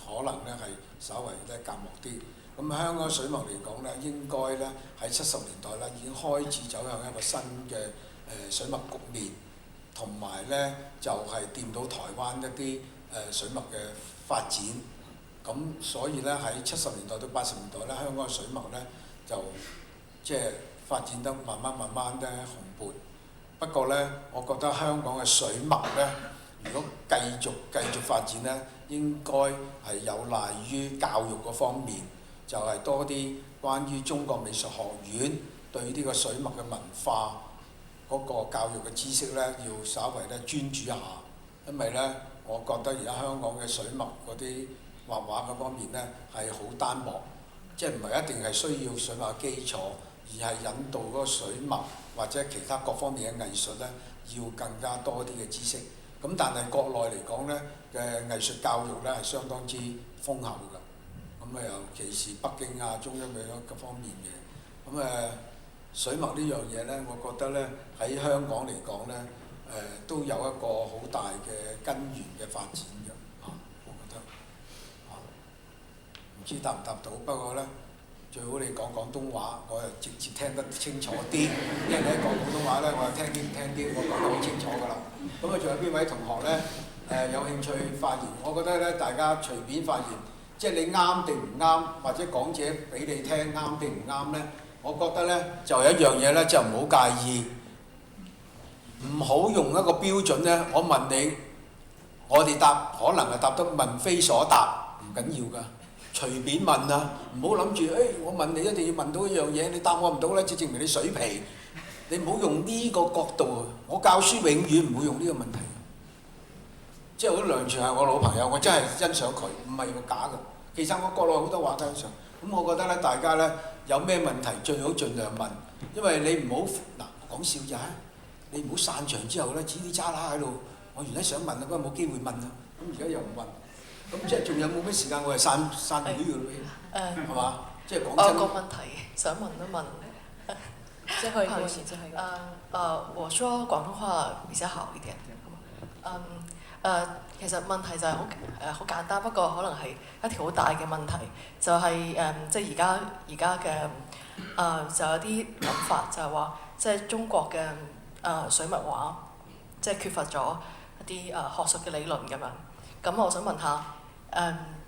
可能呢係稍為呢隔膜啲。咁香港水墨嚟講呢，應該呢喺70年代呢已經開始走向一個新嘅水墨局面，同埋呢就係掂到台灣一啲水墨嘅發展。咁所以呢，喺70年代到80年代呢，香港嘅水墨呢就即係發展得慢慢呢蓬勃。不過呢，我覺得香港嘅水墨呢，如果繼續發展呢，應該係有賴於教育嗰方面，就係多啲關於中國美術學院對呢個水墨嘅文化嗰個教育嘅知識呢，要稍為呢專注一下。因為呢，我覺得而家香港嘅水墨嗰啲畫畫嗰方面呢，係好單薄，即係唔係一定係需要水墨嘅基礎，而係引導嗰個水墨或者其他各方面嘅藝術呢，要更加多啲嘅知識。咁但係國內嚟講呢嘅藝術教育呢，係相當之豐厚㗎。咁尤其是北京啊、中央嘅各方面嘅。咁水墨呢樣嘢呢，我覺得呢喺香港嚟講呢，都有一個好大嘅根源嘅發展嘅。我覺得唔知答唔答到，不過呢，最好你講廣東話，我就直接聽得清楚啲。因為你一講普通話呢，我就聽啲唔聽啲，我講得好清楚㗎啦。咁仲有邊位同學呢？有興趣發言？我覺得呢，大家隨便發言，即係你啱定唔啱，或者講者俾你聽啱定唔啱呢？我覺得呢，就有一樣嘢呢，就唔好介意，唔好用一個標準呢。我問你，我哋答可能係答得問非所答，唔緊要㗎。隨便問啊，唔好諗住我問你一定要問到一樣嘢，你答我唔到呢，就證明你水皮。你唔好用呢個角度，我教書永遠唔會用呢個問題。即係好似梁全係我老朋友，我真係欣賞佢，唔係個假嘅。其實我國內好多畫家欣賞，咁我覺得呢，大家呢，有咩問題最好盡量問，因為你唔好嗱講笑咋，你唔好散場之後呢，吱啲喳啦喺度，我原來想問啊，不過冇機會問啊，咁而家又唔問。咁即係仲有冇咩時間？我係散會㗎咯，係嘛？即係講真。個問題想問一問。最後一個問題，最後一個。我說廣東話比較好一點。其實問題就係好簡單，不過可能係一條好大嘅問題，就係即係而家嘅就有啲諗法，就係話即係中國嘅水墨畫，即係缺乏咗一啲學術嘅理論咁樣。咁我想問下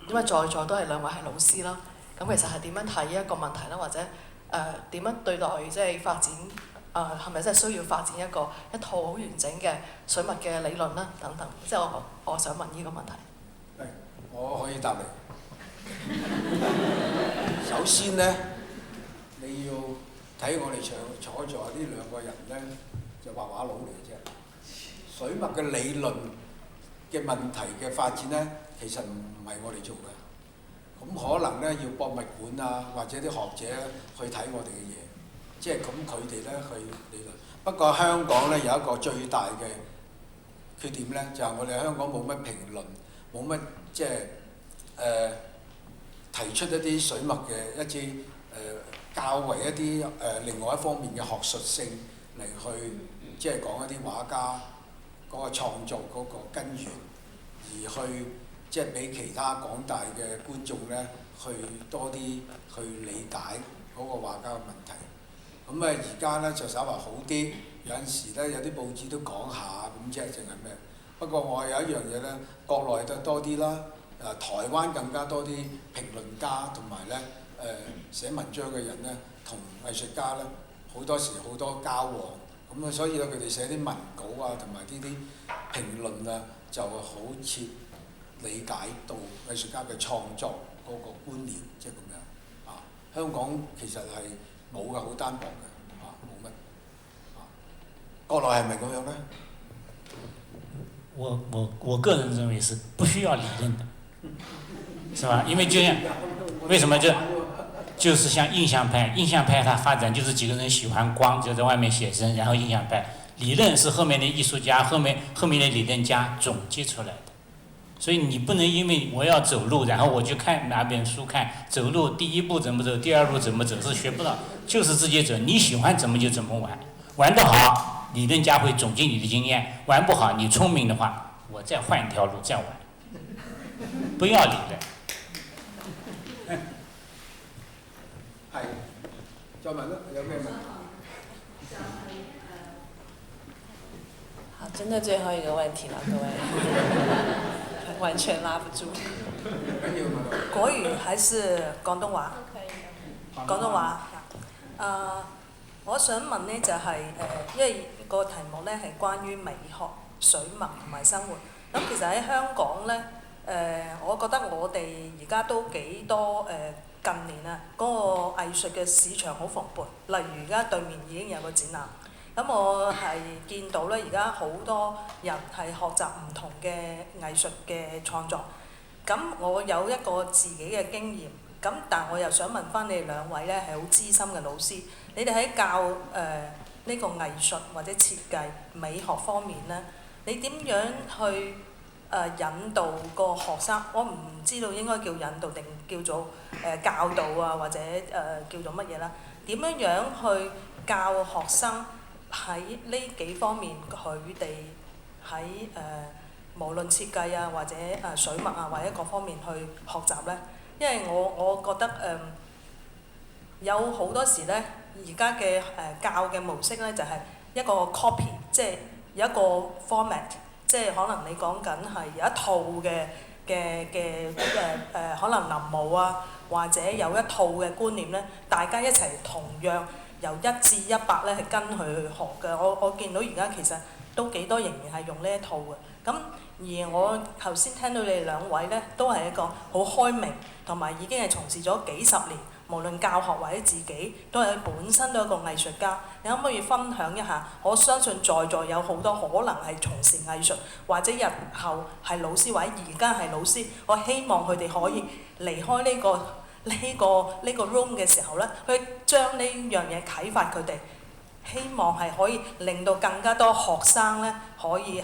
因為在座都係兩位係老師啦，咁其實係點樣睇一個問題咧？或者點樣對待即係發展？係咪真係需要發展一套好完整嘅水墨嘅理論咧？等等，即係我想問呢個問題。我可以答你。首先呢，你要睇我哋坐在呢兩個人呢，就畫畫佬嚟嘅啫。水墨嘅理論嘅問題嘅發展呢，其實唔係我哋做嘅。咁可能呢，要博物館啊，或者啲學者去睇我哋嘅嘢。即係咁，佢哋呢去理論。不過香港呢，有一個最大嘅缺點呢，就係我哋香港冇乜評論，冇乜即係提出一啲水墨嘅一啲較為一啲另外一方面嘅學術性嚟去即係講一啲畫家嗰個創作嗰個根源，而去即係俾其他廣大嘅觀眾呢去多啲去理解嗰個畫家嘅問題。咁而家呢就稍為好啲，有陣時呢有啲報紙都講下，咁即係淨係咩？不過我有一樣嘢呢，國內就多啲啦，台灣更加多啲評論家同埋呢寫文章嘅人呢，同藝術家呢好多時好多交往，咁所以呢佢哋寫啲文稿啊同埋呢啲評論啊，就好似理解到藝術家嘅創作嗰個觀念，即係咁樣。香港其實係冇嘅，好單薄嘅，冇乜。國內係咪咁樣呢？我个人认为是不需要理论的，是吧？因为就像为什么就是像印象派它发展就是几个人喜欢光，就在外面写生，然后印象派理论是后面的艺术家后面的理论家总结出来的。所以你不能因为我要走路，然后我就拿本书看走路第一步怎么走，第二步怎么走，是学不到，就是直接走。你喜欢怎么就怎么玩，玩得好，理论家会总结你的经验；玩不好，你聪明的话，我再换一条路再玩。不要理论。係，再問啦，有咩問？好，真的最后一个问题了，各位，完全拉不住。國語還是廣東話？廣東話。我想問呢就係因為個題目呢係關於美學、水墨同埋生活。咁其實喺香港呢，我覺得我哋而家都幾多近年啊，嗰個藝術嘅市場好蓬勃。例如而家對面已經有個展覽。咁我係見到咧，而家好多人係學習唔同嘅藝術嘅創作。咁我有一個自己嘅經驗，咁但我又想問翻你哋兩位咧係好資深嘅老師，你哋喺教呢個藝術或者設計美學方面咧，你點樣去引導個學生？我唔知道應該叫引導定叫做教導啊，或者叫做乜嘢啦？點樣去教學生？喺呢幾方面，佢哋喺無論設計啊，或者水墨啊，或者各方面去學習呢？因為我覺得有好多時呢，而家嘅教嘅模式呢，就係一個 copy， 即係有一個 format， 即係可能你講緊係有一套嘅可能臨摹啊，或者有一套嘅觀念呢，大家一齊同樣。由1至100咧係跟佢去學嘅，我見到而家其實都幾多仍然係用呢一套嘅。咁而我頭先聽到你哋兩位咧，都係一個好開明，同埋已經係從事咗幾十年，無論教學或者自己都係本身都係一個藝術家。你可唔可以分享一下？我相信在座有好多可能係從事藝術，或者日後係老師，或者而家係老師。我希望佢哋可以離開呢個 room 嘅時候咧，去將呢樣嘢啟發佢哋，希望係可以令到更加多學生咧可以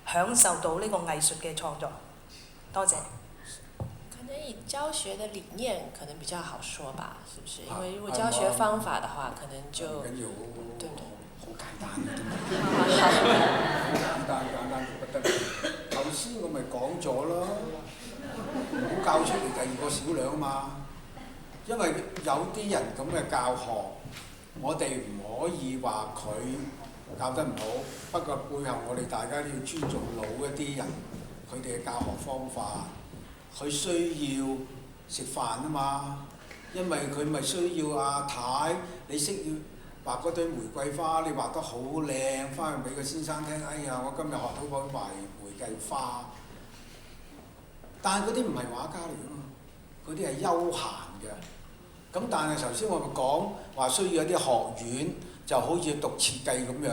享受到呢個藝術嘅創作。多謝。可能以教學的理念可能比較好說吧，是不是？因為如果教學方法的話，可能就對。好簡單嘅啫嘛。簡單到不得了。頭先我咪講咗咯，唔好教出嚟第二個小亮啊嘛。因為有啲人咁嘅教學，我哋唔可以話佢教得唔好，不過背後我哋大家都要尊重老一啲人，佢哋嘅教學方法，佢需要食飯啊嘛，因為佢咪需要阿太，你識要畫嗰堆玫瑰花，你畫得好靚，翻去俾個先生聽，哎呀，我今日學到嗰賣玫瑰花，但係嗰啲唔係畫家嚟㗎嘛，嗰啲係休閒嘅。咁但係頭先我咪講話需要一啲學院，就好似讀設計咁樣，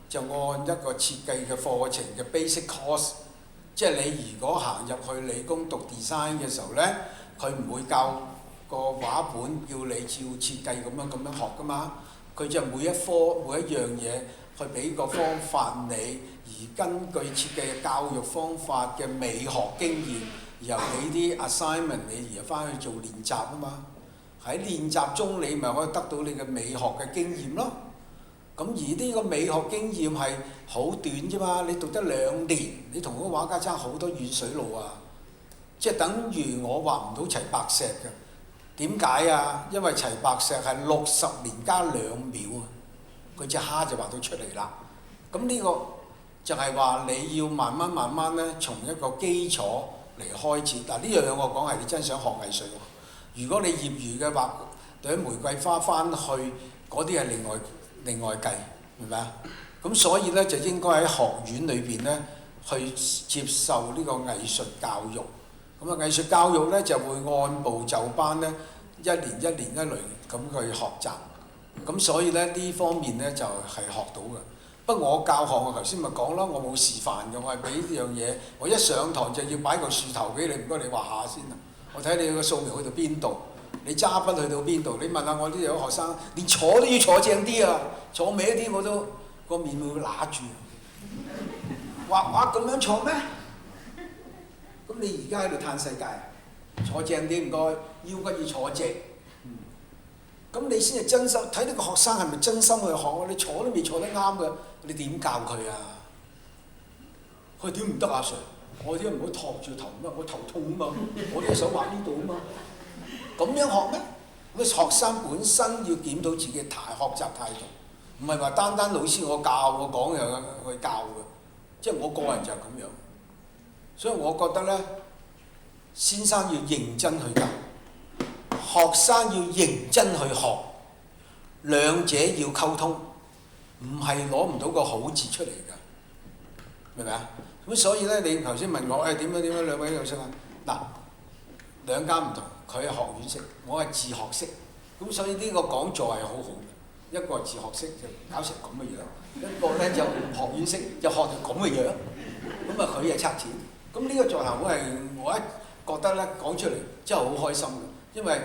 就按一個設計嘅課程嘅 basic course， 即係你如果行入去理工讀 design 嘅時候呢，佢唔會教個畫本叫你照設計咁樣學㗎嘛，佢就每一科每一樣嘢去俾個方法你，而根據設計嘅教育方法嘅美學經驗，然後俾啲 assignment 你，然後翻去做練習啊嘛。喺練習中你咪可以得到你嘅美學嘅經驗咯。咁而呢個美學經驗係好短啫嘛，你讀得2年，你同嗰個畫家爭好多遠水路啊！即係等於我畫唔到齊白石嘅。點解啊？因為齊白石係60年加2秒啊，佢隻蝦就畫到出嚟啦。咁呢個就係話你要慢慢咧，從一個基礎嚟開始。嗱，呢樣我講係你真想學藝術喎。如果你業餘嘅畫對玫瑰花翻去，嗰啲係另外計，明白啊？咁所以咧就應該喺學院裏邊咧去接受呢個藝術教育。咁啊藝術教育咧就會按部就班咧，一年一輪咁去學習。咁所以咧呢方面咧就係學到嘅。不過我教學我頭先咪講啦，我冇示範嘅，我係俾呢樣嘢，我一上堂就要擺個樹頭俾你，唔該你畫下先啊，我睇你個素描去到邊度，你揸筆去到邊度，你問下我啲有學生，連坐都要坐正啲啊，坐歪啲我都個面會揦住。畫咁樣坐咩？咁你而家喺度嘆世界，坐正啲唔該，腰骨要坐直。咁你先係真心睇呢個學生係咪真心去學啊？你坐都未坐得啱嘅，你點教佢啊？佢點唔得啊 Sir？ 我點解唔可以托住頭咩？我頭痛啊嘛，我啲手畫呢度啊嘛。咁樣學咩？咁學生本身要檢討自己嘅學習態度，唔係話單單老師我教我講又去教嘅，即係我個人就係咁樣。所以我覺得咧，先生要認真去教。學生要認真去學，兩者要溝通，唔係攞唔到個好字出嚟㗎，明唔明啊？咁所以咧，你頭先問我點樣兩位老師啊？嗱，兩間唔同，佢係學院式，我係自學式，咁所以呢個講座係好好嘅，一個係自學式就搞成咁嘅樣，一個咧就學院式就學成咁嘅樣，咁啊佢係測錢，咁呢個座談會係我一覺得咧講出嚟真係好開心嘅。因為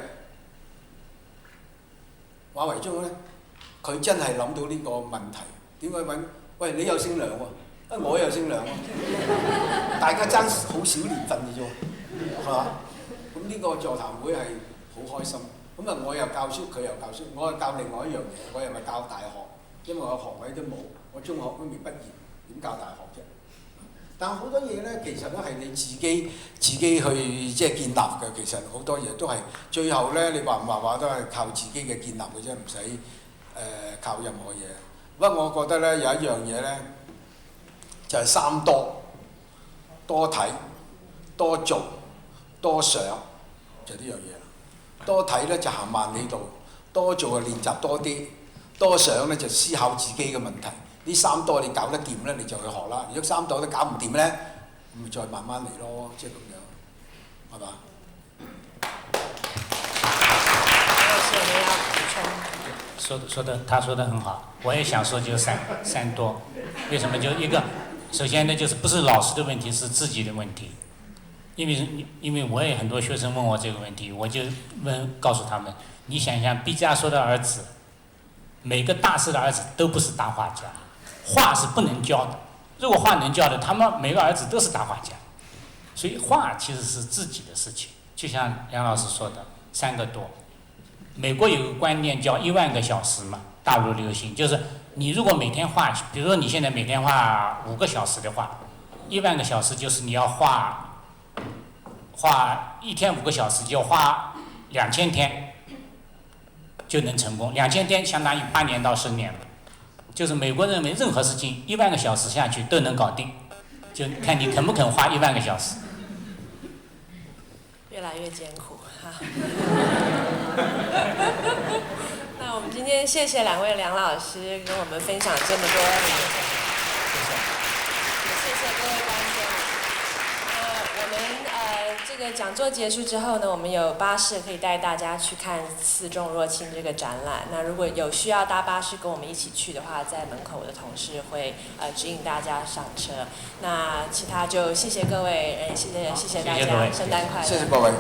馬維忠咧，佢真係諗到呢個問題，點解揾？喂，你又姓梁喎，我又姓梁喎，大家爭好少年份嘅啫喎，係嘛？咁呢個座談會係好開心。咁啊，我又教書，佢又教書，我係教另外一樣嘢，我又咪教大學，因為我學位都冇，我中學都未畢業，點教大學啫？但係好多嘢咧，其實都係你自己去即係建立嘅。其實好多嘢都係最後咧，你畫唔畫畫都係靠自己嘅建立嘅啫，唔使靠任何嘢。不過我覺得咧有一樣嘢咧，就係三多：多睇、多做、多想，就呢樣嘢啦。多睇咧就行萬里路，多做就練習多啲，多想咧就思考自己嘅問題。呢三多你搞得掂咧，你就去學啦。如果三多都搞唔掂咧，咁咪再慢慢嚟咯，即係咁樣，係嘛？他說的很好，我也想說就三多，為什麼？就一個，首先呢就是不是老師的問題，是自己的問題。因為我也很多學生問我這個問題，我就告訴他們，你想想畢加索的兒子，每個大師的兒子都不是大畫家。畫是不能教的，如果畫能教的，他們每個兒子都是大畫家。所以畫其實是自己的事情，就像梁老師說的，3個多。美國有個觀念叫10000個小時嘛，大陸流行，就是你如果每天畫，比如說你現在每天畫5個小時的話，10000個小時就是你要畫1天5個小時，就畫2000天就能成功。2000天相當於8年到10年了。就是美國認為任何事情10000個小時下去都能搞定，就看你肯不肯花10000個小時。越來越艱苦哈。那我們今天謝謝兩位梁老師跟我們分享這麼多。謝謝各位觀眾。我們這個講座結束之後呢，我們有巴士可以帶大家去看刺重若輕這個展覽。那如果有需要搭巴士跟我們一起去的話，在門口的同事會指引大家上車。那其他就謝謝各位，謝謝大家，聖誕快樂！謝謝各位。